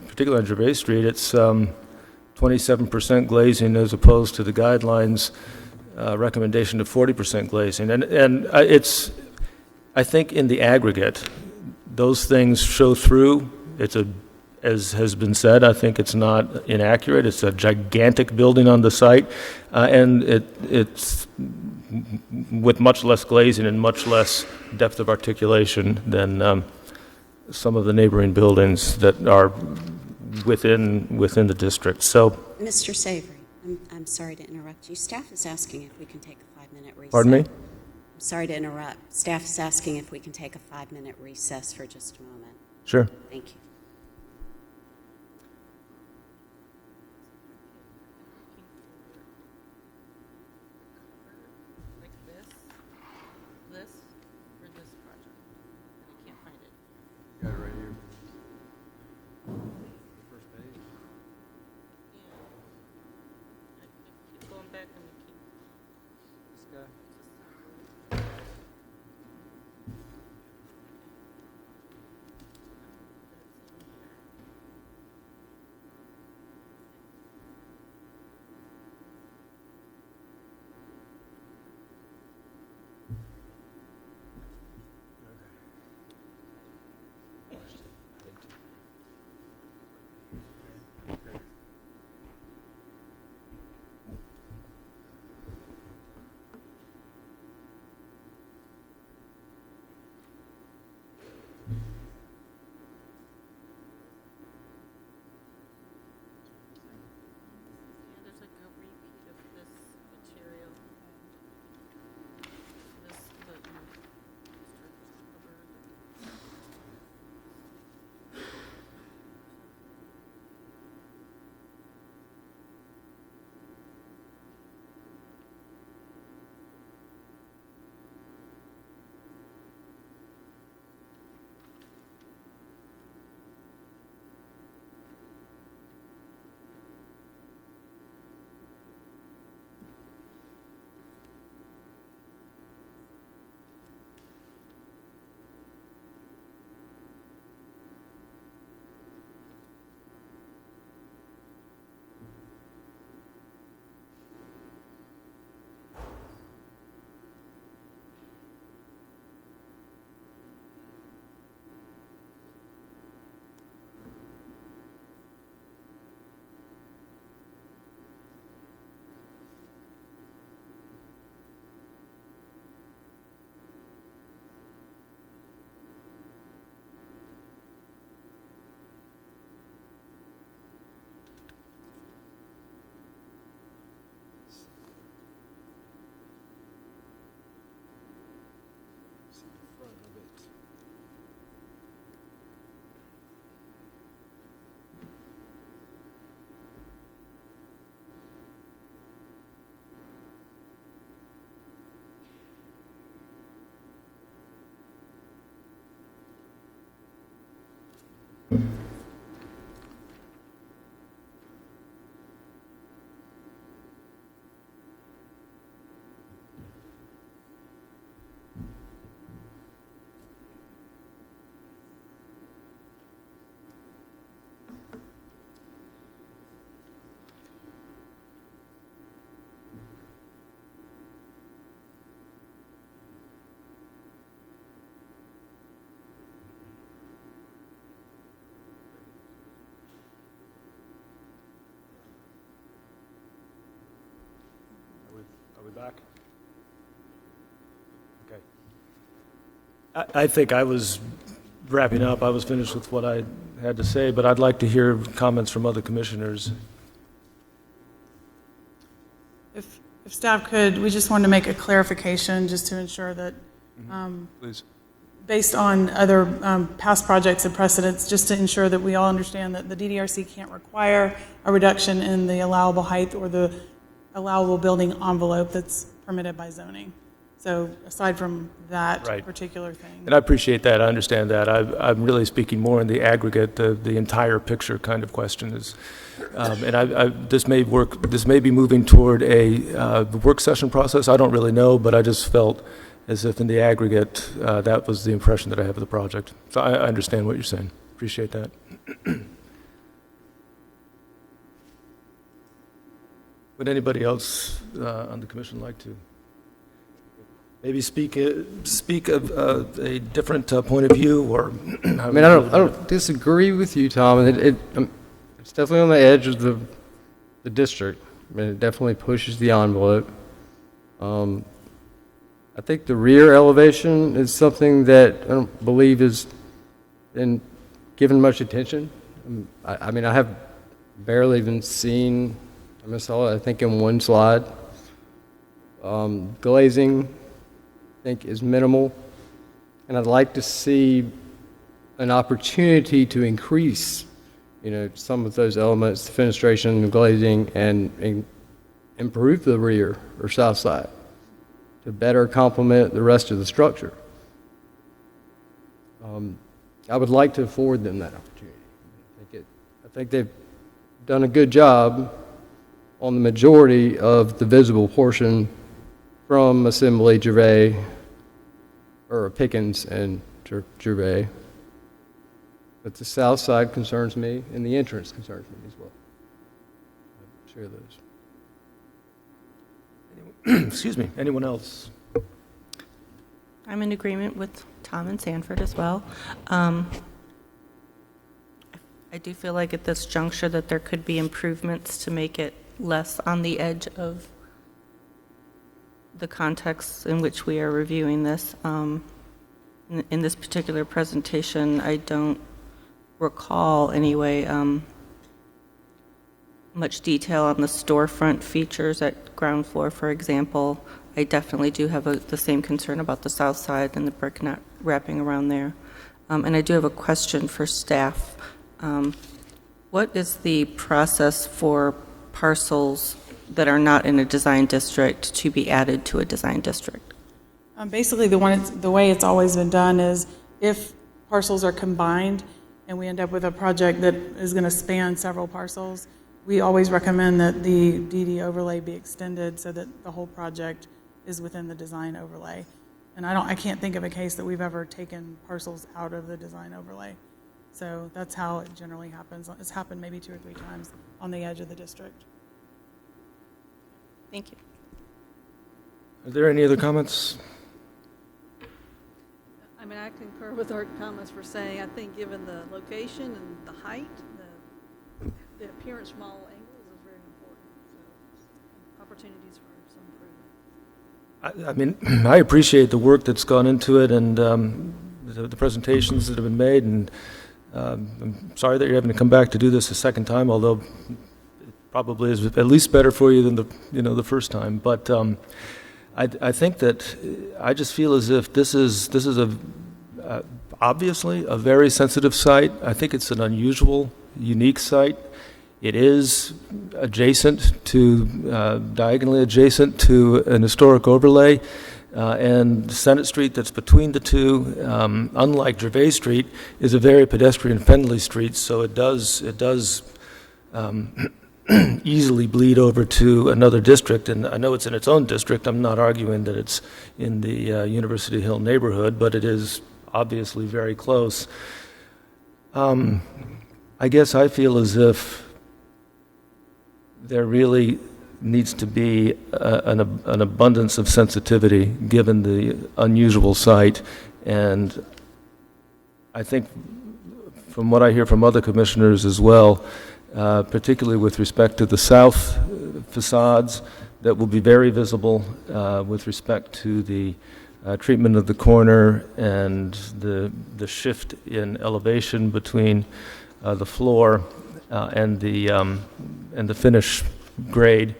particularly on Gervais Street, it's 27% glazing as opposed to the guidelines recommendation of 40% glazing. And I think in the aggregate, those things show through. As has been said, I think it's not inaccurate. It's a gigantic building on the site, and it's with much less glazing and much less depth of articulation than some of the neighboring buildings that are within the district. So, Mr. Savory, I'm sorry to interrupt you. Staff is asking if we can take a 5-minute recess. Pardon me? I'm sorry to interrupt. Staff is asking if we can take a 5-minute recess for just a moment. Sure. Thank you. Got it right here. Are we back? Okay. I think I was wrapping up. I was finished with what I had to say, but I'd like to hear comments from other commissioners. If staff could, we just wanted to make a clarification just to ensure that, Please. based on other past projects and precedents, just to ensure that we all understand that the DDRC can't require a reduction in the allowable height or the allowable building envelope that's permitted by zoning. So aside from that Right. particular thing. And I appreciate that. I understand that. I'm really speaking more in the aggregate, the entire picture kind of question is, and this may work. This may be moving toward a work session process. I don't really know, but I just felt as if in the aggregate, that was the impression that I have of the project. So I understand what you're saying. Appreciate that. Would anybody else on the commission like to maybe speak of a different point of view, or? I mean, I don't disagree with you, Tom. It's definitely on the edge of the district. I mean, it definitely pushes the envelope. I think the rear elevation is something that I don't believe has been given much attention. I mean, I have barely even seen, I saw it, I think, in one slide. Glazing, I think, is minimal. And I'd like to see an opportunity to increase, some of those elements, the fenestration, the glazing, and improve the rear or south side to better complement the rest of the structure. I would like to afford them that opportunity. I think they've done a good job on the majority of the visible portion from Assembly, Gervais, or Pickens and Gervais. But the south side concerns me, and the entrance concerns me as well. I share those. Excuse me. Anyone else? I'm in agreement with Tom and Sanford as well. I do feel like at this juncture that there could be improvements to make it less on the edge of the context in which we are reviewing this. In this particular presentation, I don't recall anyway much detail on the storefront features at ground floor, for example. I definitely do have the same concern about the south side and the brick not wrapping around there. And I do have a question for staff. What is the process for parcels that are not in a design district to be added to a design district? Basically, the way it's always been done is if parcels are combined and we end up with a project that is going to span several parcels, we always recommend that the DD overlay be extended so that the whole project is within the design overlay. And I can't think of a case that we've ever taken parcels out of the design overlay. So that's how it generally happens. It's happened maybe 2 or 3 times on the edge of the district. Thank you. Are there any other comments? I mean, I concur with our comments for saying, I think given the location and the height, the appearance from all angles is very important. So opportunities for some improvement. I mean, I appreciate the work that's gone into it and the presentations that have been made, and I'm sorry that you're having to come back to do this a second time, although it probably is at least better for you than the first time. But I think that I just feel as if this is obviously a very sensitive site. I think it's an unusual, unique site. It is adjacent to, diagonally adjacent to an historic overlay. And Senate Street that's between the two, unlike Gervais Street, is a very pedestrian-friendly street, so it does easily bleed over to another district, and I know it's in its own district. I'm not arguing that it's in the University Hill neighborhood, but it is obviously very close. I guess I feel as if there really needs to be an abundance of sensitivity given the unusual site, and I think from what I hear from other commissioners as well, particularly with respect to the south facades that will be very visible, with respect to the treatment of the corner and the shift in elevation between the floor and the finish grade,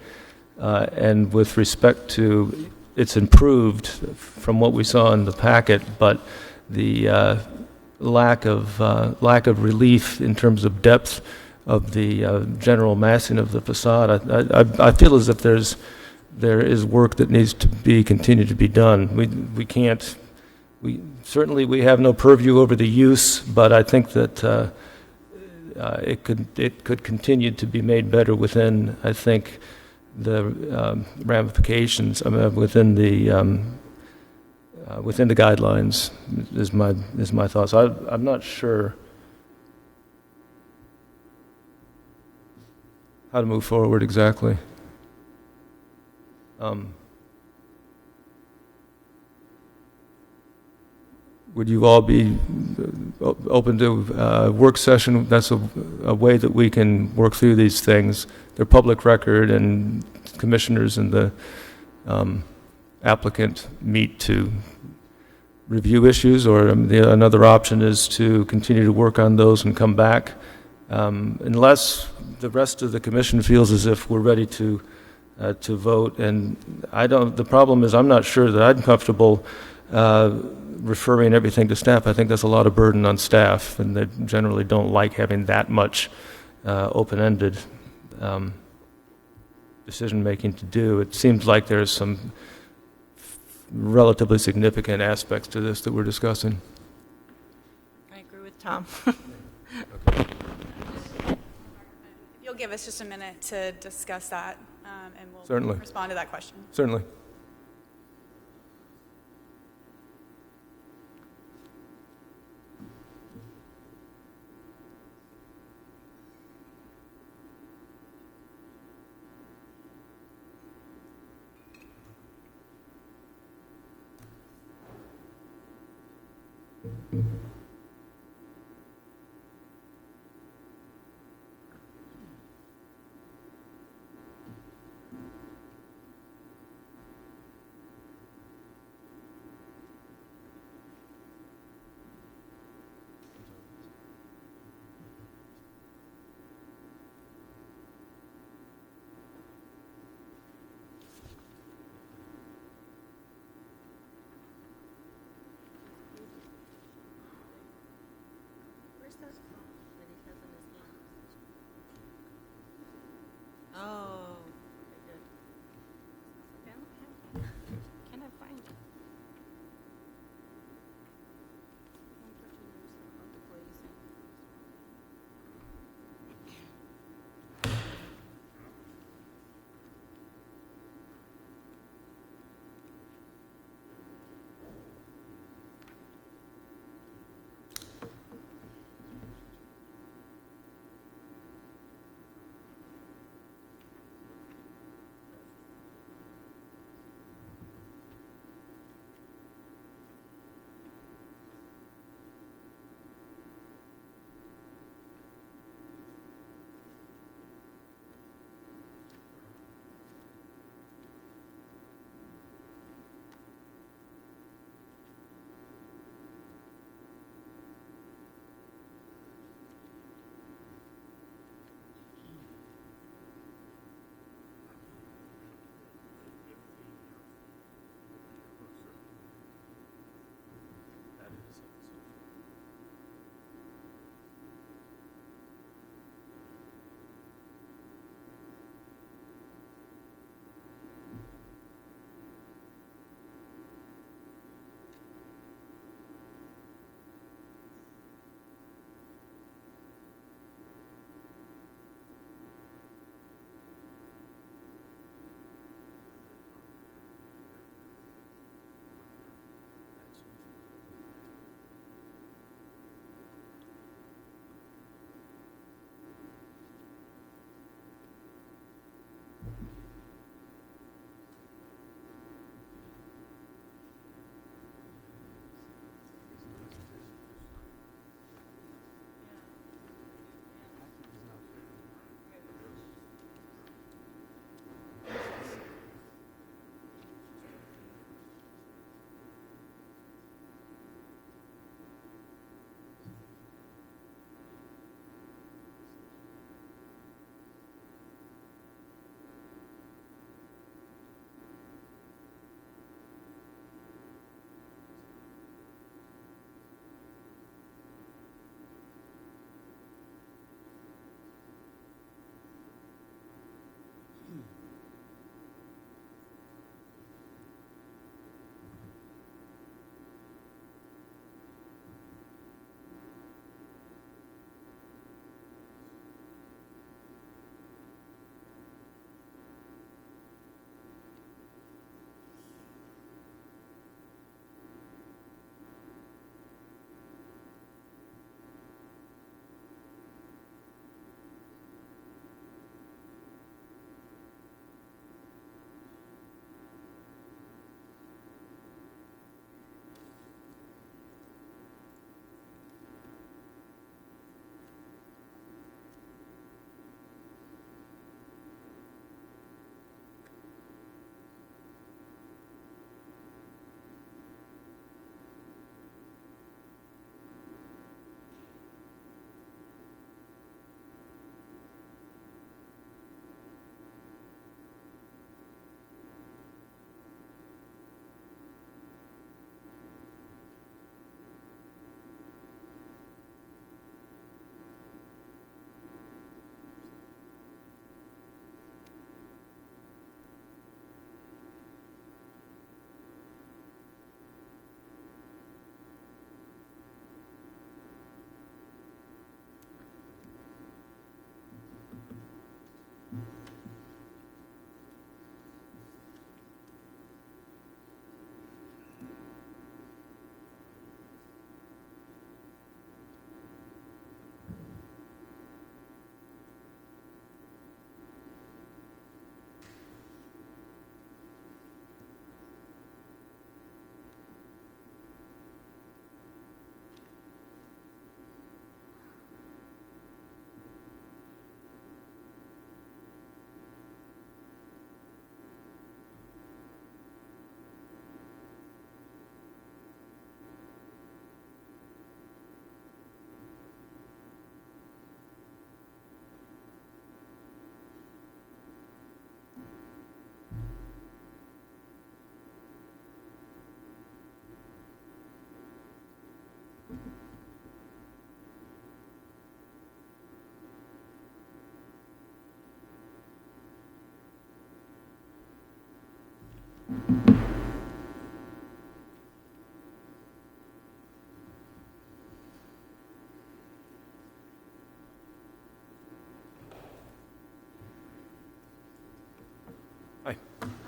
and with respect to it's improved from what we saw in the packet, but the lack of relief in terms of depth of the general massing of the facade. I feel as if there is work that needs to be continued to be done. We can't. We have no purview over the use, but I think that it could continue to be made better within, I think, the ramifications within the guidelines is my thoughts. I'm not sure how to move forward exactly. Would you all be open to a work session? That's a way that we can work through these things. They're public record, and commissioners and the applicant meet to review issues, or another option is to continue to work on those and come back. Unless the rest of the commission feels as if we're ready to vote, and the problem is I'm not sure that I'm comfortable referring everything to staff. I think that's a lot of burden on staff, and they generally don't like having that much open-ended decision-making to do. It seems like there's some relatively significant aspects to this that we're discussing. I agree with Tom. If you'll give us just a minute to discuss that, and we'll Certainly. respond to that question. Certainly.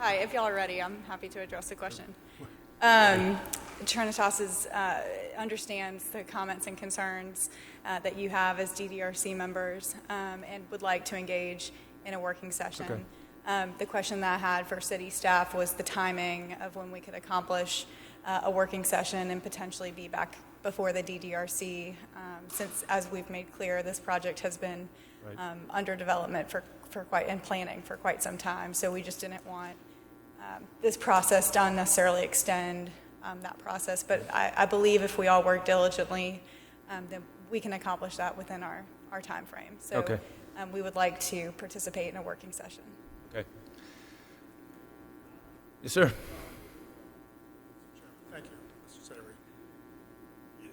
Hi, if y'all are ready, I'm happy to address the question. Trinitas understands the comments and concerns that you have as DDRC members and would like to engage in a working session. Okay. The question that I had for city staff was the timing of when we could accomplish a working session and potentially be back before the DDRC, since, as we've made clear, this project has been under development and planning for quite some time. So we just didn't want this process to unnecessarily extend that process. But I believe if we all work diligently, then we can accomplish that within our time frame. So Okay. we would like to participate in a working session. Okay. Yes, sir. Thank you, Mr. Savory.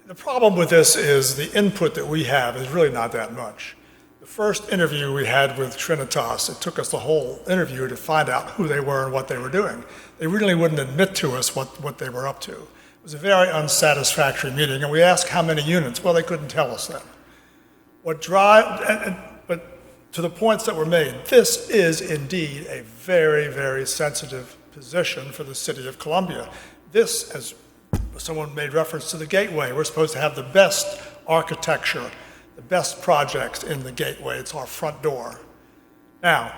The problem with this is the input that we have is really not that much. The first interview we had with Trinitas, it took us the whole interview to find out who they were and what they were doing. They really wouldn't admit to us what they were up to. It was a very unsatisfactory meeting, and we asked how many units. Well, they couldn't tell us that. But to the points that were made, this is indeed a very, very sensitive position for the city of Columbia. This, as someone made reference to the Gateway, we're supposed to have the best architecture, the best projects in the Gateway. It's our front door. Now,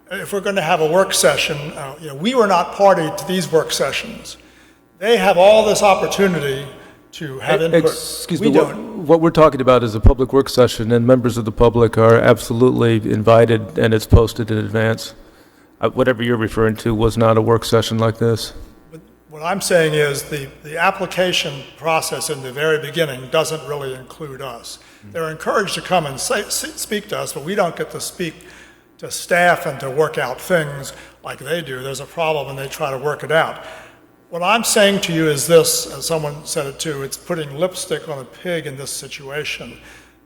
if we're going to have a work session, we were not party to these work sessions. They have all this opportunity to have input. Excuse me, what we're talking about is a public work session, and members of the public are absolutely invited, and it's posted in advance. Whatever you're referring to was not a work session like this. But what I'm saying is the application process in the very beginning doesn't really include us. They're encouraged to come and speak to us, but we don't get to speak to staff and to work out things like they do. There's a problem, and they try to work it out. What I'm saying to you is this, as someone said it too, it's putting lipstick on a pig in this situation.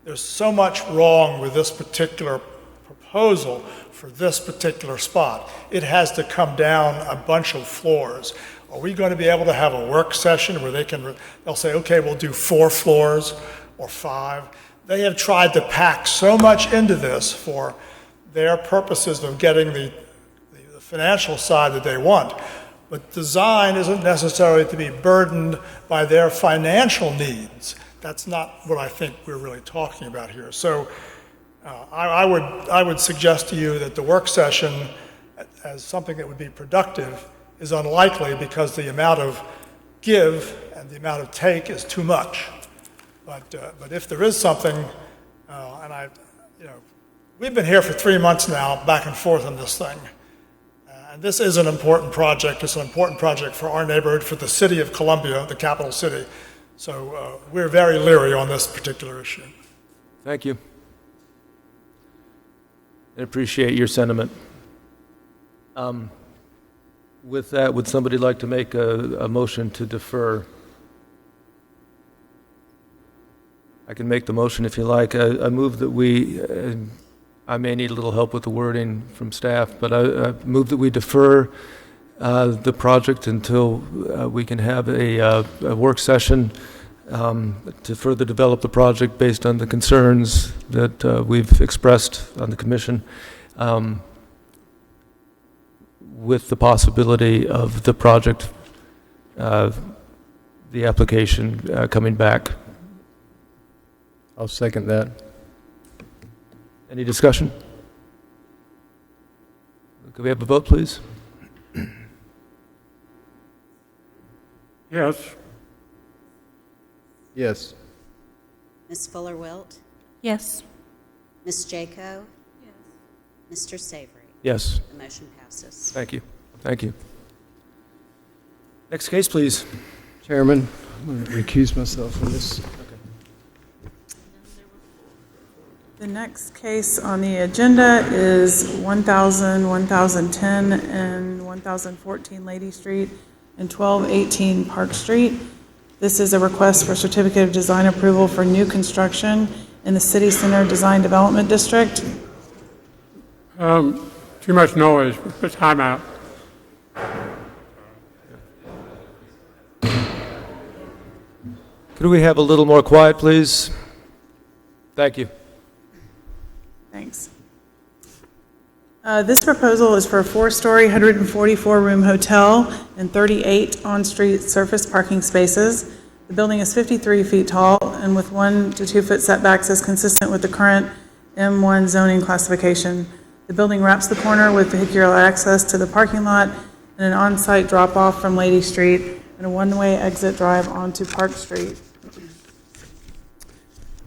There's so much wrong with this particular proposal for this particular spot. It has to come down a bunch of floors. Are we going to be able to have a work session where they'll say, okay, we'll do 4 floors or 5? They have tried to pack so much into this for their purposes of getting the financial side that they want. But design isn't necessarily to be burdened by their financial needs. That's not what I think we're really talking about here. So I would suggest to you that the work session, as something that would be productive, is unlikely because the amount of give and the amount of take is too much. But if there is something, we've been here for 3 months now, back and forth on this thing. And this is an important project. It's an important project for our neighborhood, for the city of Columbia, the capital city. So we're very leery on this particular issue. Thank you. I appreciate your sentiment. With that, would somebody like to make a motion to defer? I can make the motion if you like. I move that we, I may need a little help with the wording from staff, but I move that we defer the project until we can have a work session to further develop the project based on the concerns that we've expressed on the commission, with the possibility of the project, the application coming back. I'll second that. Any discussion? Could we have a vote, please? Yes. Yes. Ms. Fuller-Wilt? Yes. Ms. Jaco? Yes. Mr. Savory? Yes. The motion passes. Thank you. Thank you. Next case, please. Chairman, I'm going to recuse myself from this. The next case on the agenda is 1000, 1010, and 1014 Lady Street and 1218 Park Street. This is a request for certificate of design approval for new construction in the City Center Design Development District. Too much noise. Put time out. Could we have a little more quiet, please? Thank you. Thanks. This proposal is for a 4-story, 144-room hotel and 38 on-street surface parking spaces. The building is 53 feet tall and with 1 to 2 foot setbacks is consistent with the current M1 zoning classification. The building wraps the corner with vehicular access to the parking lot and an on-site drop-off from Lady Street and a one-way exit drive onto Park Street.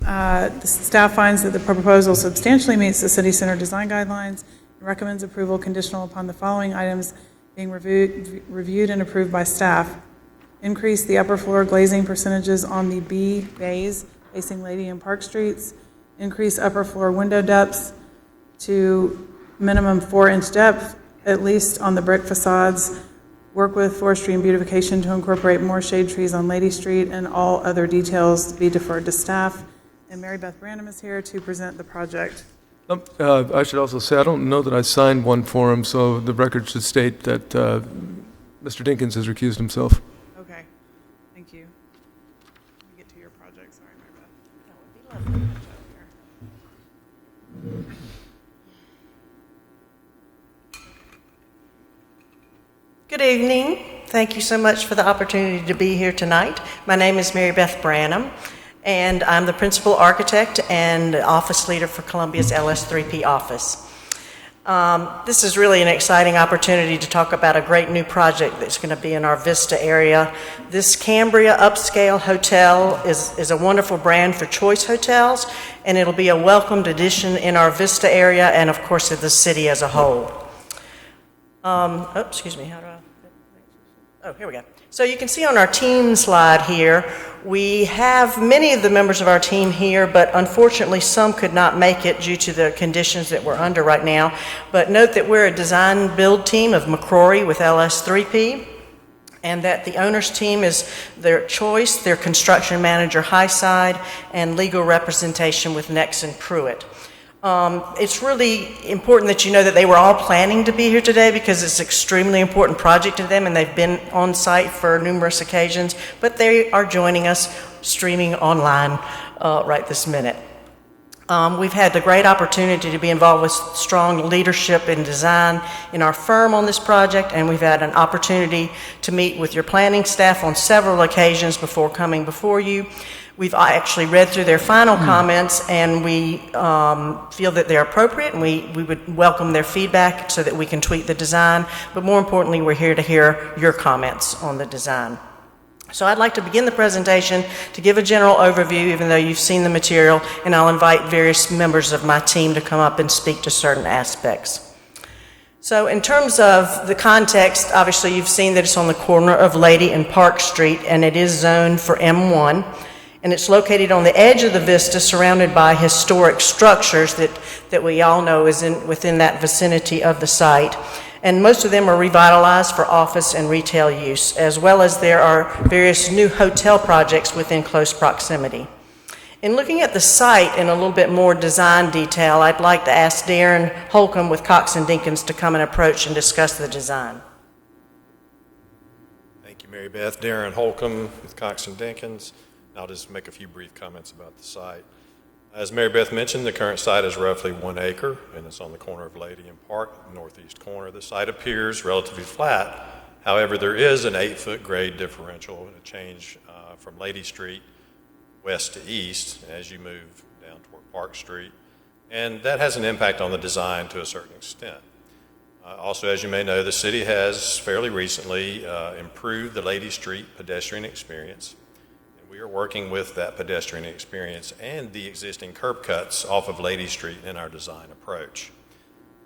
The staff finds that the proposal substantially meets the city center design guidelines and recommends approval conditional upon the following items being reviewed and approved by staff. Increase the upper floor glazing percentages on the B bays facing Lady and Park Streets. Increase upper floor window depths to minimum 4-inch depth, at least on the brick facades. Work with forestry and beautification to incorporate more shade trees on Lady Street, and all other details be deferred to staff. And Mary Beth Branham is here to present the project. I should also say, I don't know that I signed one for him, so the record should state that Mr. Dinkins has recused himself. Okay, thank you. Let me get to your project. Sorry, Mary Beth. That would be lovely. Good evening. Thank you so much for the opportunity to be here tonight. My name is Mary Beth Branham, and I'm the principal architect and office leader for Columbia's LS3P office. This is really an exciting opportunity to talk about a great new project that's going to be in our Vista area. This Cambria Upscale Hotel is a wonderful brand for choice hotels, and it'll be a welcomed addition in our Vista area and, of course, in the city as a whole. Excuse me, how do I? Oh, here we go. So you can see on our team slide here, we have many of the members of our team here, but unfortunately some could not make it due to the conditions that we're under right now. But note that we're a design build team of McCrory with LS3P, and that the owner's team is their choice, their construction manager Highside, and legal representation with Nexon Pruitt. It's really important that you know that they were all planning to be here today because it's an extremely important project to them, and they've been on site for numerous occasions, but they are joining us streaming online right this minute. We've had the great opportunity to be involved with strong leadership and design in our firm on this project, and we've had an opportunity to meet with your planning staff on several occasions before coming before you. We've actually read through their final comments, and we feel that they're appropriate, and we would welcome their feedback so that we can tweak the design. But more importantly, we're here to hear your comments on the design. So I'd like to begin the presentation to give a general overview, even though you've seen the material, and I'll invite various members of my team to come up and speak to certain aspects. So in terms of the context, obviously you've seen that it's on the corner of Lady and Park Street, and it is zoned for M1. And it's located on the edge of the Vista, surrounded by historic structures that we all know is within that vicinity of the site. And most of them are revitalized for office and retail use, as well as there are various new hotel projects within close proximity. In looking at the site in a little bit more design detail, I'd like to ask Darren Holcomb with Cox and Dinkins to come and approach and discuss the design. Thank you, Mary Beth. Darren Holcomb with Cox and Dinkins. I'll just make a few brief comments about the site. As Mary Beth mentioned, the current site is roughly 1 acre, and it's on the corner of Lady and Park, northeast corner. The site appears relatively flat. However, there is an 8-foot grade differential and a change from Lady Street west to east as you move down toward Park Street, and that has an impact on the design to a certain extent. Also, as you may know, the city has fairly recently improved the Lady Street pedestrian experience. We are working with that pedestrian experience and the existing curb cuts off of Lady Street in our design approach.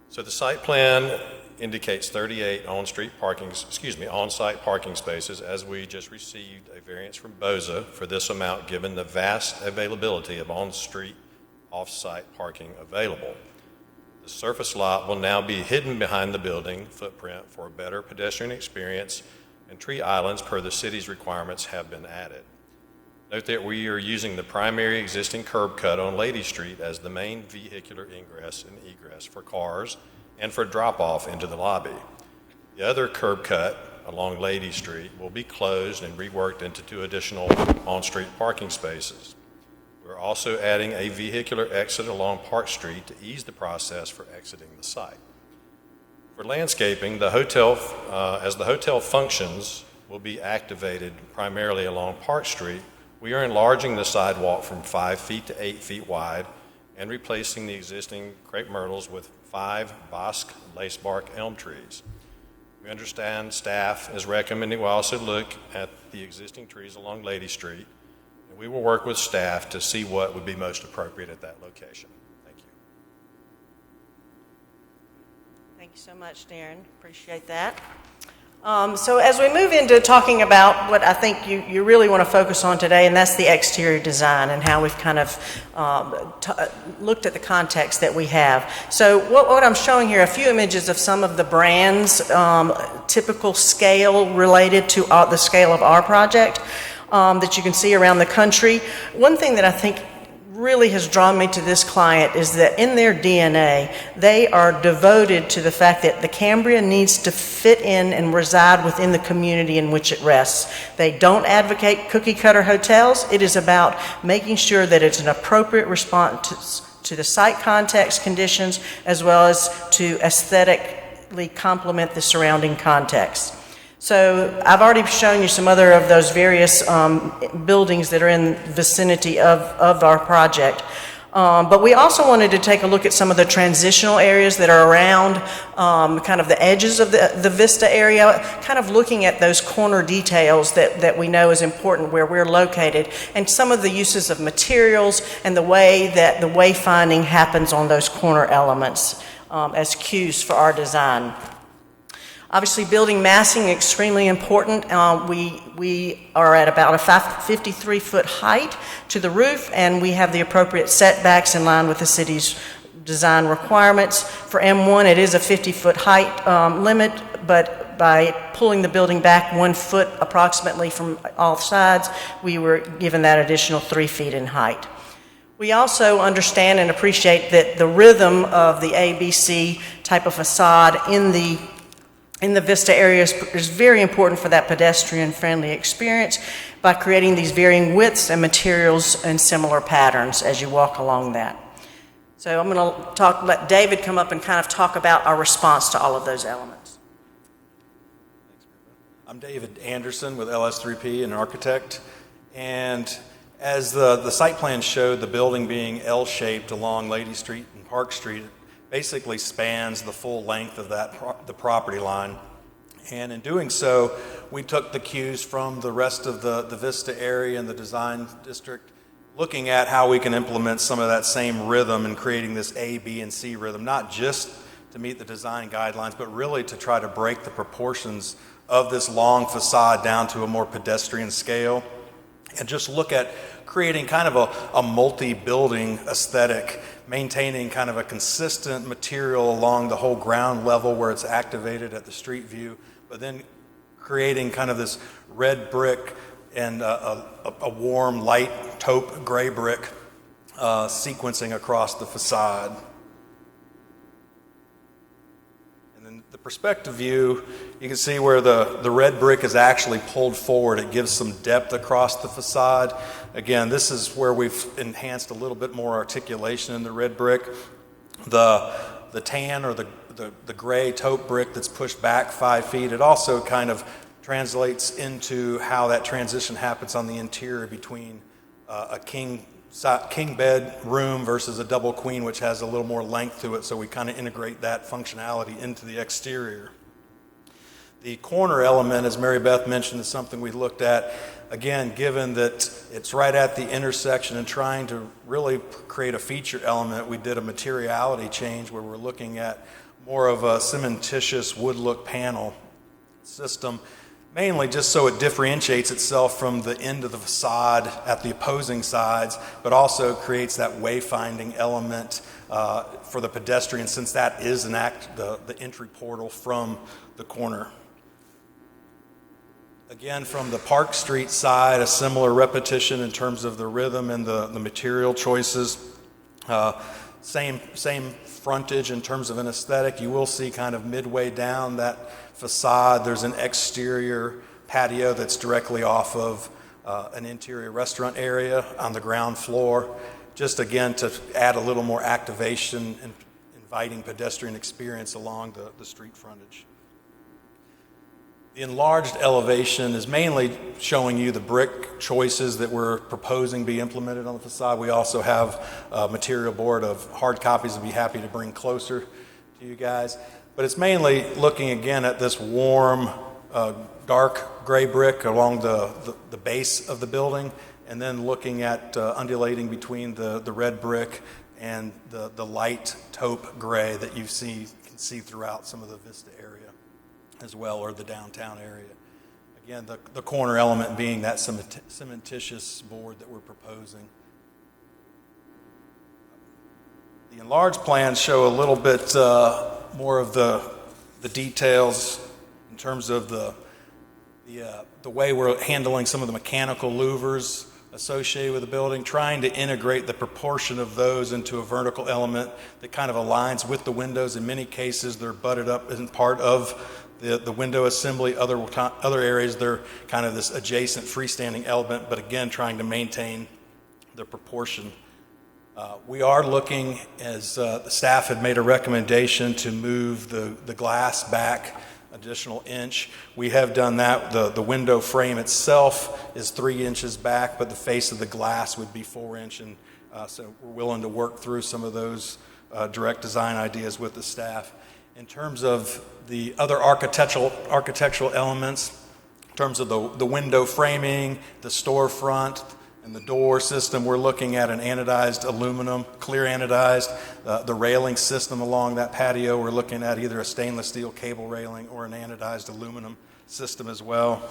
So the site plan indicates 38 on-site parking spaces, as we just received a variance from BOZA for this amount given the vast availability of on-street, off-site parking available. The surface lot will now be hidden behind the building footprint for a better pedestrian experience, and tree islands per the city's requirements have been added. Note that we are using the primary existing curb cut on Lady Street as the main vehicular ingress and egress for cars and for drop-off into the lobby. The other curb cut along Lady Street will be closed and reworked into 2 additional on-street parking spaces. We're also adding a vehicular exit along Park Street to ease the process for exiting the site. For landscaping, the hotel, as the hotel functions, will be activated primarily along Park Street. We are enlarging the sidewalk from 5 feet to 8 feet wide and replacing the existing crepe myrtles with 5 Bosque lacebark elm trees. We understand staff is recommending we also look at the existing trees along Lady Street, and we will work with staff to see what would be most appropriate at that location. Thank you. Thank you so much, Darren. Appreciate that. So as we move into talking about what I think you really want to focus on today, and that's the exterior design and how we've kind of looked at the context that we have. So what I'm showing here, a few images of some of the brands, typical scale related to the scale of our project that you can see around the country. One thing that I think really has drawn me to this client is that in their DNA, they are devoted to the fact that the Cambria needs to fit in and reside within the community in which it rests. They don't advocate cookie cutter hotels. It is about making sure that it's an appropriate response to the site context conditions as well as to aesthetically complement the surrounding context. So I've already shown you some other of those various buildings that are in the vicinity of our project. But we also wanted to take a look at some of the transitional areas that are around kind of the edges of the Vista area, kind of looking at those corner details that we know is important where we're located, and some of the uses of materials and the way that the wayfinding happens on those corner elements as cues for our design. Obviously, building massing is extremely important. We are at about a 53-foot height to the roof, and we have the appropriate setbacks in line with the city's design requirements. For M1, it is a 50-foot height limit, but by pulling the building back 1 foot approximately from all sides, we were given that additional 3 feet in height. We also understand and appreciate that the rhythm of the ABC type of facade in the Vista area is very important for that pedestrian-friendly experience by creating these varying widths and materials and similar patterns as you walk along that. So I'm going to let David come up and kind of talk about our response to all of those elements. I'm David Anderson with LS3P, an architect, and as the site plan showed, the building being L-shaped along Lady Street and Park Street basically spans the full length of the property line. And in doing so, we took the cues from the rest of the Vista area and the design district, looking at how we can implement some of that same rhythm in creating this A, B, and C rhythm, not just to meet the design guidelines, but really to try to break the proportions of this long facade down to a more pedestrian scale, and just look at creating kind of a multi-building aesthetic, maintaining kind of a consistent material along the whole ground level where it's activated at the street view, but then creating kind of this red brick and a warm, light taupe gray brick sequencing across the facade. And then the perspective view, you can see where the red brick is actually pulled forward. It gives some depth across the facade. Again, this is where we've enhanced a little bit more articulation in the red brick. The tan or the gray taupe brick that's pushed back 5 feet, it also kind of translates into how that transition happens on the interior between a king bed room versus a double queen, which has a little more length to it, so we kind of integrate that functionality into the exterior. The corner element, as Mary Beth mentioned, is something we looked at. Again, given that it's right at the intersection and trying to really create a feature element, we did a materiality change where we're looking at more of a cementitious wood look panel system, mainly just so it differentiates itself from the end of the facade at the opposing sides, but also creates that wayfinding element for the pedestrian, since that is the entry portal from the corner. Again, from the Park Street side, a similar repetition in terms of the rhythm and the material choices. Same frontage in terms of an aesthetic. You will see kind of midway down that facade, there's an exterior patio that's directly off of an interior restaurant area on the ground floor. Just again to add a little more activation and inviting pedestrian experience along the street frontage. The enlarged elevation is mainly showing you the brick choices that we're proposing be implemented on the facade. We also have a material board of hard copies I'd be happy to bring closer to you guys. But it's mainly looking again at this warm, dark gray brick along the base of the building, and then looking at undulating between the red brick and the light taupe gray that you can see throughout some of the Vista area as well, or the downtown area. Again, the corner element being that cementitious board that we're proposing. The enlarged plans show a little bit more of the details in terms of the way we're handling some of the mechanical louvers associated with the building, trying to integrate the proportion of those into a vertical element that kind of aligns with the windows. In many cases, they're butted up in part of the window assembly. Other areas, they're kind of this adjacent freestanding element, but again, trying to maintain the proportion. We are looking, as the staff had made a recommendation, to move the glass back additional inch. We have done that. The window frame itself is 3 inches back, but the face of the glass would be 4 inch, and so we're willing to work through some of those direct design ideas with the staff. In terms of the other architectural elements, in terms of the window framing, the storefront, and the door system, we're looking at an anodized aluminum, clear anodized. The railing system along that patio, we're looking at either a stainless steel cable railing or an anodized aluminum system as well.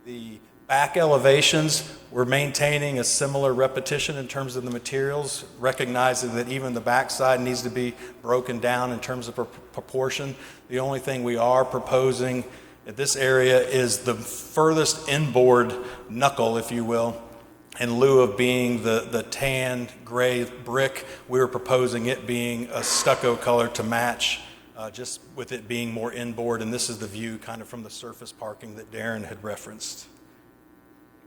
The back elevations, we're maintaining a similar repetition in terms of the materials, recognizing that even the backside needs to be broken down in terms of proportion. The only thing we are proposing at this area is the furthest inboard knuckle, if you will. In lieu of being the tan gray brick, we were proposing it being a stucco color to match, just with it being more inboard. And this is the view kind of from the surface parking that Darren had referenced.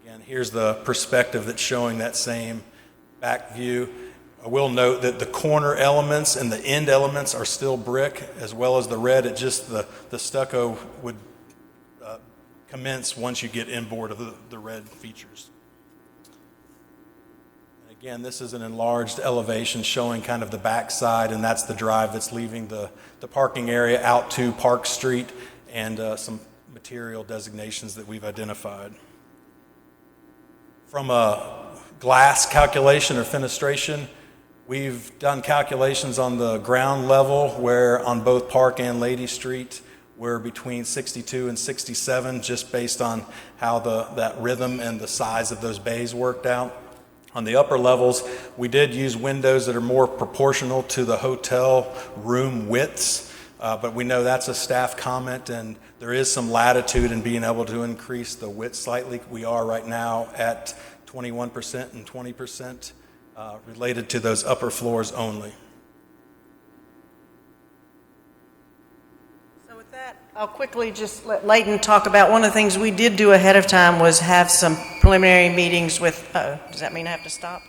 Again, here's the perspective that's showing that same back view. I will note that the corner elements and the end elements are still brick, as well as the red. It just the stucco would commence once you get inboard of the red features. And again, this is an enlarged elevation showing kind of the backside, and that's the drive that's leaving the parking area out to Park Street, and some material designations that we've identified. From a glass calculation or fenestration, we've done calculations on the ground level where on both Park and Lady Street, we're between 62 and 67, just based on how that rhythm and the size of those bays worked out. On the upper levels, we did use windows that are more proportional to the hotel room widths, but we know that's a staff comment, and there is some latitude in being able to increase the width slightly. We are right now at 21% and 20% related to those upper floors only. I'll quickly just let Leighton talk about one of the things we did do ahead of time was have some preliminary meetings with, does that mean I have to stop?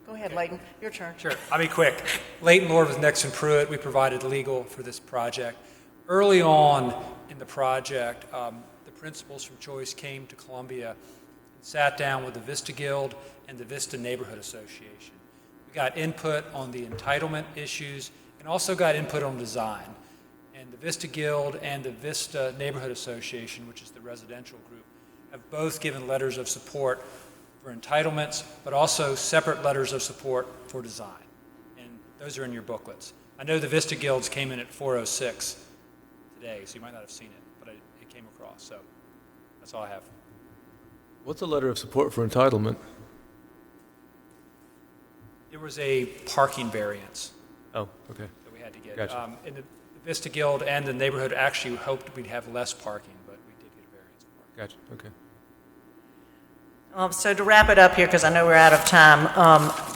Go ahead, Leighton, your turn. Sure, I'll be quick. Leighton Lord with Nexon Pruitt. We provided legal for this project. Early on in the project, the principals from Choice came to Columbia and sat down with the Vista Guild and the Vista Neighborhood Association. We got input on the entitlement issues and also got input on design. And the Vista Guild and the Vista Neighborhood Association, which is the residential group, have both given letters of support for entitlements, but also separate letters of support for design. And those are in your booklets. I know the Vista Guilds came in at 406 today, so you might not have seen it, but it came across. So that's all I have. What's a letter of support for entitlement? There was a parking variance. Oh, okay. That we had to get. Gotcha. And the Vista Guild and the neighborhood actually hoped we'd have less parking, but we did get a variance for parking. Gotcha, okay. So to wrap it up here, because I know we're out of time,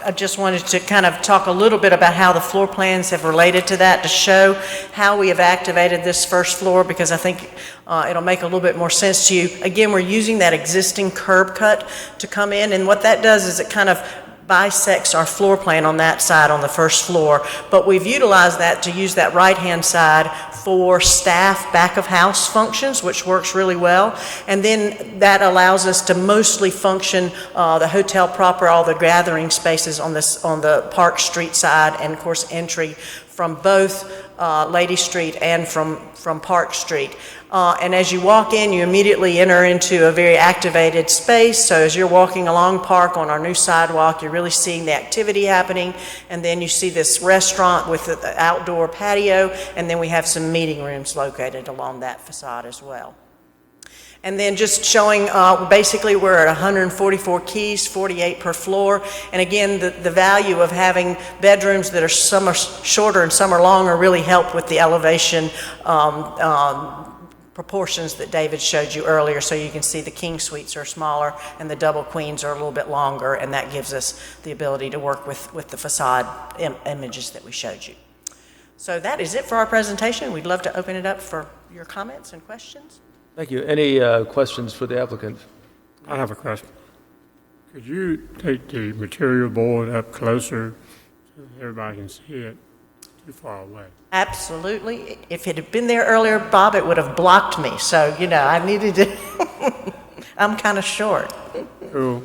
I just wanted to kind of talk a little bit about how the floor plans have related to that, to show how we have activated this first floor, because I think it'll make a little bit more sense to you. Again, we're using that existing curb cut to come in, and what that does is it kind of, bisects our floor plan on that side on the first floor, but we've utilized that to use that right-hand side for staff back-of-house functions, which works really well. And then that allows us to mostly function the hotel proper, all the gathering spaces on the Park Street side, and of course entry from both Lady Street and from Park Street. And as you walk in, you immediately enter into a very activated space. So as you're walking along Park on our new sidewalk, you're really seeing the activity happening. And then you see this restaurant with the outdoor patio, and then we have some meeting rooms located along that facade as well. And then just showing, basically we're at 144 keys, 48 per floor. And again, the value of having bedrooms that are some are shorter and some are longer really help with the elevation proportions that David showed you earlier. So you can see the king suites are smaller and the double queens are a little bit longer, and that gives us the ability to work with the facade images that we showed you. So that is it for our presentation. We'd love to open it up for your comments and questions. Thank you. Any questions for the applicant? I have a question. Could you take the material board up closer so everybody can see it? Too far away. Absolutely. If it had been there earlier, Bob, it would have blocked me. So, you know, I needed to. I'm kind of short. Cool.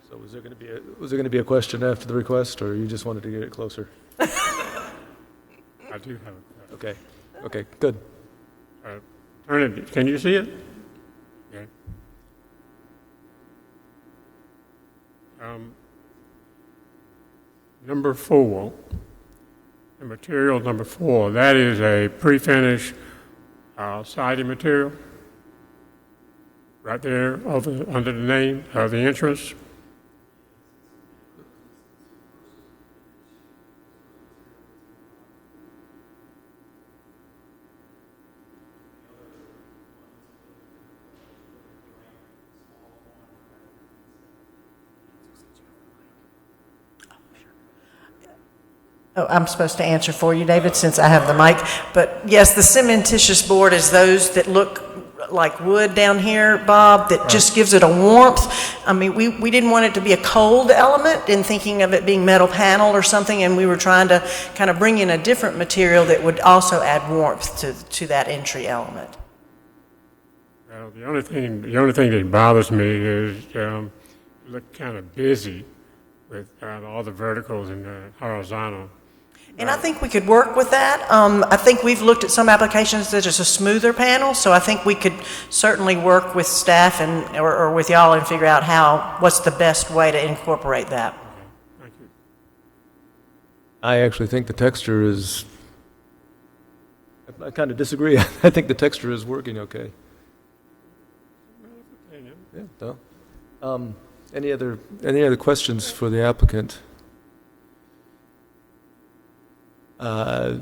So was there going to be a question after the request, or you just wanted to get it closer? I do have a question. Okay, good. Turn it. Can you see it? Okay. Number 4, the material number 4, that is a pre-finished siding material right there under the name of the entrance. Oh, I'm supposed to answer for you, David, since I have the mic. But yes, the cementitious board is those that look like wood down here, Bob, that just gives it a warmth. I mean, we didn't want it to be a cold element in thinking of it being metal panel or something, and we were trying to kind of bring in a different material that would also add warmth to that entry element. Well, the only thing that bothers me is you look kind of busy with all the verticals and the horizontal. And I think we could work with that. I think we've looked at some applications that is a smoother panel, so I think we could certainly work with staff or with y'all and figure out what's the best way to incorporate that. Okay, thank you. I actually think the texture is, I kind of disagree. I think the texture is working okay. Yeah, no. Any other questions for the applicant? So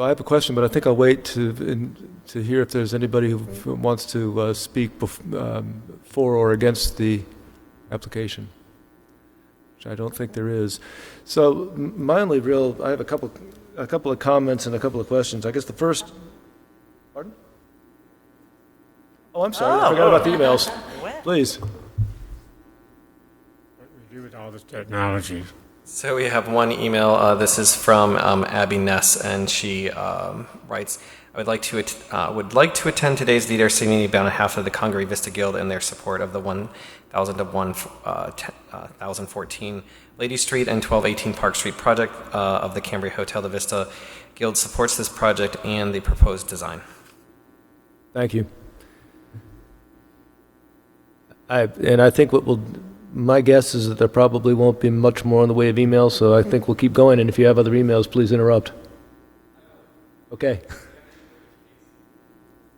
I have a question, but I think I'll wait to hear if there's anybody who wants to speak for or against the application, which I don't think there is. So my only I have a couple of comments and a couple of questions. I guess the first. Pardon? Oh, I'm sorry. I forgot about the emails. Please. What do we do with all this technology? So we have one email. This is from Abby Ness, and she writes, "I would like to attend today's DRC meeting on behalf of the Congaree Vista Guild in their support of the 1014 Lady Street and 1218 Park Street project of the Cambria Hotel. The Vista Guild supports this project and the proposed design." Thank you. I think my guess is that there probably won't be much more in the way of emails, so I think we'll keep going, and if you have other emails, please interrupt. Okay.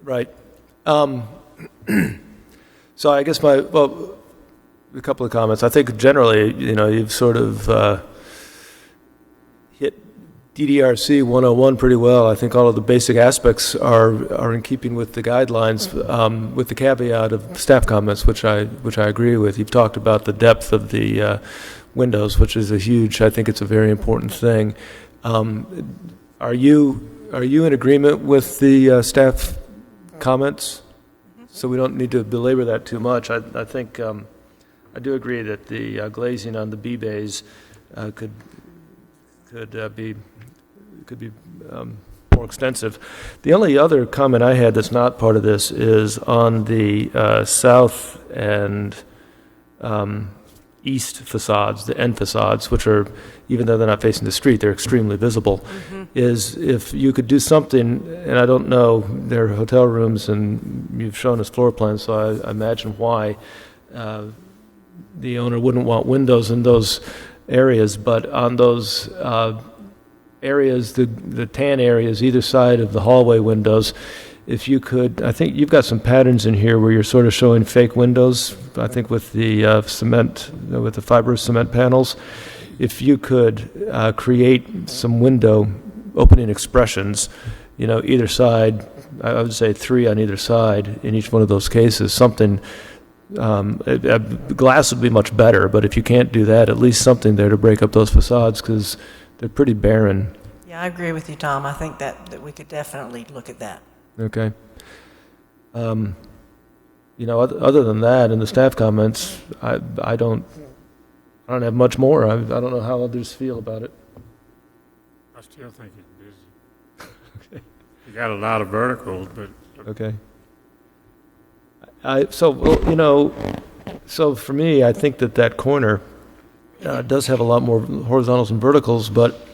Right. So I guess a couple of comments. I think generally, you've sort of hit DDRC 101 pretty well. I think all of the basic aspects are in keeping with the guidelines, with the caveat of staff comments, which I agree with. You've talked about the depth of the windows, which is I think it's a very important thing. Are you in agreement with the staff comments? so we don't need to belabor that too much. I think, I do agree that the glazing on the B bays could be more extensive. The only other comment I had that's not part of this is on the south and east facades, the end facades, which are, even though they're not facing the street, they're extremely visible, is if you could do something, and I don't know, they're hotel rooms, and you've shown us floor plans, so I imagine why the owner wouldn't want windows in those areas, but on those areas, the tan areas, either side of the hallway windows, if you could, I think you've got some patterns in here where you're sort of showing fake windows, I think with the cement, with the fibrous cement panels. If you could create some window opening expressions, either side, I would say 3 on either side in each one of those cases, something, glass would be much better, but if you can't do that, at least something there to break up those facades, because they're pretty barren. Yeah, I agree with you, Tom. I think that we could definitely look at that. Okay. Other than that, in the staff comments, I don't have much more. I don't know how others feel about it. I still think it's busy. Okay. You got a lot of verticals, but. Okay. So for me, I think that corner does have a lot more horizontals and verticals, but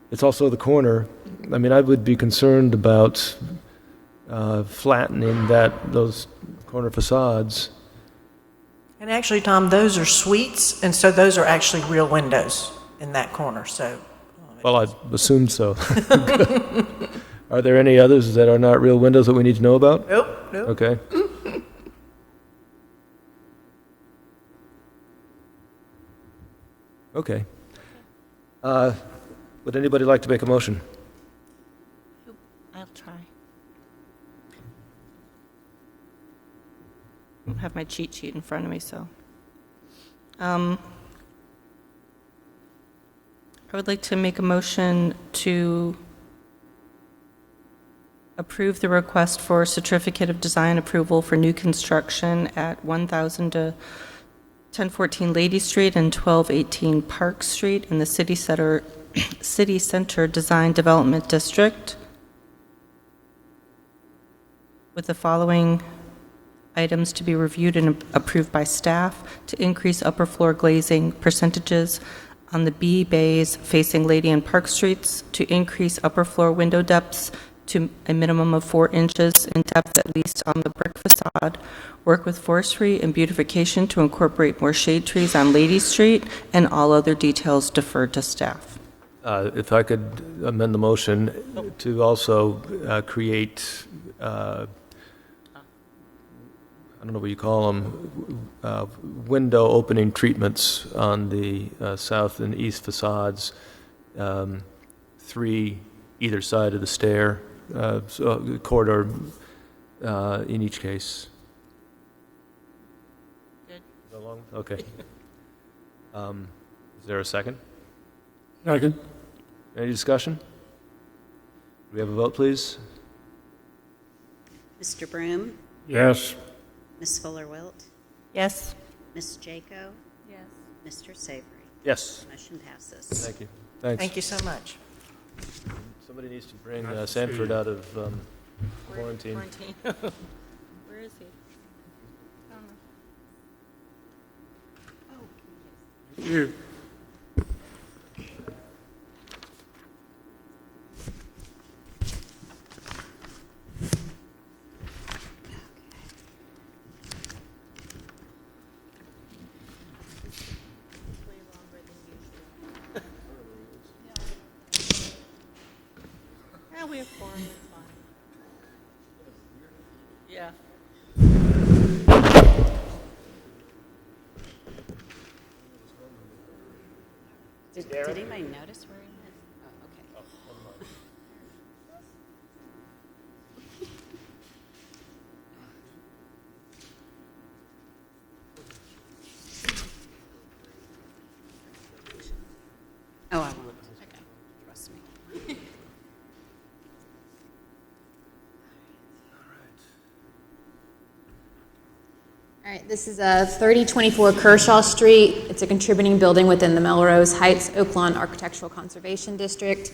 it's also the corner. I mean, I would be concerned about flattening those corner facades. And actually, Tom, those are suites, and so those are actually real windows in that corner, so. Well, I assumed so. Are there any others that are not real windows that we need to know about? Nope. Okay. Okay. Would anybody like to make a motion? I'll try. I don't have my cheat sheet in front of me, so. I would like to make a motion to approve the request for certificate of design approval for new construction at 1,000 to 1014 Lady Street and 1218 Park Street in the City Center Design Development District, with the following items to be reviewed and approved by staff: to increase upper floor glazing percentages on the B bays facing Lady and Park Streets, to increase upper floor window depths to a minimum of 4 inches in depth at least on the brick facade, work with forestry and beautification to incorporate more shade trees on Lady Street, and all other details deferred to staff. If I could amend the motion to also create, I don't know what you call them, window opening treatments on the south and east facades, 3 either side of the stair, corridor in each case. Good. Okay. Is there a second? Second. Any discussion? Do we have a vote, please? Mr. Broom? Yes. Ms. Fuller-Wilt? Yes. Ms. Jaco? Yes. Mr. Savory? Yes. Motion passes. Thank you. Thanks. Thank you so much. Somebody needs to bring Sanford out of quarantine. Where is he? You. Yeah, we have 4. It's fine. Yeah. Did anybody notice where he went? Oh, okay. Oh, I won't. Okay. Trust me. All right, this is a 3024 Kershaw Street. It's a contributing building within the Melrose Heights Oaklawn Architectural Conservation District.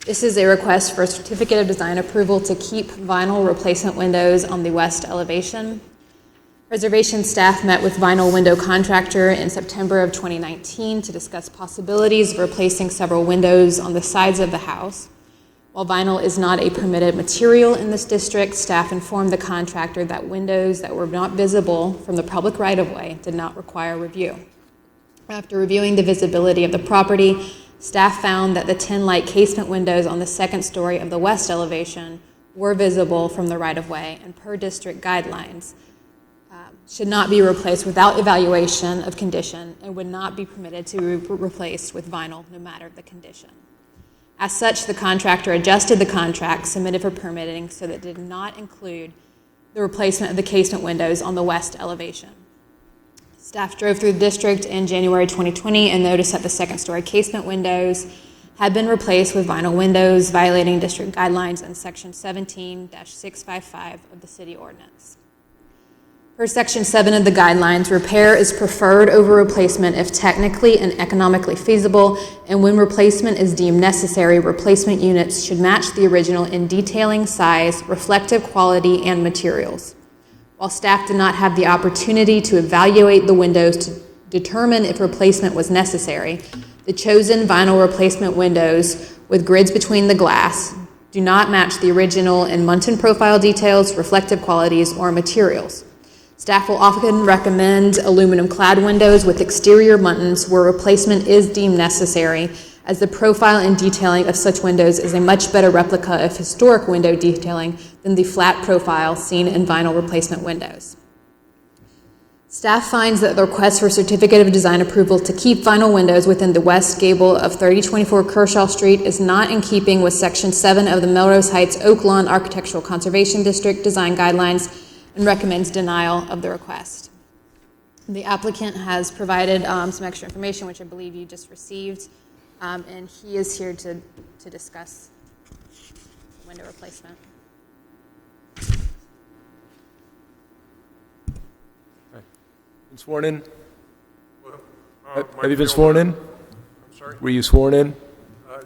This is a request for a certificate of design approval to keep vinyl replacement windows on the west elevation. Preservation staff met with vinyl window contractor in September of 2019 to discuss possibilities of replacing several windows on the sides of the house. While vinyl is not a permitted material in this district, staff informed the contractor that windows that were not visible from the public right-of-way did not require review. After reviewing the visibility of the property, staff found that the 10-light casement windows on the second story of the west elevation were visible from the right-of-way and per district guidelines should not be replaced without evaluation of condition and would not be permitted to be replaced with vinyl no matter the condition. As such, the contractor adjusted the contract submitted for permitting so that it did not include the replacement of the casement windows on the west elevation. Staff drove through the district in January 2020 and noticed that the second-story casement windows had been replaced with vinyl windows, violating district guidelines in Section 17-655 of the city ordinance. Per Section 7 of the guidelines, repair is preferred over replacement if technically and economically feasible, and when replacement is deemed necessary, replacement units should match the original in detailing, size, reflective quality, and materials. While staff did not have the opportunity to evaluate the windows to determine if replacement was necessary, the chosen vinyl replacement windows with grids between the glass do not match the original in muntin profile details, reflective qualities, or materials. Staff will often recommend aluminum clad windows with exterior muntins where replacement is deemed necessary, as the profile and detailing of such windows is a much better replica of historic window detailing than the flat profile seen in vinyl replacement windows. Staff finds that the request for certificate of design approval to keep vinyl windows within the west gable of 3024 Kershaw Street is not in keeping with Section 7 of the Melrose Heights Oaklawn Architectural Conservation District design guidelines and recommends denial of the request. The applicant has provided some extra information, which I believe you just received, and he is here to discuss the window replacement. Been sworn in? Mike Have you been sworn in? I'm sorry? Were you sworn in?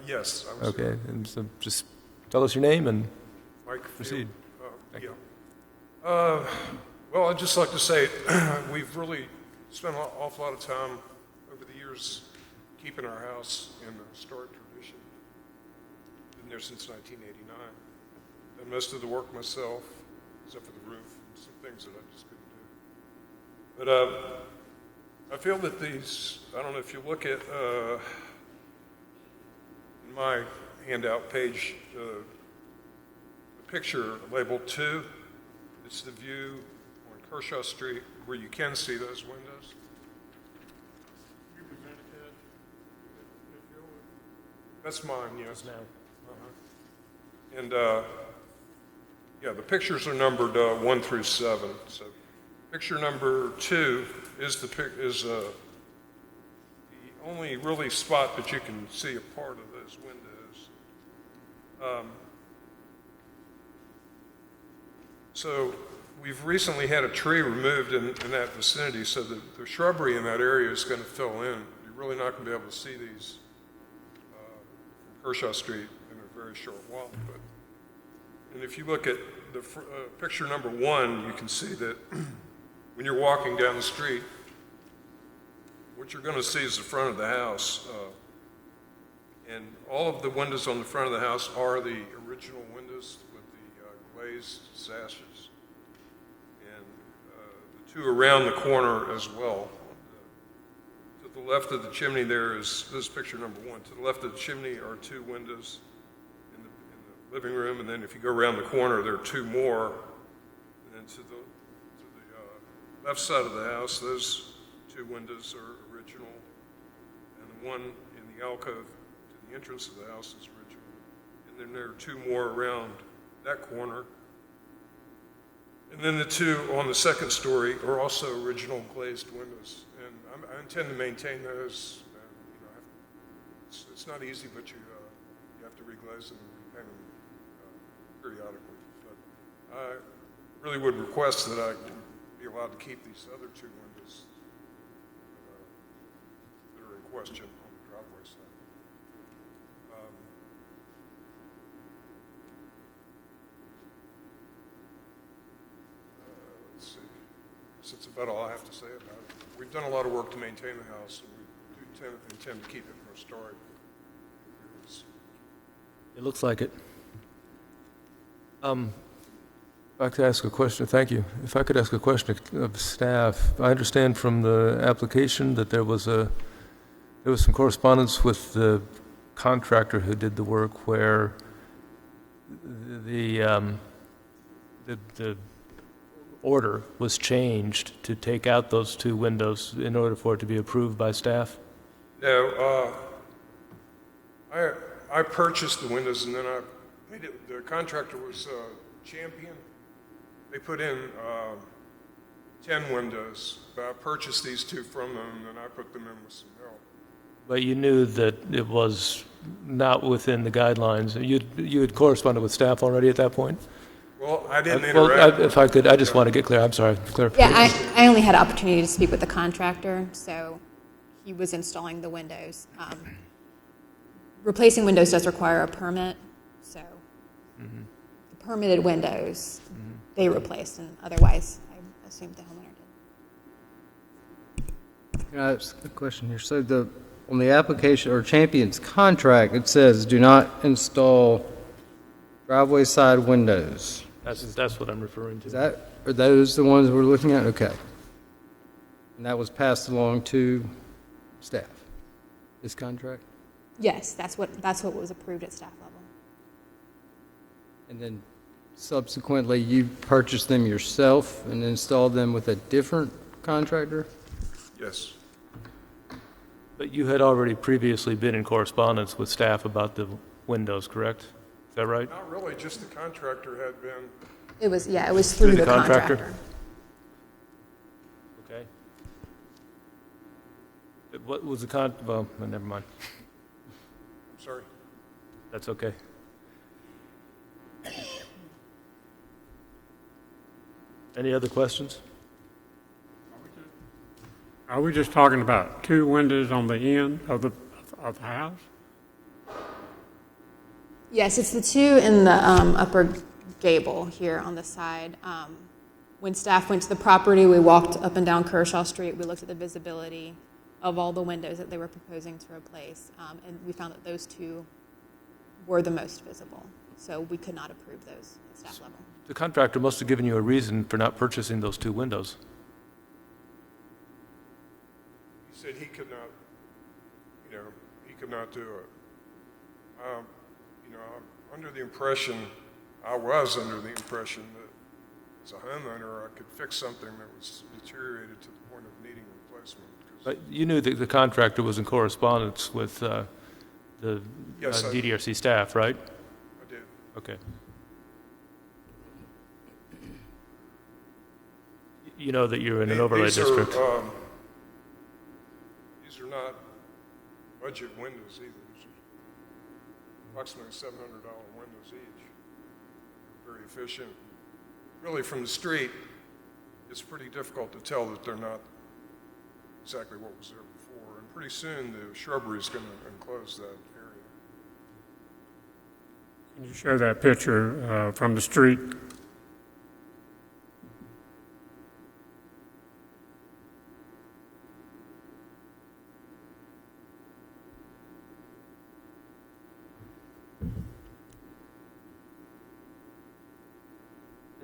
Yes. I was, okay, and so just tell us your name and Mike proceed. Yeah. Well, I'd just like to say we've really spent an awful lot of time over the years keeping our house in the historic tradition. Been there since 1989. Done most of the work myself, except for the roof and some things that I just couldn't do. But I feel that these, I don't know if you look at in my handout page, the picture labeled 2. It's the view on Kershaw Street where you can see those windows. That's mine, yes. Now. And yeah, the pictures are numbered 1 through 7. So picture number 2 is the only really spot that you can see a part of those windows. So we've recently had a tree removed in that vicinity, so the shrubbery in that area is going to fill in. You're really not going to be able to see these from Kershaw Street in a very short while. And if you look at the picture number 1, you can see that when you're walking down the street, what you're going to see is the front of the house. And all of the windows on the front of the house are the original windows with the glazed sashes. And the 2 around the corner as well. To the left of the chimney there is, this is picture number 1. To the left of the chimney are 2 windows in the living room, and then if you go around the corner, there are 2 more. And then to the left side of the house, those 2 windows are original, and the one in the alcove to the entrance of the house is original. And then there are 2 more around that corner. And then the 2 on the second story are also original glazed windows. And I intend to maintain those. You know, it's not easy, but you have to reglaze them and repaint them periodically. But I really would request that I be able allowed to keep these other two windows that are in question on the driveway side. Let's see. That's about all I have to say about it. We've done a lot of work to maintain the house, and we do intend to keep it historic. It looks like it. If I could ask a question, thank you. If I could ask a question of staff, I understand from the application that there was some correspondence with the contractor who did the work where the order was changed to take out those two windows in order for it to be approved by staff? No, I purchased the windows, and then the contractor was Champion. They put in 10 windows, but I purchased these two from them, and I put them in with some help. But you knew that it was not within the guidelines. You had corresponded with staff already at that point? Well, I didn't interact. If I could, I just want to get clear. I'm sorry. Yeah, I only had opportunity to speak with the contractor, so he was installing the windows. Replacing windows does require a permit, so the permitted windows, they replaced, and otherwise, I assumed the homeowner did. Can I ask a question here? So on the application or Champion's contract, it says do not install driveway side windows. That's what I'm referring to. Are those the ones we're looking at? Okay. And that was passed along to staff, this contract? Yes, that's what was approved at staff level. And then subsequently, you purchased them yourself and installed them with a different contractor? Yes. But you had already previously been in correspondence with staff about the windows, correct? Is that right? Not really, just the contractor had been. It was through the contractor. Okay. What was the well, never mind. I'm sorry. That's okay. Any other questions? Are we just talking about two windows on the end of the house? Yes, it's the two in the upper gable here on the side. When staff went to the property, we walked up and down Kershaw Street. We looked at the visibility of all the windows that they were proposing to replace, and we found that those two were the most visible. So we could not approve those at staff level. The contractor must have given you a reason for not purchasing those two windows. He said he could not, he could not do it. I'm under the impression, I was under the impression that as a homeowner, I could fix something that was deteriorated to the point of needing replacement. But you knew that the contractor was in correspondence with the Yes, DDRC staff, right? I did. Okay. You know that you're in an overlay district. These are not budget windows either. These are approximately $700 windows each. They're very efficient. Really, from the street, it's pretty difficult to tell that they're not exactly what was there before. And pretty soon, the shrubbery is going to enclose that area. Can you show that picture from the street?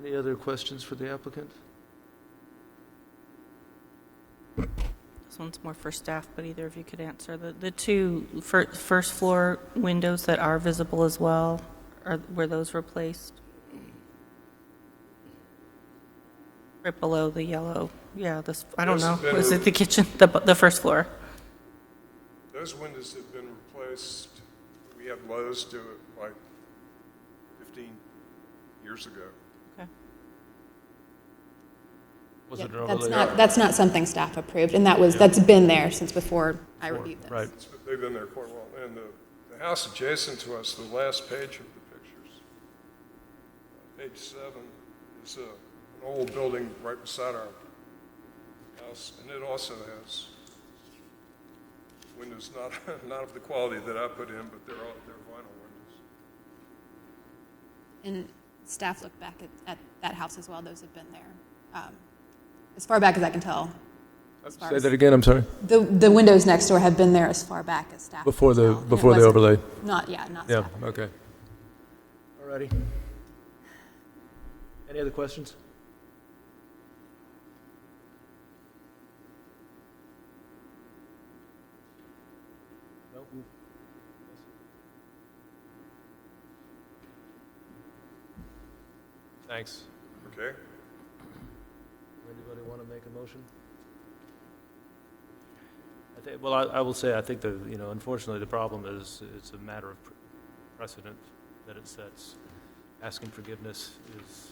Any other questions for the applicant? This one's more for staff, but either of you could answer. The two first floor windows that are visible as well, were those replaced? Right below the yellow. Yeah, I don't know. Was it the kitchen? The first floor? Those windows have been replaced. We had Lowe's do it like 15 years ago. Okay. That's not something staff approved, and that's been there sin's before I reviewed this. Right. They've been there quite a while. And the house adjacent to us, the last page of the pictures, page 7, is an old building right beside our house, and it also has windows not of the quality that I put in, but they're vinyl windows. And staff looked back at that house as well. Those have been there as far back as I can tell. Say that again, I'm sorry. The windows next door have been there as far back as staff. Before the can tell. before the overlay. Not Yeah. Okay. Alrighty. Any other questions? No. Thanks. Okay. Anybody want to make a motion? Well, I will say, I think that, unfortunately, the problem is it's a matter of precedent that it sets. Asking forgiveness is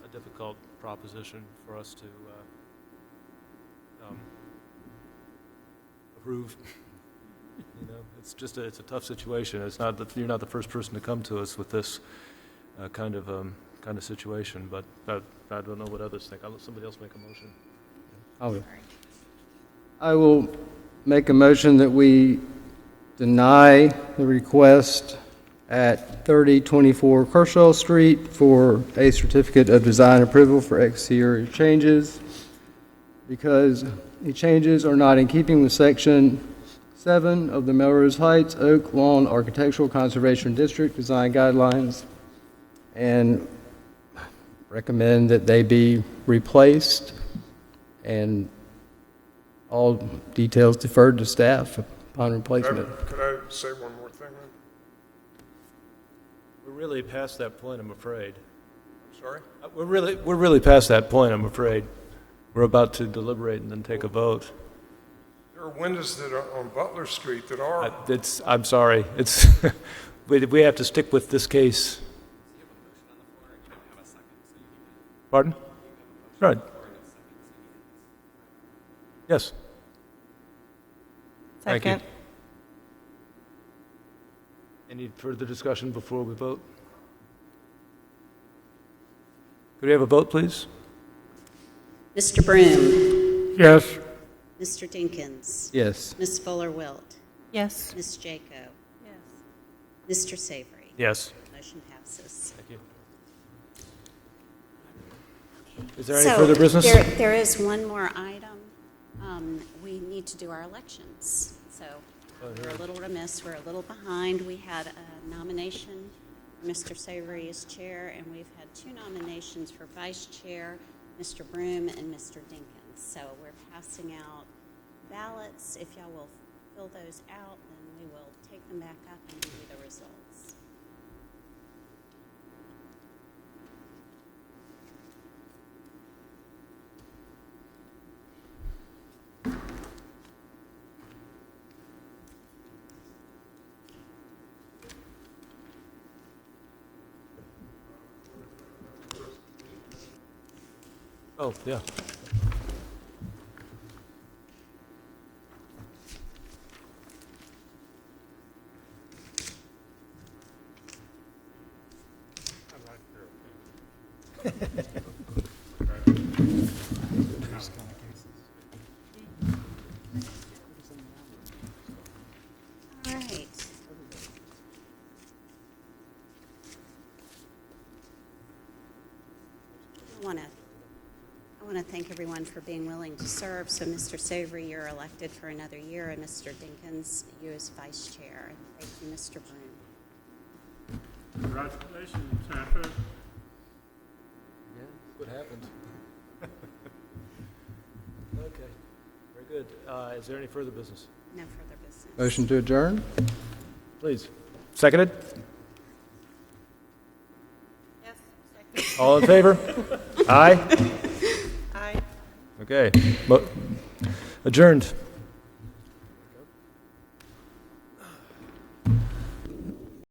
a difficult proposition for us to approve. It's just it's a tough situation. It's not that you're not the first person to come to us with this kind of situation, but I don't know what others think. I'll let somebody else make a motion. I will make a motion that we deny the request at 3024 Kershaw Street for a certificate of design approval for exterior changes because the changes are not in keeping with Section 7 of the Melrose Heights Oak Lawn Architectural Conservation District Design Guidelines, and recommend that they be replaced and all details deferred to staff upon replacement. Could I say one more thing then? We're really past that point, I'm afraid. I'm sorry? We're really past that point, I'm afraid. We're about to deliberate and then take a vote. There are windows that are on Butler Street that are. I'm sorry. We have to stick with this case. Pardon? Right. Yes. Thank you. Second. Any further discussion before we vote? Could we have a vote, please? Mr. Broom? Yes. Mr. Dinkins? Yes. Ms. Fuller-Wilt? Yes. Ms. Jaco? Yes. Mr. Savory? Yes. Motion passes. Thank you. Is there any further business? There is one more item. We need to do our elections. So we're a little remiss. We're a little behind. We had a nomination for Mr. Savory as chair, and we've had 2 nominations for vice chair, Mr. Broom and Mr. Dinkins. So we're passing out ballots. If y'all will fill those out, then we will take them back up and give you the results. Oh, yeah. All right. I want to thank everyone for being willing to serve. So, Mr. Savory, you're elected for another year, and Mr. Dinkins, you as vice chair. And thank you, Mr. Broom. Congratulations, Santa. Yeah, what happened? Okay, very good. Is there any further business? No further business. Motion to adjourn? Please. Seconded? Yes. Second. All in favor? Aye? Aye. Okay. Adjourned.